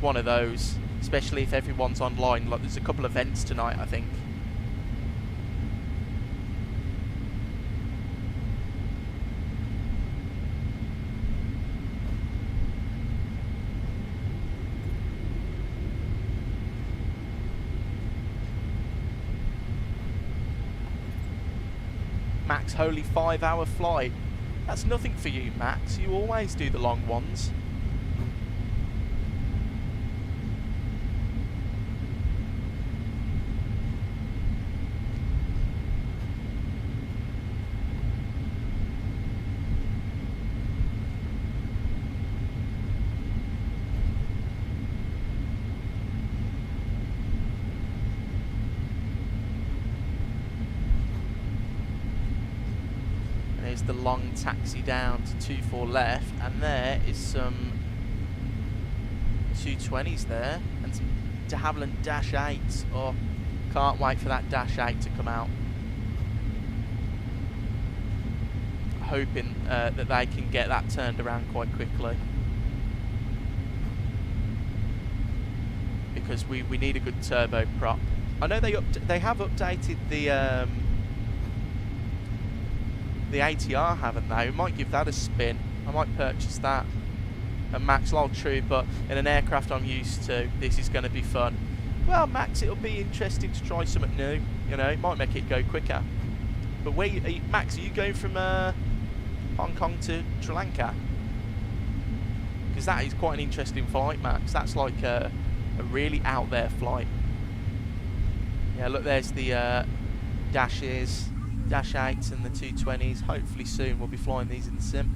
one of those. Especially if everyone's online. Like, there's a couple of events tonight, I think. Max, holy 5-hour flight. That's nothing for you, Max. You always do the long ones. The long taxi down to 24 left, and there is some 220s there and some de Havilland Dash 8s. Oh, can't wait for that Dash 8 to come out. Hoping that they can get that turned around quite quickly, because we need a good turbo prop. I know they have updated the ATR, haven't they? We might give that a spin. I might purchase that. And Max, lol, true, but in an aircraft I'm used to, this is going to be fun. Well, Max, it'll be interesting to try something new. You know, it might make it go quicker. But Max, are you going from Hong Kong to Sri Lanka? Because that is quite an interesting flight, Max. That's like a really out there flight. Yeah, look, there's the dashes. Dash 8s and the 220s. Hopefully soon we'll be flying these in the sim.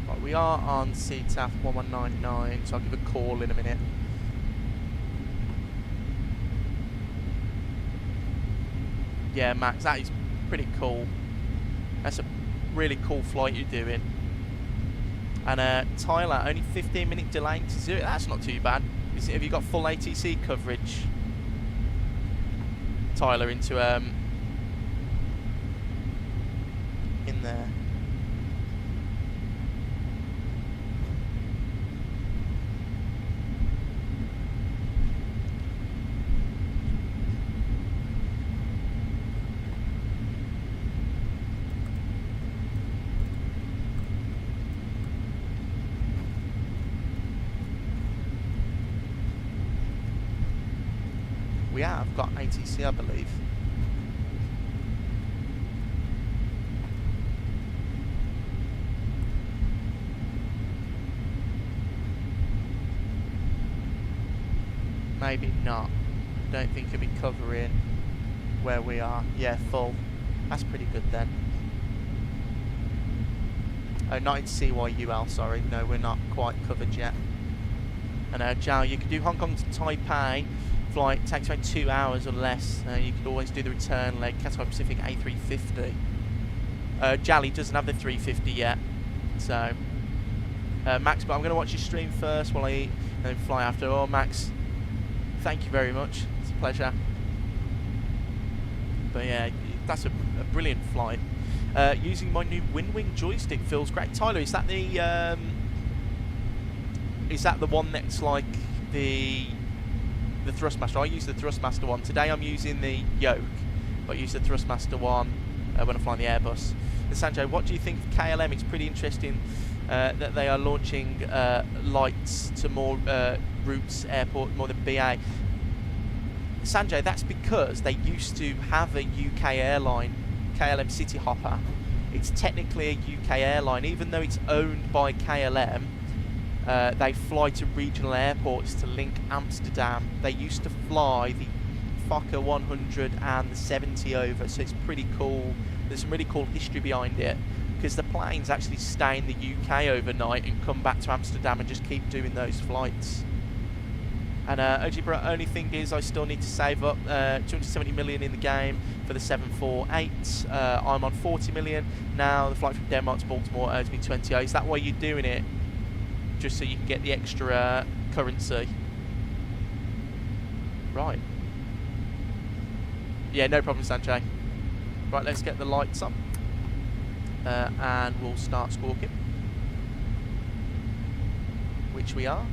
Right, we are on CTAF 1199, so I'll give a call in a minute. Yeah, Max, that is pretty cool. That's a really cool flight you're doing. And Tyler, only 15-minute delay to 0. That's not too bad. Have you got full ATC coverage, Tyler, into in there? We have got ATC, I believe. maybe not. Don't think it'll be covering where we are. Yeah, full. That's pretty good then. Oh, not in CYUL, sorry. No, we're not quite covered yet. And Jiao, you can do Hong Kong to Taipei. Flight takes around 2 hours or less. You could always do the return leg, Cathay Pacific A350. Jally doesn't have the 350 yet. So, Max, but I'm going to watch your stream first while I eat and then fly after. Oh, Max, thank you very much. It's a pleasure. But yeah, that's a brilliant flight. Using my new WinWing joystick feels great. Tyler, is that the one that's like the Thrustmaster? I use the Thrustmaster one. Today I'm using the yoke, but I use the Thrustmaster one when I fly the Airbus. And Sanjay, what do you think of KLM? It's pretty interesting that they are launching lights to more routes, airport, more than BA. Sanjay, that's because they used to have a UK airline, KLM City Hopper. It's technically a UK airline, even though it's owned by KLM. They fly to regional airports to link Amsterdam. They used to fly the Fokker 100 and the 70 over, so it's pretty cool. There's some really cool history behind it, because the planes actually stay in the UK overnight and come back to Amsterdam and just keep doing those flights. And Ojibra, only thing is I still need to save up 270 million in the game for the 748. I'm on 40 million now. The flight from Denmark to Baltimore owes me 20. Is that why you're doing it? Just so you can get the extra currency? Right. Yeah, no problem, Sanjay. Right, let's get the lights up. And we'll start squawking. Which we are.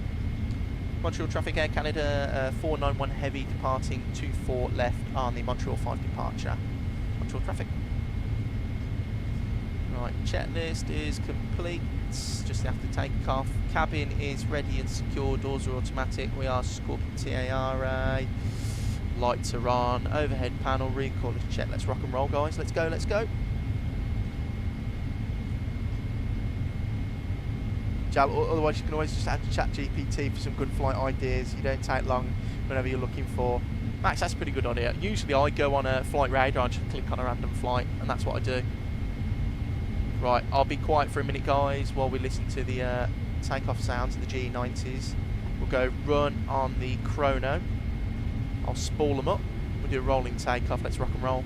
Montreal traffic, Air Canada 491 heavy departing 24 left on the Montreal 5 departure. Montreal traffic. Right, checklist is complete. Just after takeoff. Cabin is ready and secure. Doors are automatic. We are squawking TARA. Lights are on. Overhead panel. Recall is checked. Let's rock and roll, guys. Let's go, let's go. Otherwise you can always just add ChatGPT for some good flight ideas. You don't take long whenever you're looking for. Max, that's pretty good idea. Usually I go on a flight radar and just click on a random flight, and that's what I do. Right, I'll be quiet for a minute, guys, while we listen to the takeoff sounds of the G90s. We'll go run on the chrono. I'll spool them up. We'll do a rolling takeoff. Let's rock and roll.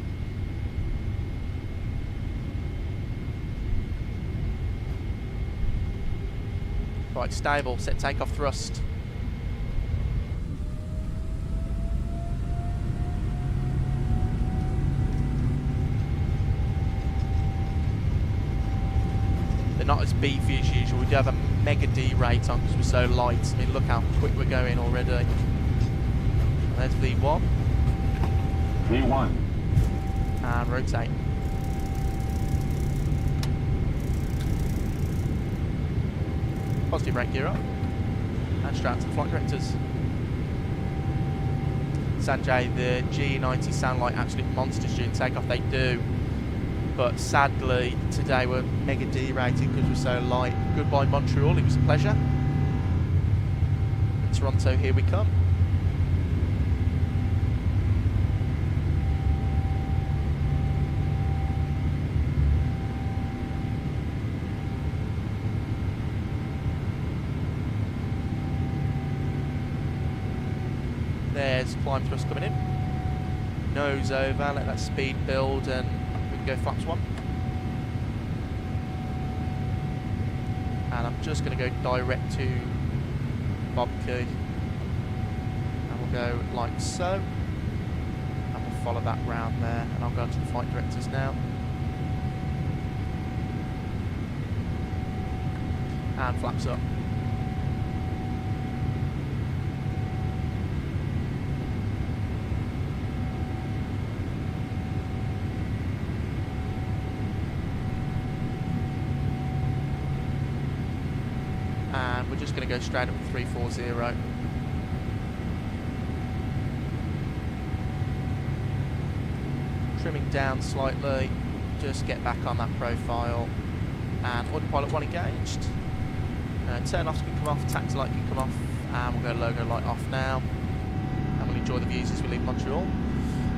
Right, stable, set takeoff thrust. They're not as beefy as usual. We do have a mega D rate on because we're so light. I mean, look how quick we're going already. There's V1. V1. And rotate. Positive brake gear up. And straight to the flight directors. Sanjay, the G90 sound like absolute monsters during takeoff. They do. But sadly, today we're mega D-rated because we're so light. Goodbye, Montreal. It was a pleasure. Toronto, here we come. There's climb thrust coming in. Nose over, let that speed build, and we can go flaps 1. And I'm just going to go direct to Bob Key. And we'll go like so. And we'll follow that round there. And I'll go to the flight directors now. And flaps up. And we're just going to go straight up to 340. Trimming down slightly, just get back on that profile. And autopilot 1 engaged. Turn offs can come off, taxi light can come off, and we'll go logo light off now. enjoy the views as we leave Montreal.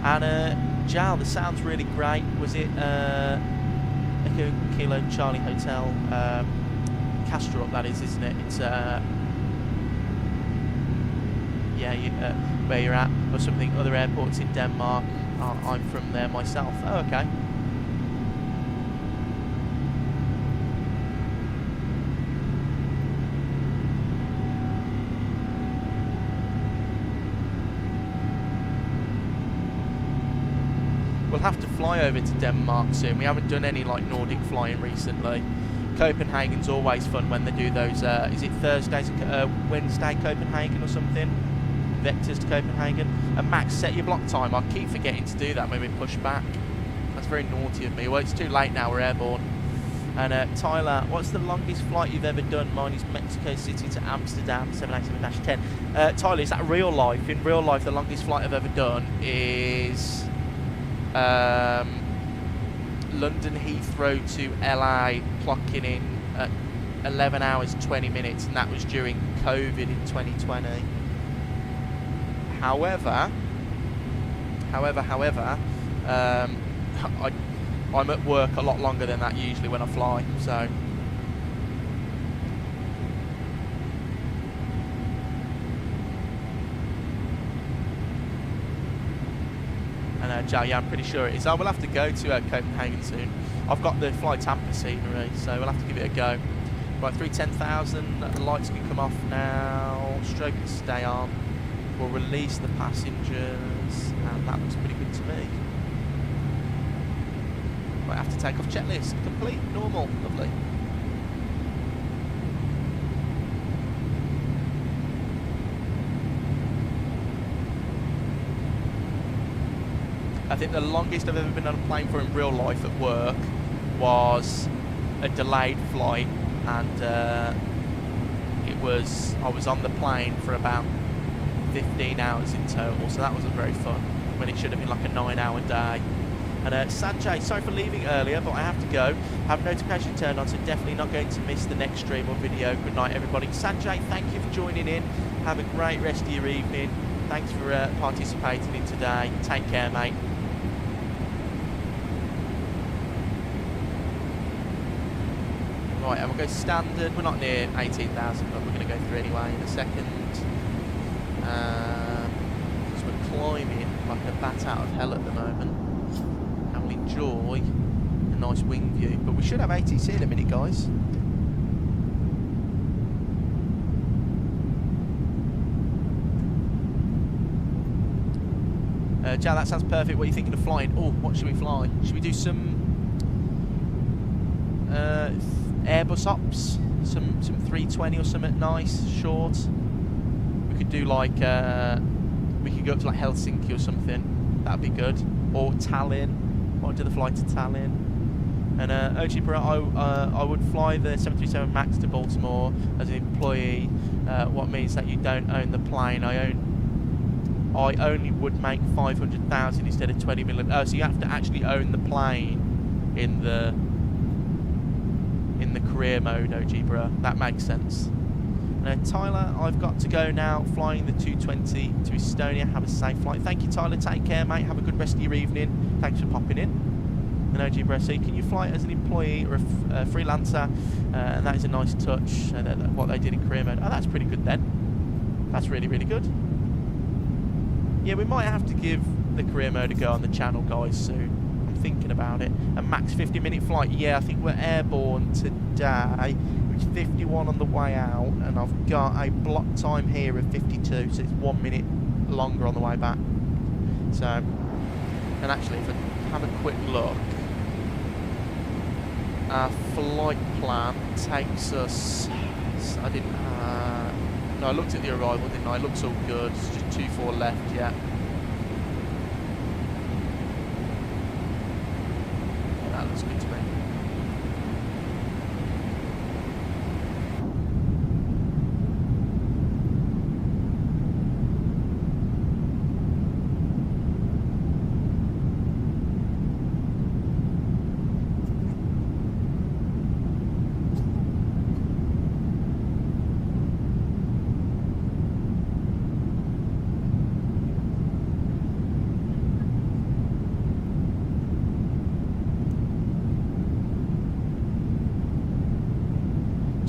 And Jal, the sound's really great. Was it Echo Kilo Charlie Hotel, Castrop, that is, isn't it? It's where you're at, or something. Other airports in Denmark. I'm from there myself. Oh, okay. We'll have to fly over to Denmark soon. We haven't done any like Nordic flying recently. Copenhagen's always fun when they do those. Is it Thursdays, Wednesday Copenhagen or something? Vectors to Copenhagen. And Max, set your block time. I keep forgetting to do that when we push back. That's very naughty of me. Well, it's too late now. We're airborne. And Tyler, what's the longest flight you've ever done? Mine is Mexico City to Amsterdam, 787-10. Tyler, is that real life? In real life, the longest flight I've ever done is London Heathrow to LA, clocking in at 11 hours 20 minutes, and that was during COVID in 2020. However, I'm at work a lot longer than that usually when I fly, so. And yeah, I'm pretty sure it is. I will have to go to Copenhagen soon. I've got the Fly Tampa scenery, so we'll have to give it a go. Right, 310,000, the lights can come off now, stroke can stay on. We'll release the passengers, and that looks pretty good to me. Might have to take off checklist. Complete, normal, lovely. I think the longest I've ever been on a plane for in real life at work was a delayed flight, and I was on the plane for about 15 hours in total, so that wasn't very fun, when it should have been like a 9-hour day. And Sanjay, sorry for leaving earlier, but I have to go. Have notification turned on, so definitely not going to miss the next stream or video. Good night, everybody. Sanjay, thank you for joining in. Have a great rest of your evening. Thanks for participating in today. Take care, mate. Right, and we'll go standard. We're not near 18,000, but we're going to go through anyway in a second. Because we're climbing like a bat out of hell at the moment. And we'll enjoy a nice wing view. But we should have ATC in a minute, guys. Jal, that sounds perfect. What are you thinking of flying? Oh, what should we fly? Should we do some Airbus ops? Some 320 or something nice, short. We could do like, we could go up to like Helsinki or something. That'd be good. Or Tallinn. Might do the flight to Tallinn. And OG Pro, I would fly the 737 MAX to Baltimore as an employee. What means that you don't own the plane. I only would make 500,000 instead of 20 million. Oh, so you have to actually own the plane in the career mode, OG bro. That makes sense. Tyler, I've got to go now. Flying the 220 to Estonia. Have a safe flight. Thank you, Tyler. Take care, mate. Have a good rest of your evening. Thanks for popping in. And OG bro, so can you fly as an employee or a freelancer? And that is a nice touch. What they did in career mode. Oh, that's pretty good then. That's really, really good. Yeah, we might have to give the career mode a go on the channel, guys, soon. I'm thinking about it. A max 50-minute flight. Yeah, I think we're airborne today. It's 51 on the way out, and I've got a block time here of 52, so it's 1 minute longer on the way back. So, and actually, if I have a quick look, our flight plan takes us. I didn't. No, I looked at the arrival, didn't I? It looks all good. It's just 24 left, yeah. That looks good to me.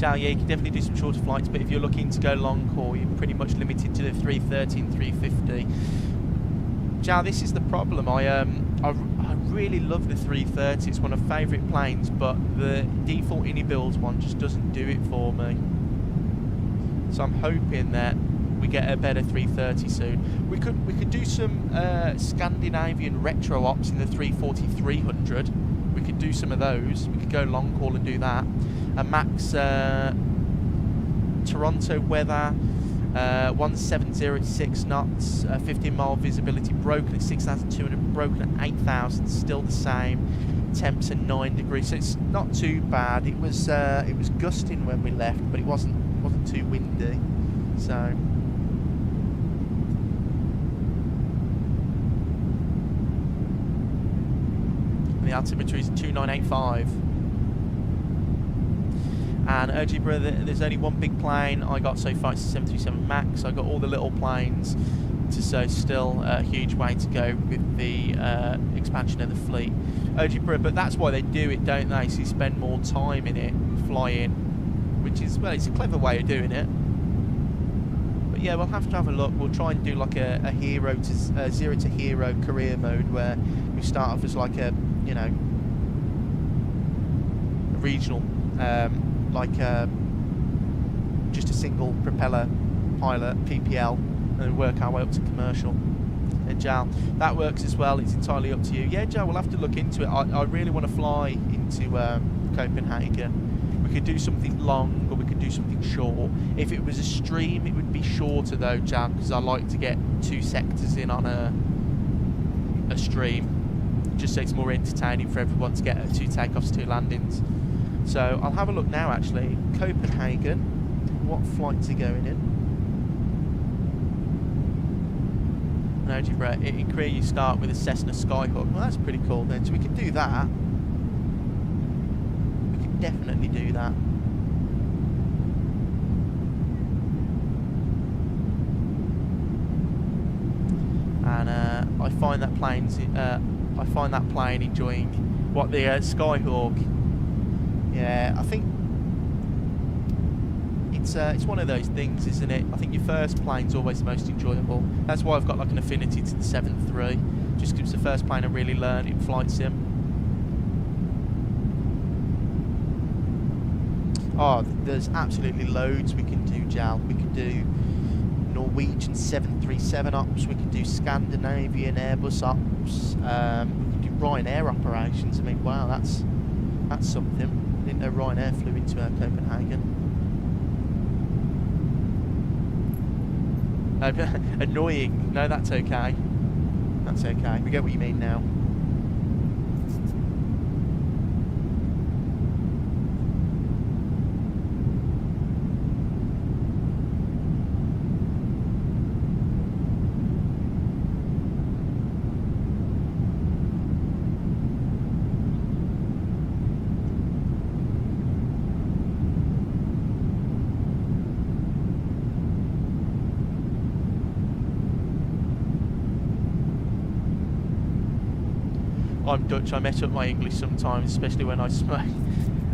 Jal, yeah, you can definitely do some shorter flights, but if you're looking to go long haul, you're pretty much limited to the 330 and 350. Jal, this is the problem. I really love the 330. It's one of my favourite planes, but the default InnyBuild one just doesn't do it for me. So I'm hoping that we get a better 330 soon. We could do some Scandinavian retro ops in the 340-300. We could do some of those. We could go long haul and do that. And max Toronto weather, 1706 knots, 15-mile visibility, broken at 6,200, broken at 8,000, still the same. Temps are 9 degrees, so it's not too bad. It was gusting when we left, but it wasn't too windy. So and the altimeter is 2985. And Algebra, there's only one big plane I got so far. It's a 737 MAX. I got all the little planes, so still a huge way to go with the expansion of the fleet. Algebra, but that's why they do it, don't they? So you spend more time in it, flying, which is, well, it's a clever way of doing it. But yeah, we'll have to have a look. We'll try and do like a hero to zero to hero career mode where we start off as like a, you know, a regional. Just a single propeller pilot, PPL, and work our way up to commercial. And Jal, that works as well. It's entirely up to you. Yeah, Jal, we'll have to look into it. I really want to fly into Copenhagen. We could do something long, or we could do something short. If it was a stream, it would be shorter though, Jal, because I like to get 2 sectors in on a stream, just so it's more entertaining for everyone to get 2 takeoffs, 2 landings. So I'll have a look now actually. Copenhagen, what flights are going in? And Algebra, in Korea you start with a Cessna Skyhawk. Well, that's pretty cool then, so we can do that. We can definitely do that. And I find that plane enjoying what the Skyhawk. Yeah, I think it's one of those things, isn't it? I think your first plane's always the most enjoyable. That's why I've got like an affinity to the 7.3, just because it's the first plane I really learned in flight sim. Oh, there's absolutely loads we can do, Jal. We can do Norwegian 737 ops, we can do Scandinavian Airbus ops, we can do Ryanair operations. I mean, wow, that's something. I didn't know Ryanair flew into Copenhagen. Annoying. No, that's okay. That's okay. We get what you mean now. I'm Dutch, I mess up my English sometimes, especially when I smoke.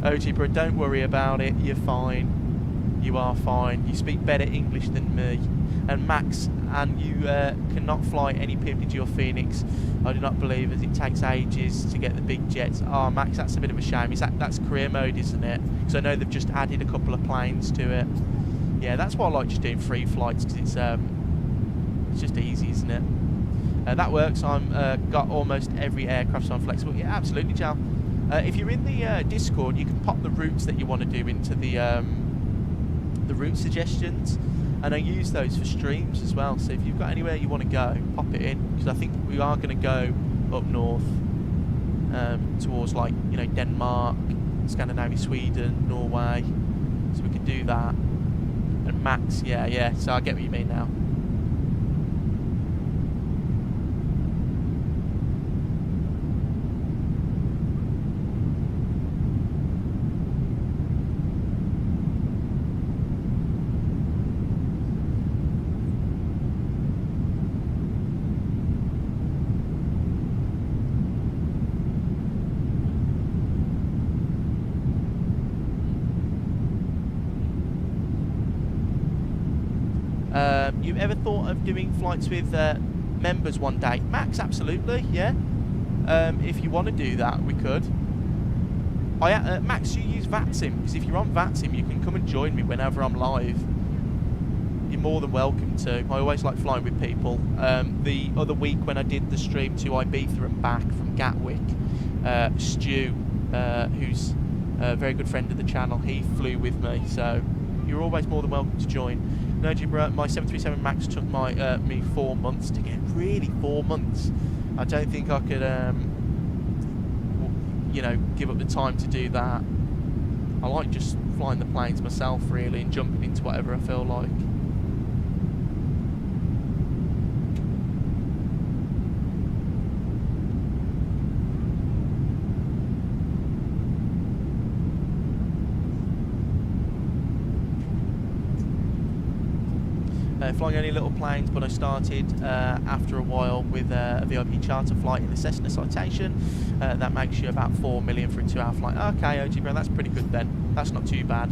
OG, bro, don't worry about it, you're fine. You are fine. You speak better English than me. And Max, and you cannot fly any PMDG or Phoenix. I do not believe, as it takes ages to get the big jets. Oh, Max, that's a bit of a shame. That's career mode, isn't it? Because I know they've just added a couple of planes to it. Yeah, that's why I like just doing free flights, because it's just easy, isn't it? That works. I'm got almost every aircraft, so I'm flexible. Yeah, absolutely, Jal. If you're in the Discord, you can pop the routes that you want to do into the route suggestions, and I use those for streams as well. So if you've got anywhere you want to go, pop it in, because I think we are going to go up north towards, like, you know, Denmark, Scandinavia, Sweden, Norway. So we could do that. And Max, yeah. So I get what you mean now. you ever thought of doing flights with members one day? Max, absolutely, yeah. If you want to do that, we could. Max, you use VATSIM, because if you're on VATSIM, you can come and join me whenever I'm live. You're more than welcome to. I always like flying with people. The other week when I did the stream to Ibiza and back from Gatwick, Stu, who's a very good friend of the channel, he flew with me, so you're always more than welcome to join. No, Jibra, my 737 MAX took me 4 months to get. Really, 4 months? I don't think I could, you know, give up the time to do that. I like just flying the planes myself, really, and jumping into whatever I feel like. Flying only little planes, but I started after a while with a VIP charter flight in the Cessna Citation. That makes you about 4 million for a 2-hour flight. Okay, OG bro, that's pretty good then. That's not too bad.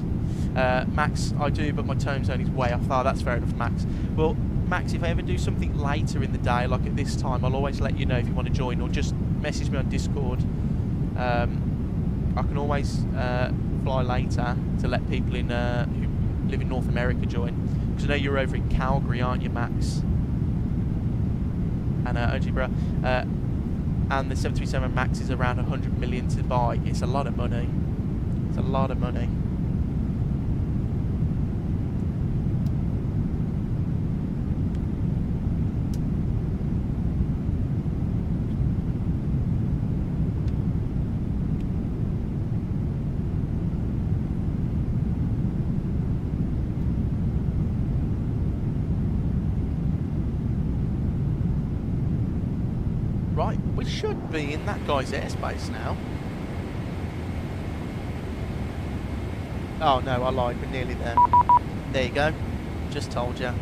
Max, I do, but my time zone is way off. Oh, that's fair enough, Max. Well, Max, if I ever do something later in the day, like at this time, I'll always let you know if you want to join, or just message me on Discord. I can always fly later to let people in who live in North America join. Because I know you're over in Calgary, aren't you, Max? And OG bro, and the 737 MAX is around 100 million to buy. It's a lot of money. It's a lot of money. Right, we should be in that guy's airspace now. Oh no, I lied, we're nearly there. There you go, just told you.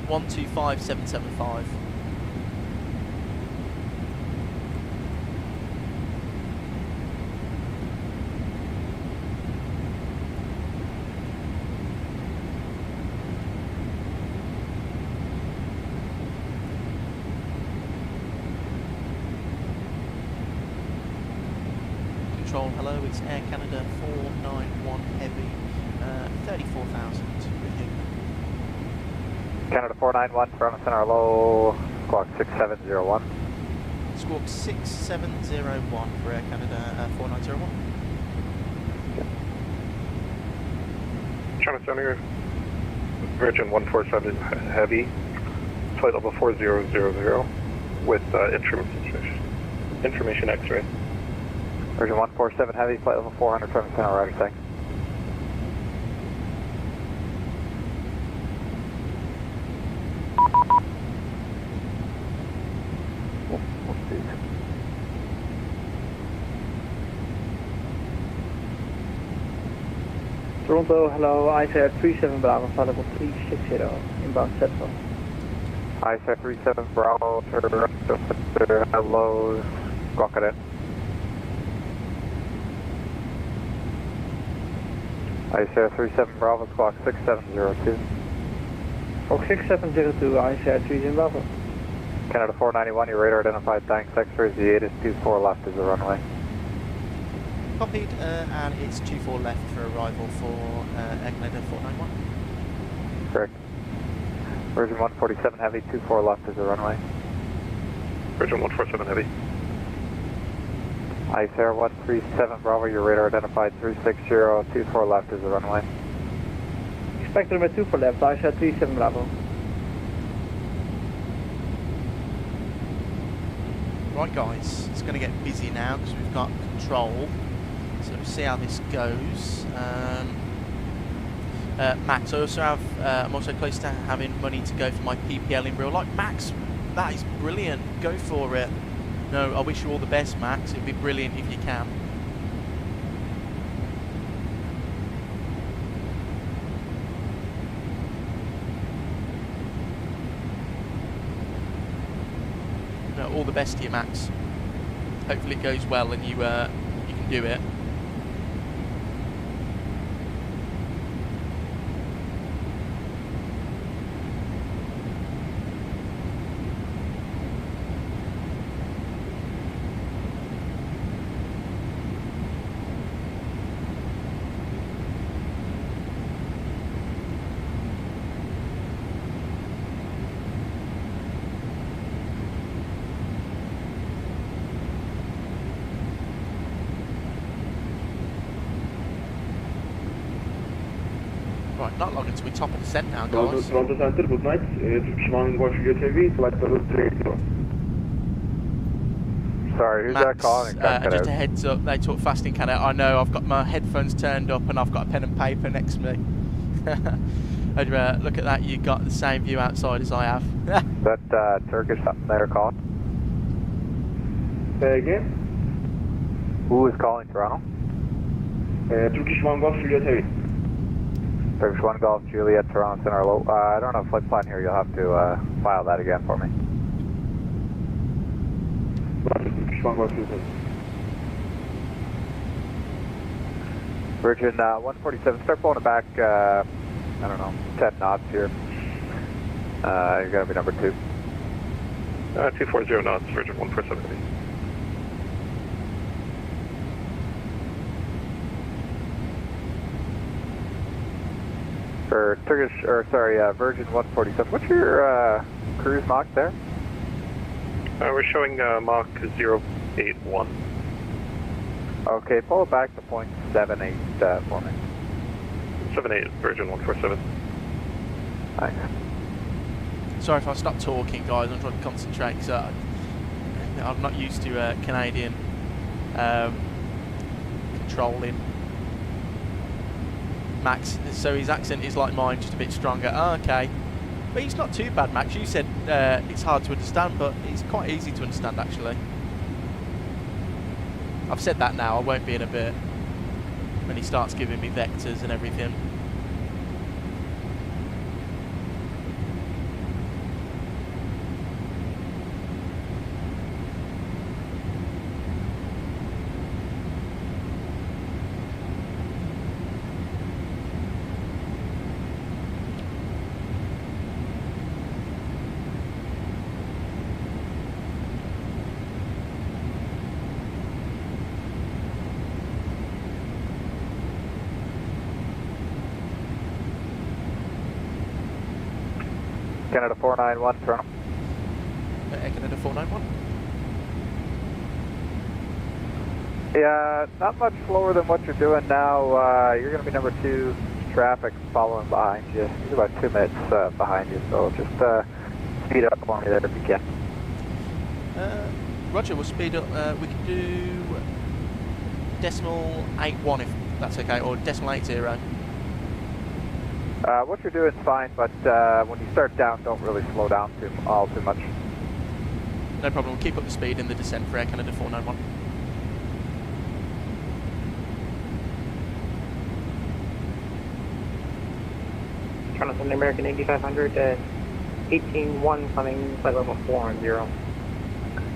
125775. Hello, it's Air Canada 491 Heavy, 34,000 with you. Canada 491 from center low, squawk 6701. Squawk 6701 for Air Canada 4901. China Center, Virgin 147 Heavy, flight level 4000 with information X-ray. Virgin 147 Heavy, flight level 400 from center, roger, thanks. Toronto, hello, ICR 37 Bravo, flight level 360, inbound Central. ICR 37 Bravo, hello, squawk it in. ICR 37 Bravo, squawk 6702. Squawk 6702, ICR 37 Bravo. Canada 491, your radar identified, thanks. X-ray Z8 is 24 left is the runway. Copied, and it's 24 left for arrival for Air Canada 491. Correct. Virgin 147 Heavy, 24 left is the runway. Virgin 147 Heavy. ICR 137 Bravo, your radar identified 360, 24 left is the runway. Spectrum at 24 left, ICR 37 Bravo. Right guys, it's going to get busy now because we've got control. So we'll see how this goes. Max, I also have, I'm also close to having money to go for my PPL in real life. Max, that is brilliant. Go for it. No, I wish you all the best, Max. It'd be brilliant if you can. No, all the best to you, Max. Hopefully it goes well and you can do it. not long until we top of descent now, guys. Toronto Center, good night. Turkish 1 Golf Juliet Heavy, flight level 380. Sorry, who's Max, that calling? just a heads up, they talk fast in Canada. I know, I've got my headphones turned up and I've got a pen and paper next to me. Look at that, you got the same view outside as I have. That Turkish something there calling? Say again? Who is calling Toronto? Turkish 1 Golf Juliet Heavy. Turkish 1 Golf Juliet, Toronto Center low. I don't have a flight plan here, you'll have to file that again for me. Turkish 1 Golf Juliet Heavy. Virgin 147, start pulling it back, I don't know, 10 knots here. You're going to be number 2. 240 knots, Virgin 147 Heavy. For Turkish, or sorry, Virgin 147, what's your cruise Mach there? We're showing Mach 081. Okay, pull it back to 0.78 for me. 78, Virgin 147. Thanks. Sorry if I stop talking, guys, I'm trying to concentrate because I'm not used to Canadian controlling. Max, so his accent is like mine, just a bit stronger. Oh, okay. But he's not too bad, Max. You said it's hard to understand, but it's quite easy to understand, actually. I've said that now, I won't be in a bit. When he starts giving me vectors and everything. Canada 491, Toronto. Canada 491. Yeah, not much slower than what you're doing now. You're going to be number 2, traffic following behind you. He's about 2 minutes behind you, so just speed up for me there if you can. Roger, we'll speed up. We can do decimal 81 if that's okay, or decimal 80. What you're doing is fine, but when you start down, don't really slow down too much. No problem, we'll keep up the speed in the descent for Air Canada 491. Toronto Center American 8500, 18-1 coming, flight level 410.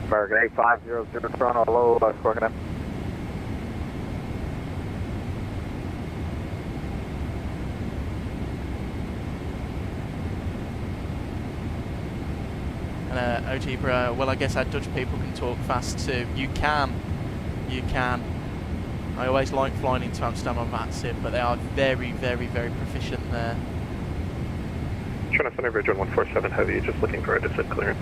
American 8500, Toronto, hello, squawking in. And OG bro, well I guess our Dutch people can talk fast too. You can. I always like flying into Amsterdam on VATSIM, but they are very, very, very proficient there. Toronto Center, Virgin 147 Heavy, just looking for a descent clearance.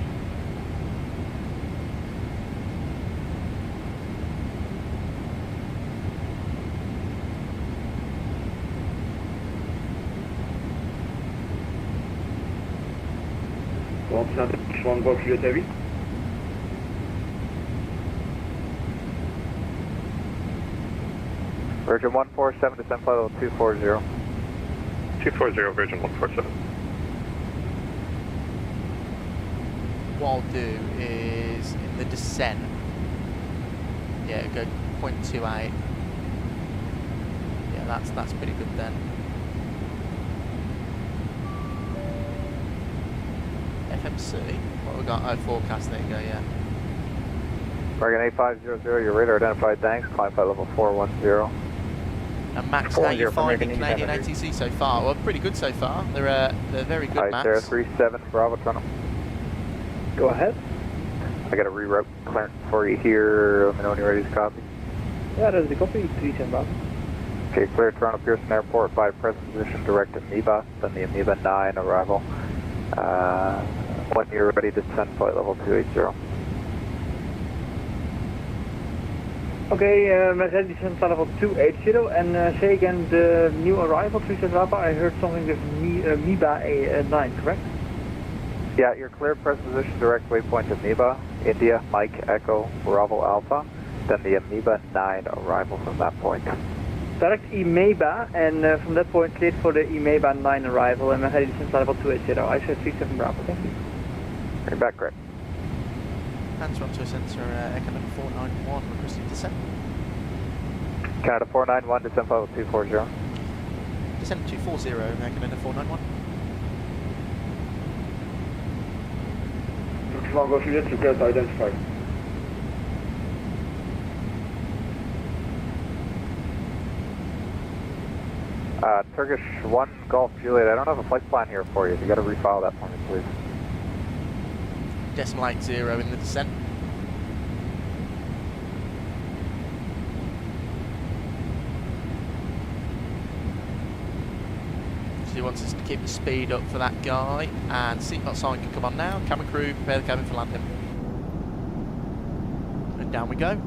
Toronto Center, 1 Golf Juliet Heavy. Virgin 147, descent flight level 240. 240, Virgin 147. What I'll do is in the descent, yeah, go 0.28. Yeah, that's pretty good then. FMC, what we got? Oh, forecast, there you go, yeah. American 8500, your radar identified, thanks. Climb flight level 410. And Max, how are you finding Canadian ATC so far? Well, pretty good so far. They're very good, Hi, Max. Sarah 37, Bravo, Toronto. Go ahead. I got a reroute clearance for you here. Let me know when you're ready to copy. Yeah, there's a copy, 37 Bravo. Okay, clear Toronto Pearson Airport by present position direct Amoeba, then the Amoeba 9 arrival. When you're ready to descend flight level 280. Okay, Mercedes level 280, and say again the new arrival, 37 Papa. I heard something with MIBA A9, correct? Yeah, you're clear, press position, direct waypoint to Amoeba, India, Mike, Echo, Bravo Alpha, then the Amoeba 9 arrival from that point. Direct Imeba, and from that point cleared for the Imeba 9 arrival, and Mercedes level 280. I said 37 Bravo, thank you. Bring back, correct. Answer onto a sensor, Echo number 491, requesting descent. Canada 491, descent level 240. Descent 240, Echo number 491. Turkish 1 Golf Juliet, request identified. Turkish 1 Golf Juliet, I don't have a flight plan here for you. You got to refile that for me, please. Decimal 80 in the descent. So he wants us to keep the speed up for that guy, and seatbelt sign can come on now. Cabin crew, prepare the cabin for landing. And down we go.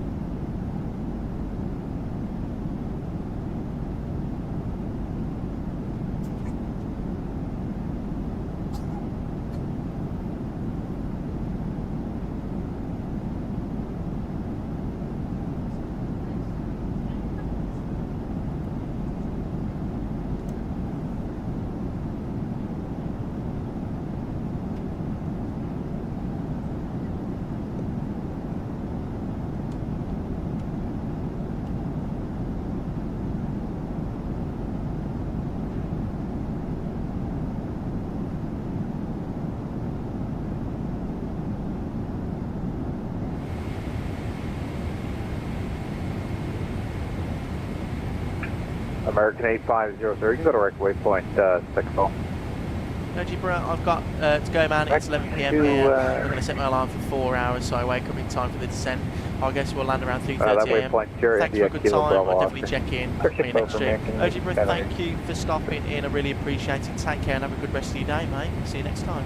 American 8500, you can go to right waypoint 60. No, Gibra, I've got to go, man. It's 11 PM here. I'm going to set my alarm for 4 hours, so I wake up in time for the descent. I guess we'll land around 3:30 AM. Thanks for a good time. I'll definitely check in back for you next year. Gibra, thank you for stopping in. I really appreciate it. Take care and have a good rest of your day, mate. See you next time.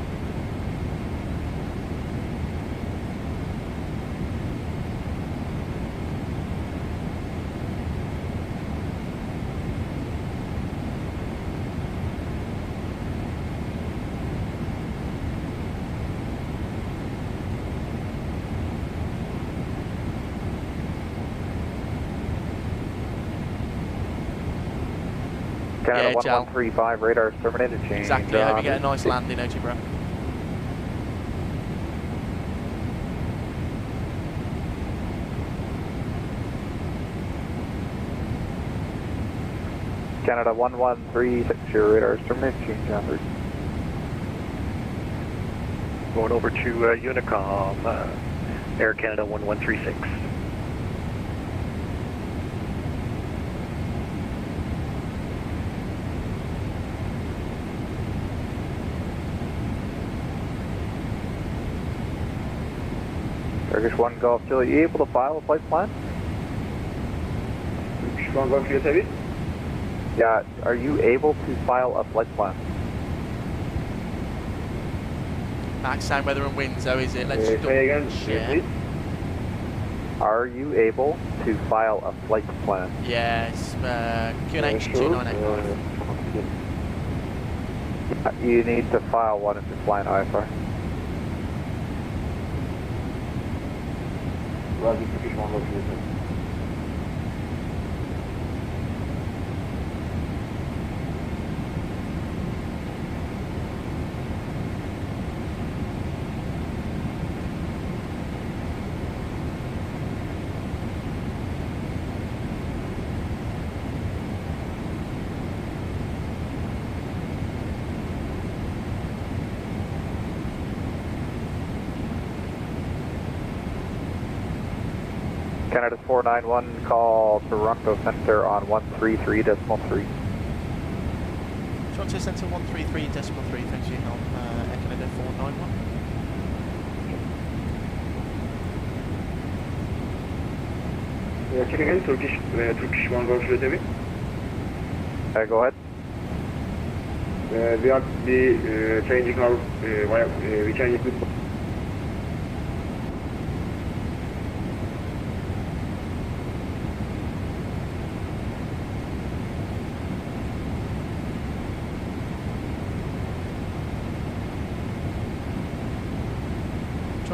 Canada Yeah, 1135, radar terminated, change. Exactly, I hope you get a nice landing, Gibra. Canada 1136, your radar terminated, change on route. Going over to Unicom, Air Canada 1136. Turkish 1 Golf Juliet, you able to file a flight plan? Turkish 1 Golf Juliet, heavy? Yeah, are you able to file a flight plan? Max, same weather and winds, though, is it? Let's Say again, check. please. Are you able to file a flight plan? Yes, QNH Sure. 2985. You need to file one if you're flying IFR. Roger, Turkish 1 Golf Juliet. Canada 491, call Toronto Center on 133.3. Toronto Centre 133.3, thanks for your help. Air Canada 491. Check again, Turkish 1 Golf Juliet, heavy? Go ahead. We are changing our, we changing the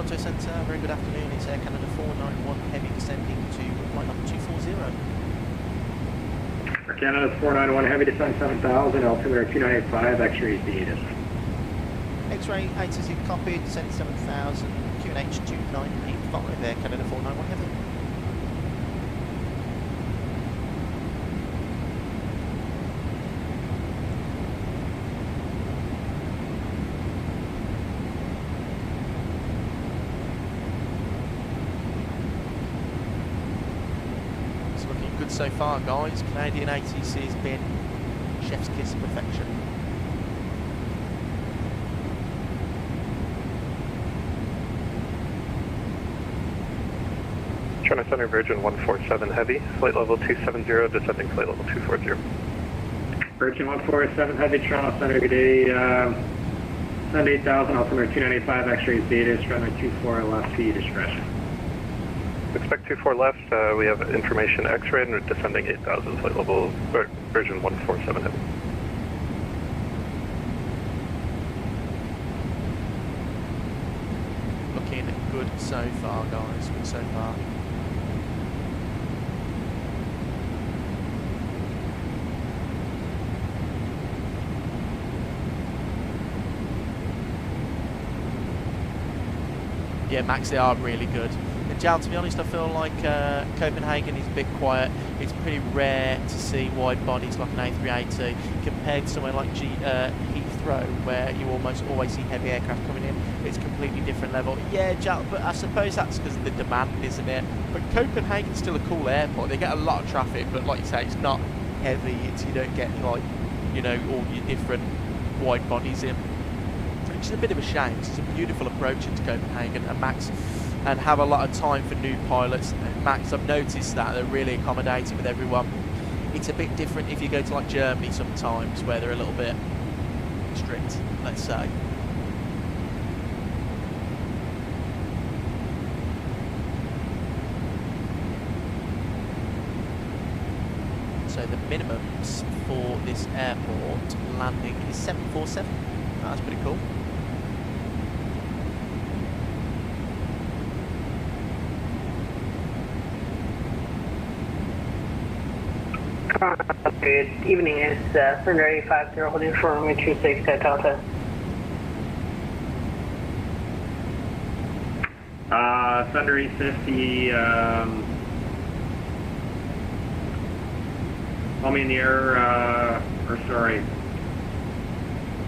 Toronto Centre, very good afternoon. It's Air Canada 491 Heavy descending to flight number 240. Air Canada 491 Heavy descend 7000, altimeter 2985, X-rays the X-ray ATC copied, descending 7000, QNH 2985, Air Canada 491 Heavy. So far, guys. Canadian ATC has been chef's kiss of perfection. China Center Virgin 147 Heavy, flight level 270, descending flight level 240. Virgin 147 Heavy, Toronto Center, good day. Send 8000, altimeter 2985, X-rays data, runway 24 left, to your discretion. Expect 24 left, we have information X-ray and we're descending 8000, flight level Virgin 147 Heavy. Looking good so far, guys, good so far. Yeah, Max, they are really good. Jal, to be honest, I feel like Copenhagen is a bit quiet. It's pretty rare to see wide bodies like an A380 compared to somewhere like Heathrow, where you almost always see heavy aircraft coming in. It's a completely different level. Yeah, Jal, but I suppose that's because of the demand, isn't it? But Copenhagen's still a cool airport. They get a lot of traffic, but like you say, it's not heavy. You don't get, like, you know, all your different wide bodies in. Which is a bit of a shame. It's a beautiful approach into Copenhagen, and Max, and have a lot of time for new pilots. And Max, I've noticed that they're really accommodating with everyone. It's a bit different if you go to like Germany sometimes, where they're a little bit strict, let's say. So the minimums for this airport landing is 747. That's pretty cool. Good evening, it's Thunder 850 holding for runway 26 at Delta. Thunder 850, call me in the air,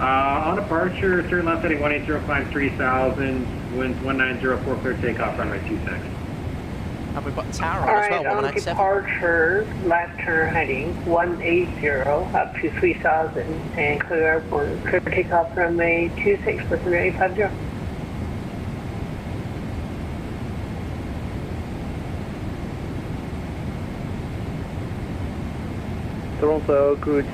on departure, turn left heading 180, 3000, winds 190, clear takeoff, runway 26. And we've got Tower on as well, 197. Departure, left turn heading 180 up to 3000 and clear airport. Clear takeoff runway 26 for Thunder 850. Toronto, good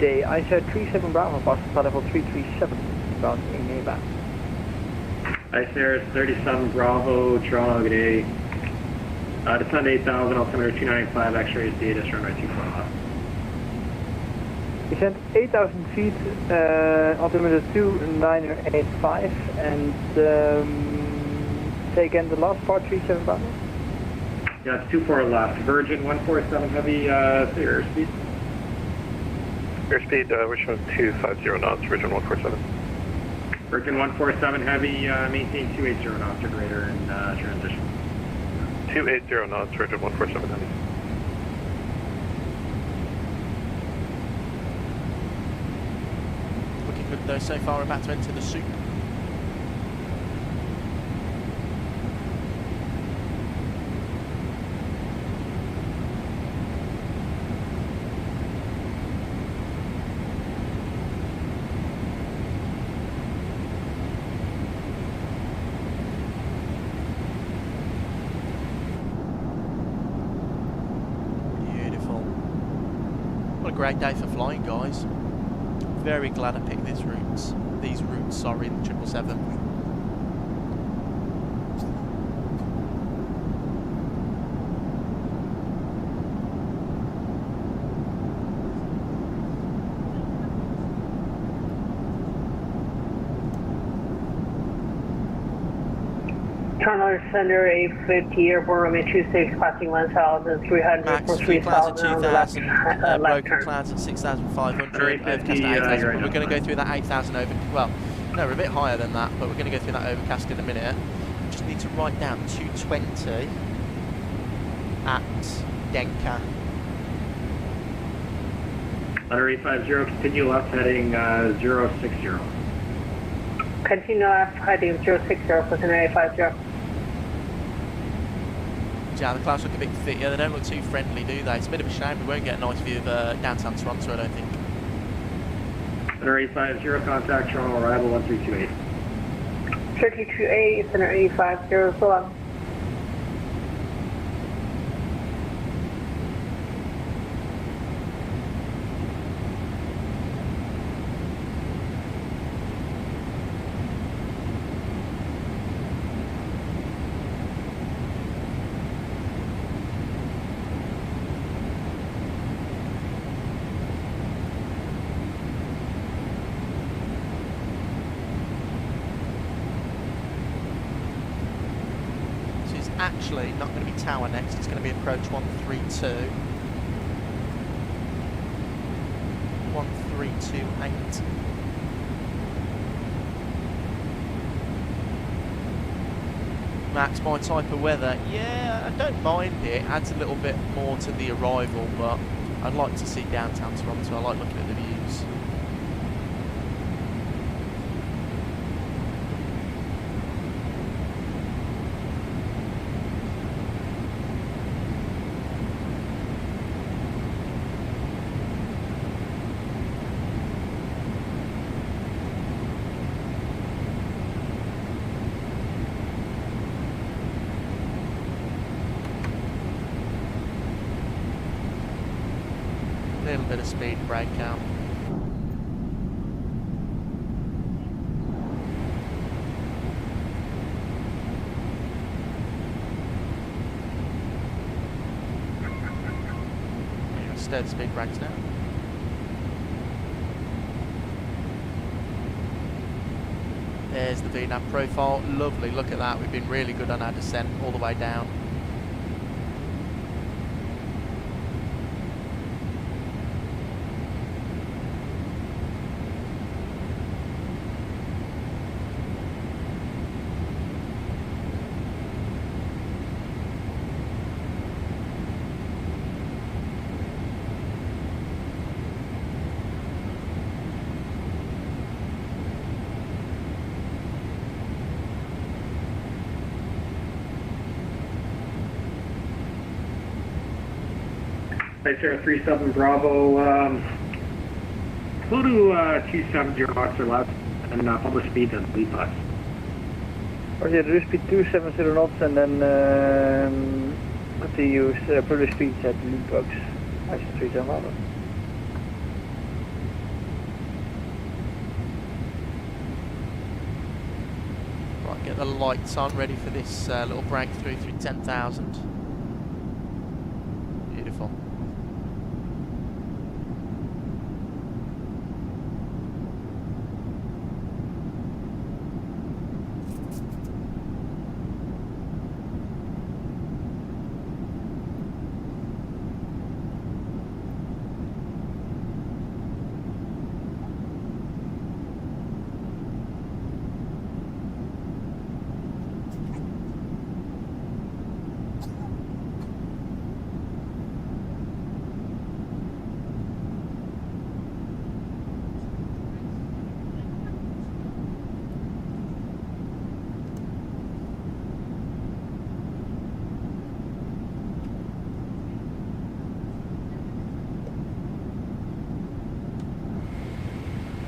day. I said 37 Bravo, Boston level 337, bound in Neva. I said 37 Bravo, Toronto, good day. Descend 8000, altimeter 295, X-rays data, runway 24 left. Descend 8000 feet, altimeter 2985, and say again the last part, 37 Bravo? Yeah, it's 24 left. Virgin 147 Heavy, say your airspeed. Airspeed, we're showing 250 knots, Virgin 147. Virgin 147 Heavy, maintain 280 knots or greater in transition. 280 knots, Virgin 147 Heavy. Looking good though so far, we're about to enter the soup. Great day for flying, guys. Very glad I picked these routes. The 777. Toronto Center, 850, airborne runway 26, passing 1,300 Max, for 3 clouds at 3,000 on the left, 2,000, left broken turn. clouds at 6,500, 350, overcast at 8,000. you're We're right going to now. go through that 8,000 over. Well, no, we're a bit higher than that, but we're going to go through that overcast in a minute. Just need to write down 220 at Denka. Under 850, continue left heading 060. Continue left, heading 060 for center 850. Yeah, the clouds look a bit thick. Yeah, they don't look too friendly, do they? It's a bit of a shame. We won't get a nice view of downtown Toronto, I don't think. Under 850, contact Toronto arrival 1328. 328, center 850, so long. Actually not going to be tower next, it's going to be approach 132. 1328. Max, my type of weather, yeah, I don't mind it. Adds a little bit more to the arrival, but I'd like to see downtown Toronto. I like looking at the views. Little bit of speed breakout. Steady speed brakes now. There's the VNAV profile. Lovely, look at that. We've been really good on our descent all the way down. Nice Air 37 Bravo. Go to 270 knots or less and publish speed and lead pass. Okay, there is speed 270 knots and then continue publish speeds at lead bugs. Nice 37 Bravo. Right, get the lights on, ready for this little breakthrough through 10,000. Beautiful.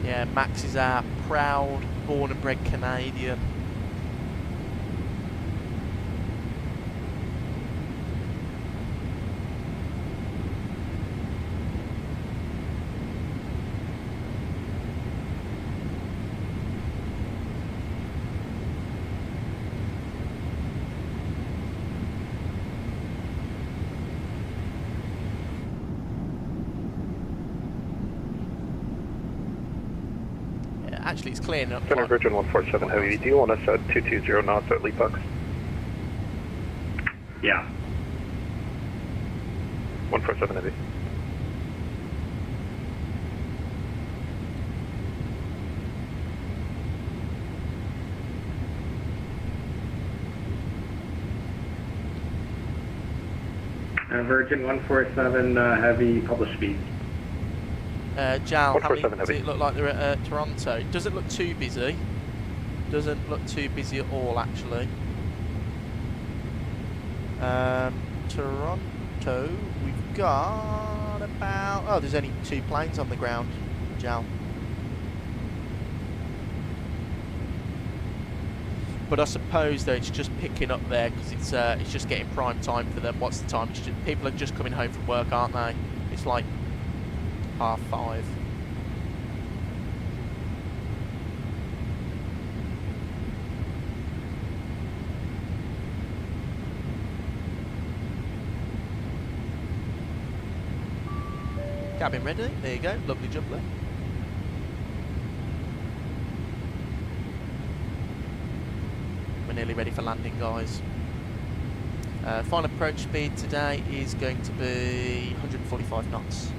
Yeah, Max is our proud, born and bred Canadian. Actually, it's clearing up. Center Virgin 147 Heavy, do you want us at 220 knots at lead bugs? Yeah. 147 heavy. Virgin 147 heavy, published speed. Jal, how many 147 does heavy. it look like they're at Toronto? It doesn't look too busy. Doesn't look too busy at all, actually. Toronto, we've got about... Oh, there's only 2 planes on the ground, Jal. But I suppose that it's just picking up there because it's just getting prime time for them. What's the time? It's just, people are just coming home from work, aren't they? It's like 5:30. Cabin ready. There you go. Lovely jubbly. We're nearly ready for landing, guys. Final approach speed today is going to be 145 knots.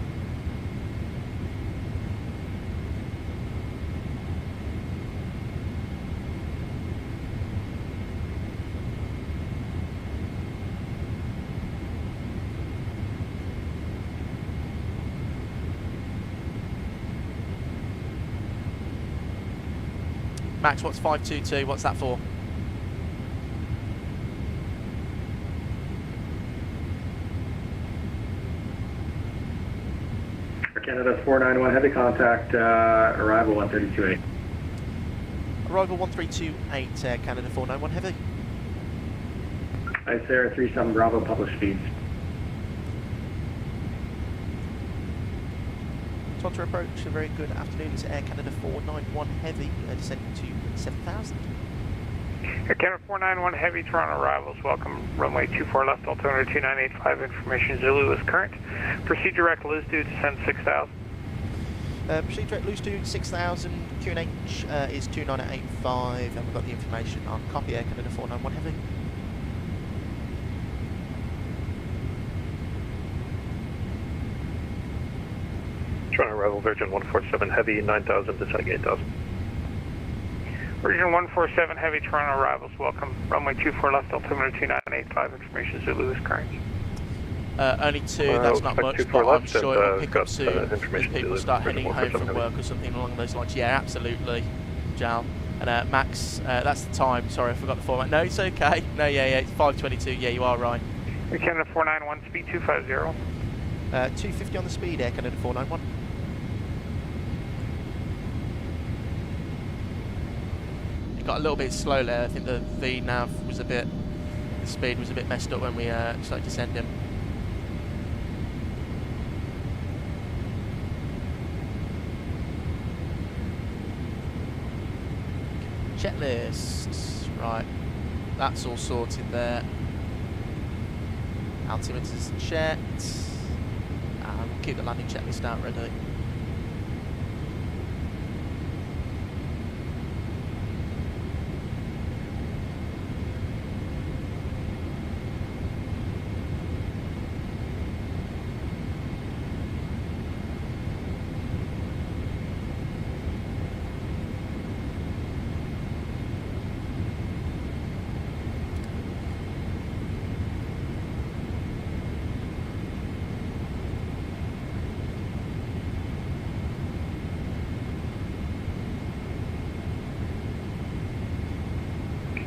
Max, what's 522? What's that for? Canada 491 heavy contact, arrival 1328. Arrival 1328, Canada 491 heavy. Ice Air 37 Bravo, published speeds. Toronto approach, a very good afternoon. It's Air Canada 491 heavy, descending to 7,000. Air Canada 491 heavy, Toronto arrivals. Welcome, runway 24 left, altimeter 2985. Information Zulu is current. Proceed direct, lose due, descend 6,000. Proceed direct, lose due 6,000. QNH is 2985, and we've got the information on copy. Air Canada 491 heavy. Toronto arrival, Virgin 147 heavy, 9,000 descending 8,000. Virgin 147 heavy, Toronto arrivals. Welcome, runway 24 left, altimeter 2985. Information Zulu is current. Only 2, that's not much, but I'm sure it'll pick up soon as information people Zulu, start Virgin heading home from 147 work or something along those lines. Yeah, absolutely, Jal. And Max, that's the time. Sorry, I forgot the format. No, it's okay. No, yeah, it's 5:22. Yeah, you are right. Air Canada 491, speed 250. 250 on the speed, Air Canada 491. It got a little bit slow there. I think the VNAV was the speed was a bit messed up when we started descending. Checklist, right, that's all sorted there. Altimeter's checked, and we'll keep the landing checklist out ready.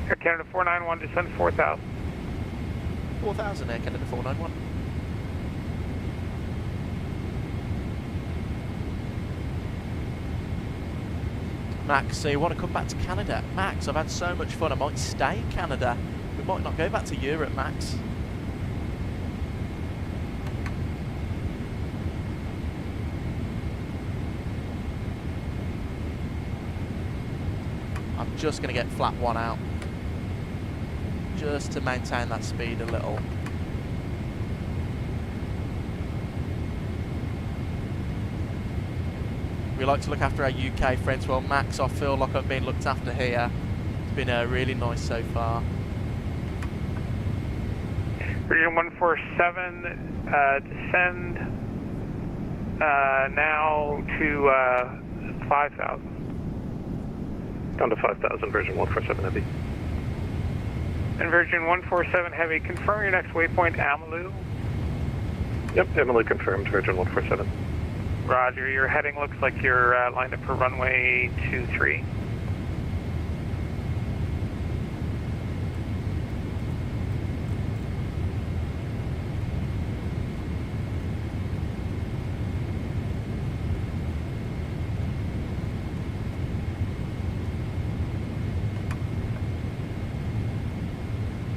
Air Canada 491, descend 4,000. 4,000, Air Canada 491. Max, so you want to come back to Canada? Max, I've had so much fun, I might stay in Canada. We might not go back to Europe, Max. I'm just going to get flat 1 out. Just to maintain that speed a little. We like to look after our UK friends. Well, Max, I feel like I've been looked after here. It's been really nice so far. Region 147, descend now to 5,000. Down to 5,000, Virgin 147 Heavy. And Virgin 147 Heavy, confirm your next waypoint, Amalu. Yep, Emily confirmed, Virgin 147. Roger, your heading looks like you're lined up for runway 23.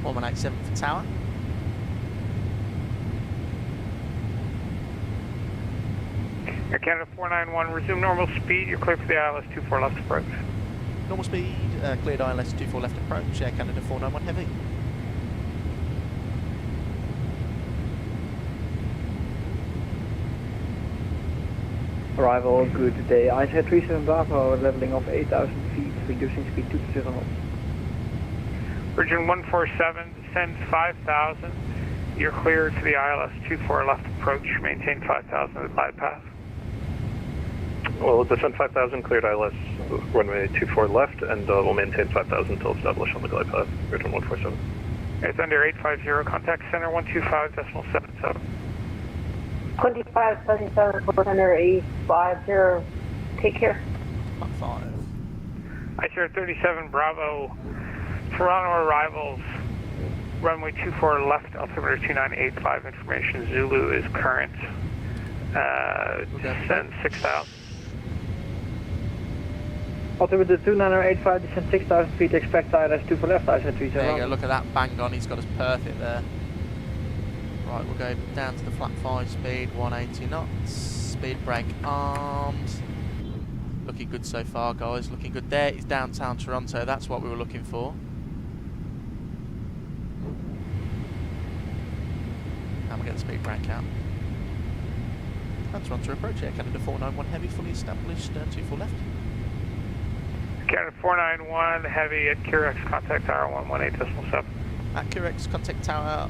.187 for tower. Air Canada 491, resume normal speed. You're clear for the ILS 24 left approach. Normal speed, cleared ILS 24 left approach, Air Canada 491 Heavy. Arrival, good day. I said 37 Bravo, leveling off 8,000 feet, reducing speed to 0 knots. Virgin 147, descend 5,000. You're clear to the ILS 24 left approach. Maintain 5,000 at the bypass. Well, descend 5,000, cleared ILS runway 24 left, and we'll maintain 5,000 until established on the glide path, Virgin 147. It's under 850, contact center 125.77. 2577 under 850. Take care. Mach 5. I share 37 Bravo. Toronto arrivals. Runway 24 left, altimeter 2985. Information Zulu is current. Descend 6,000. Altimeter 2985, descend 6,000 feet, expect ILS 2 for left, I said 37. There you go, look at that, bang on, he's got us perfect there. Right, we'll go down to the flat 5 speed, 180 knots, speed brake armed. Looking good so far, guys, looking good. There is downtown Toronto, that's what we were looking for. And we'll get the speed brake out. And Toronto approach, Air Canada 491 Heavy, fully established, 24 left. Canada 491 Heavy at QRX, contact tower 118.7. At QRX, contact tower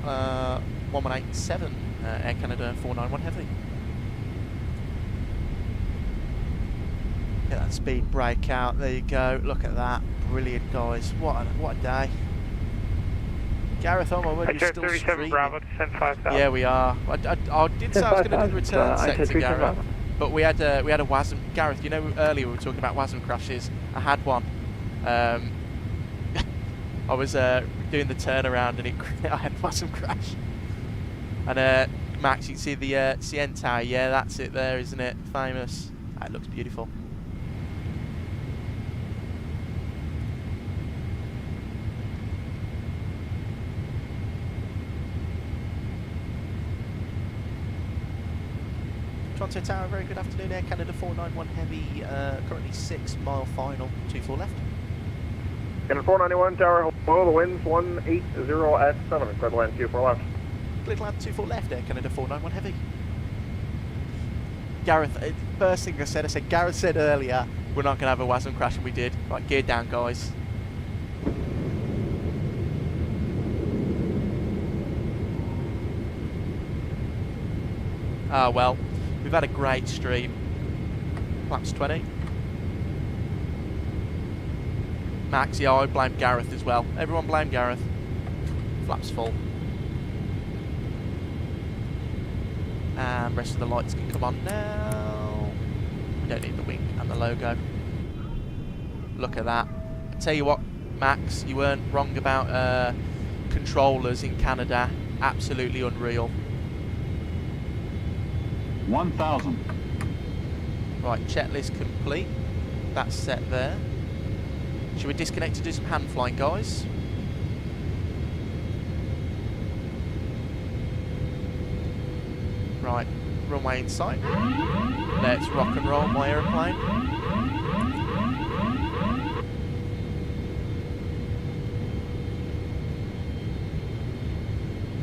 1187, Air Canada 491 Heavy. Get that speed brake out, there you go, look at that, brilliant guys, what a day. Gareth, oh my word, you're still 37 streaming. Bravo, descend 5,000. Yeah, we are. I did say I was going to do the return sector, Gareth, but we had a WASM. Gareth, you know earlier we were talking about WASM crashes. I had one. I was doing the turnaround and I had a WASM crash. And Max, you can see the CN tower. Yeah, that's it there, isn't it? Famous. That looks beautiful. Toronto Tower, very good afternoon, Air Canada 491 Heavy, currently 6 mile final, 24 left. Canada 491 Tower, hello, the wind's 180 at 7, clear land 24 left. Clear land 24 left, Air Canada 491 Heavy. Gareth, first thing I said, Gareth said earlier, we're not going to have a WASM crash, and we did. Right, gear down, guys. Ah, well. We've had a great stream. Flaps 20. Max, yeah, I blame Gareth as well. Everyone blame Gareth. Flaps full. And rest of the lights can come on now. We don't need the wing and the logo. Look at that. I tell you what, Max, you weren't wrong about controllers in Canada. Absolutely unreal. 1,000. Right, checklist complete. That's set there. Should we disconnect to do some hand flying, guys? Right, runway in sight. Let's rock and roll my aeroplane.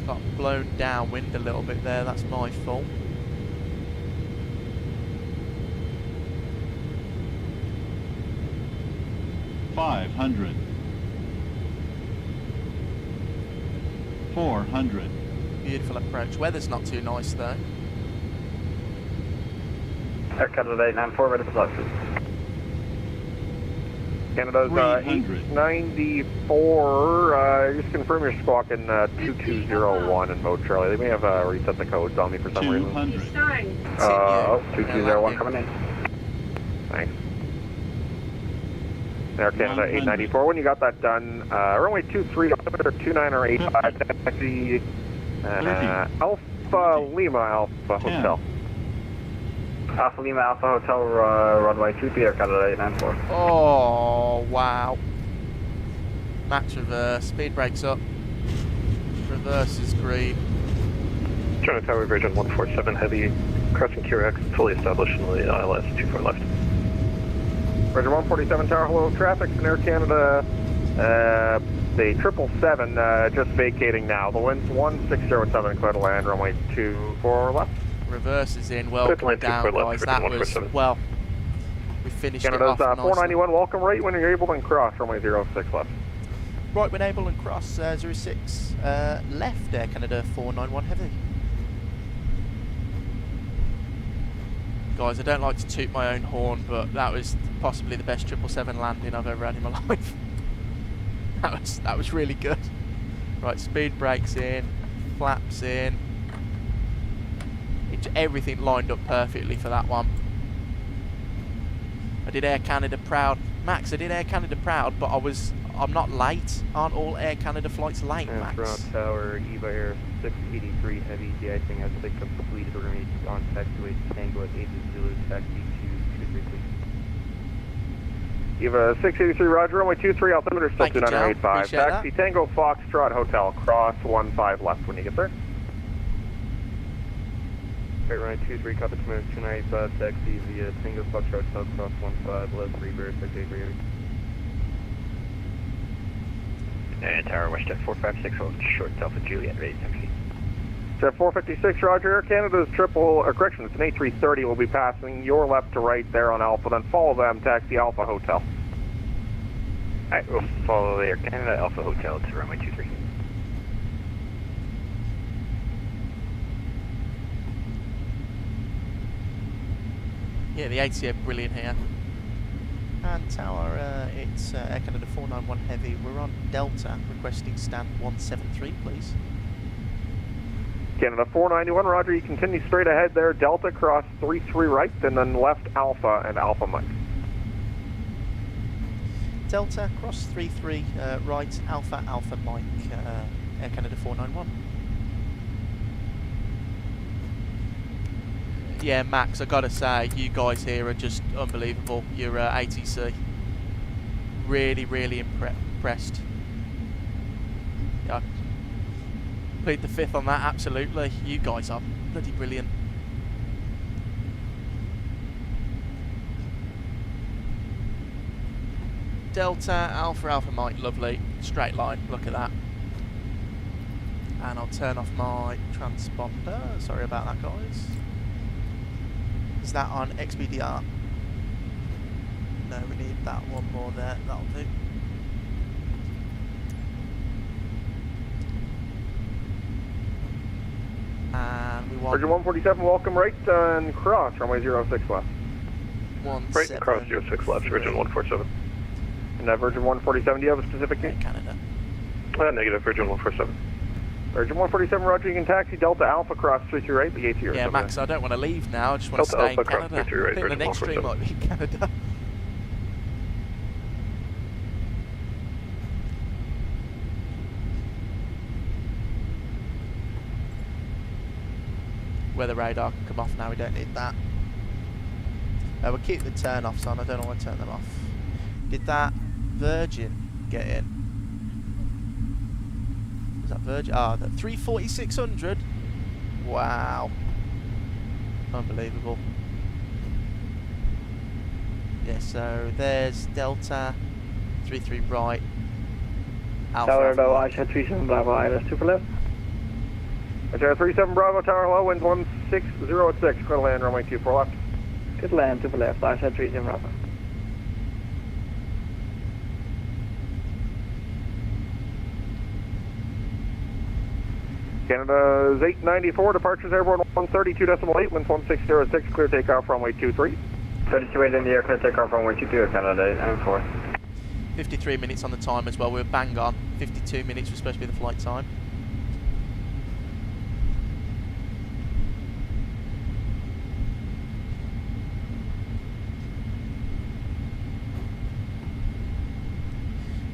Got blown downwind a little bit there, that's my fault. $500. $400. Beautiful approach. Weather's not too nice though. Air Canada 894, ready for flight. Canada's 894, just confirm your squawk in 2201 in mode Charlie. They may have reset the codes on me for some reason. 2201 coming in. Thanks. Air Canada 894, when you got that done, runway 23, 29 or 85, taxi Alpha Lima Alpha Hotel. Alpha Lima Alpha Hotel, runway 23, Air Canada 894. Oh, wow. Max reverse, speed brakes up. Reverse is green. China Tower, Virgin 147 Heavy, crossing QRX, fully established in the ILS 24 left. Virgin 147 Tower, hello, traffic in Air Canada, the 777, just vacating now. The wind's 16007, clear to land, runway 24 left. Reverse is in, welcome down guys, that was, well, we finished Canada's it off 491, welcome right when you're able and cross, runway 06 left. Right when able and cross, 06 left, Air Canada 491 Heavy. Guys, I don't like to toot my own horn, but that was possibly the best 777 landing I've ever had in my life. that was really good. Right, speed brakes in, flaps in. Everything lined up perfectly for that one. I did Air Canada proud. Max, I did Air Canada proud, but I'm not late. Aren't all Air Canada flights late, Max? Toronto Tower, EVA Air 683 Heavy, de-icing has been completed. We're going to be on taxiway to Tango at 8 Zulu, taxi to 233. EVA 683, roger, runway 23, altimeter still 2985. Taxi that. Tango Foxtrot Hotel, cross 15 left when you get there. Right, runway 23, copy altimeter 2985, taxi via Tango Foxtrot Hotel, cross 15 left, reverse, taxi. And Tower, Westjet 456, hold short Alpha Juliet, ready taxi. Jet 456, roger, Air Canada's correction, it's an A330, will be passing your left to right there on Alpha, then follow them, taxi Alpha Hotel. Alright, we'll follow Air Canada Alpha Hotel to runway 23. Yeah, the ATC are brilliant here. And Tower, it's Air Canada 491 Heavy. We're on Delta, requesting stand 173, please. Canada 491, roger, you continue straight ahead there, Delta, cross 33 right, and then left Alpha and Alpha Mike. Delta, cross 33 right, Alpha, Alpha Mike, Air Canada 491. Yeah, Max, I gotta say, you guys here are just unbelievable. Your ATC. Really, really impressed. Yeah, plead the fifth on that, absolutely. You guys are bloody brilliant. Delta, Alpha, Alpha Mike, lovely. Straight line, look at that. And I'll turn off my transponder. Sorry about that, guys. Is that on XBDR? No, we need that one more there. That'll do. And we want... Virgin 147, welcome right and cross, runway 06 left. Right and cross 06 left, Virgin 147. And Virgin 147, do you have a specific name? Canada. Negative, Virgin 147. Virgin 147, roger, you can taxi Delta Alpha cross 33 right, the ATC. Yeah, Max, I don't want to leave now, I just want to stay in Canada. I think the next stream might be in Canada. Weather radar can come off now, we don't need that. We'll keep the turn-offs on, I don't know why to turn them off. Did that Virgin get in? Was that Virgin? Ah, that 34600. Wow. Unbelievable. Yeah, so there's Delta, 33 right. Alpha. Tower, I said 37 Bravo, ILS 2 for left. Tower 37 Bravo, Tower hello, wind 1606, clear to land, runway 24 left. Good land, 2 for left, I said 37 Bravo. Canada's 894, departures airborne 132.8, winds 1606, clear takeoff runway 23. 32.8 in the air, clear takeoff runway 22, Canada 894. 53 minutes on the time as well, we were bang on. 52 minutes was supposed to be the flight time.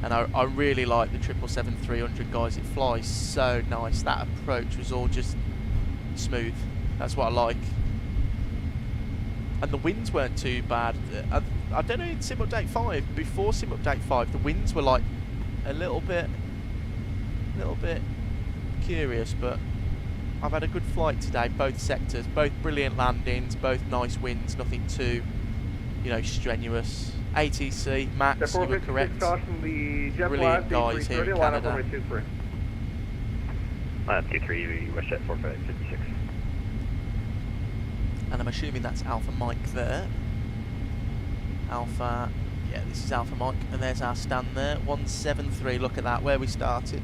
And I really like the 777-300, guys. It flies so nice. That approach was all just smooth. That's what I like. And the winds weren't too bad. I don't know in Sim Update 5, before Sim Update 5, the winds were like a little bit curious, but I've had a good flight today, both sectors, both brilliant landings, both nice winds, nothing too, you know, strenuous. ATC, Max, you were correct. Brilliant guys here in Canada. 23, Westjet 4556. And I'm assuming that's Alpha Mike there. Alpha, yeah, this is Alpha Mike, and there's our stand there. 173, look at that, where we started.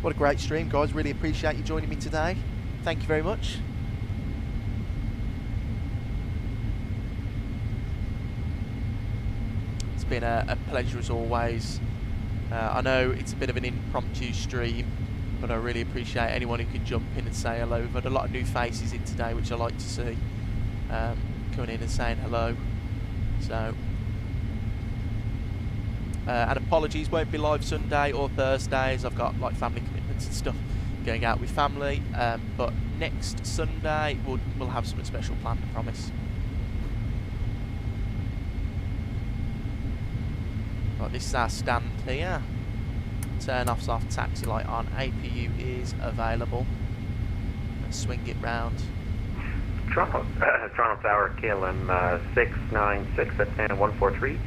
What a great stream, guys. Really appreciate you joining me today. Thank you very much. It's been a pleasure as always. I know it's a bit of an impromptu stream, but I really appreciate anyone who can jump in and say hello. We've had a lot of new faces in today, which I like to see, coming in and saying hello. So, and apologies, won't be live Sunday or Thursdays. I've got like family commitments and stuff going out with family. But next Sunday we'll have something special planned, I promise. Right, this is our stand here. Turn off's off, taxi light on, APU is available. Let's swing it round. Toronto Tower, KLM 696 at 143.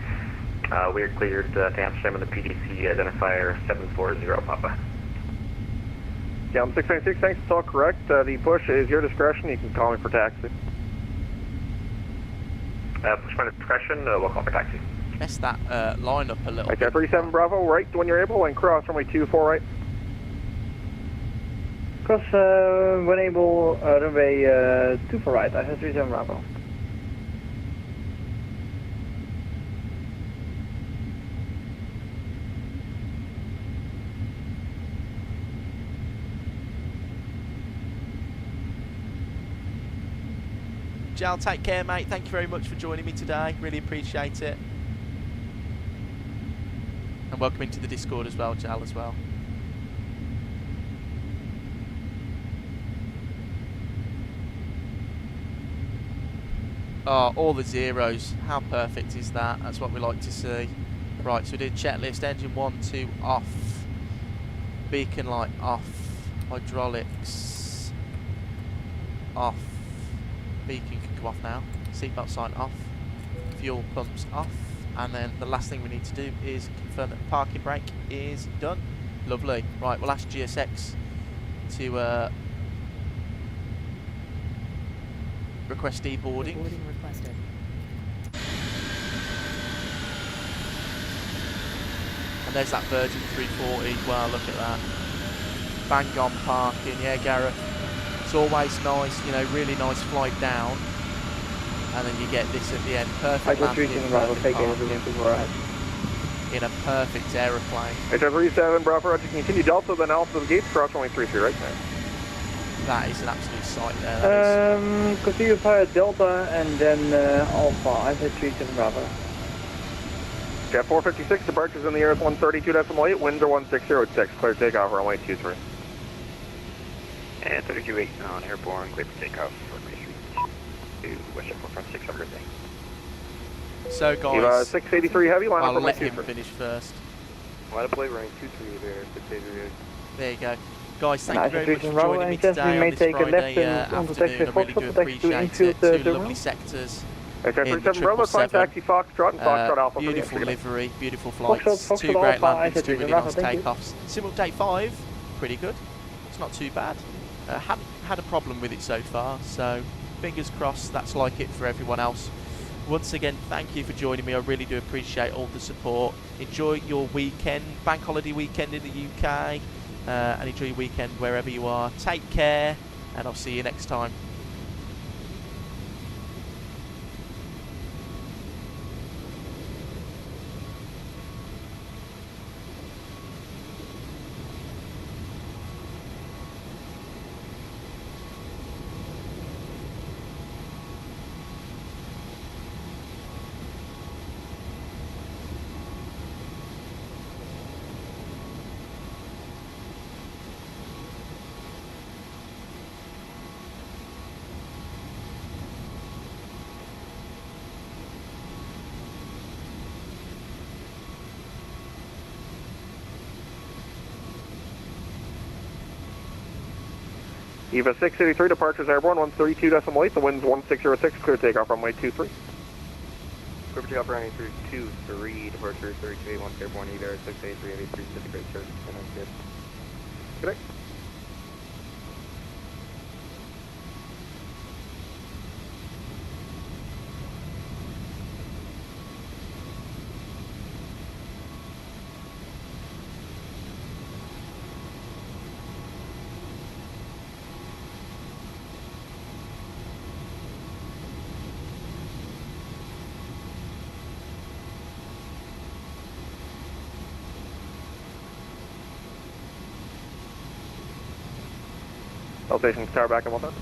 We are cleared to Amsterdam in the PDC identifier 740 Papa. KLM 696, thanks, it's all correct. The push is your discretion, you can call me for taxi. Push my discretion, we'll call for taxi. Messed that line up a little bit. 37 Bravo, right when you're able, and cross runway 24 right. Cross when able, runway 24 right, I have 37 Bravo. Jal, take care, mate. Thank you very much for joining me today. Really appreciate it. And welcome into the Discord as well, Jal, as well. Oh, all the zeros. How perfect is that? That's what we like to see. Right, so we did checklist. Engine 1, 2 off. Beacon light off. Hydraulics off. Beacon can come off now. Seatbelt sign off. Fuel pumps off. And then the last thing we need to do is confirm that the parking brake is done. Lovely. Right, we'll ask GSX to request deboarding. Boarding requested. And there's that Virgin 340. Wow, look at that. Bang on parking. Yeah, Gareth. It's always nice, you know, really nice flight down. And then you get this at the end. Perfect landing, perfect parking, in a perfect aeroplane. 37 Bravo, Roger, continue Delta, then Alpha to the gates, cross runway 33 right now. That is an absolute sight there. Continue via Delta and then Alpha, I said 37 Bravo. Jet 456, departures in the air is 132.8, winds are 1606, clear takeoff, runway 23. And 32.8 on airborne, clear for takeoff, runway 3 to Westjet 456, have a good day. So guys, 683 heavy, line I'll up let runway him 23. finish first. Line up plate running 23 there, 683. There you go. Guys, thank you very much for Bravo, joining me and just today may on this take a Friday left on the taxi afternoon. I really do Foxtrot, taxi to appreciate it. infield Two terminal. lovely sectors. Okay, In the 37 Bravo, climb 777. taxi Foxtrot and Foxtrot Alpha. Beautiful livery, beautiful Foxtrot, flights, Foxtrot two great Alpha, landings, I two really Bravo, nice thank you. takeoffs. Sim Update 5, pretty good. It's not too bad. Hadn't had a problem with it so far, so fingers crossed that's like it for everyone else. Once again, thank you for joining me. I really do appreciate all the support. Enjoy your weekend, bank holiday weekend in the UK. and enjoy your weekend wherever you are. Take care, and I'll see you next time. EVA 683, departures airborne 132.8, the wind's 1606, clear takeoff runway 23. Clear takeoff runway 23, departure 3281, airborne EVA 683, 83, Pacific service, and that's good. Good day. All stations, tower back and 1 time.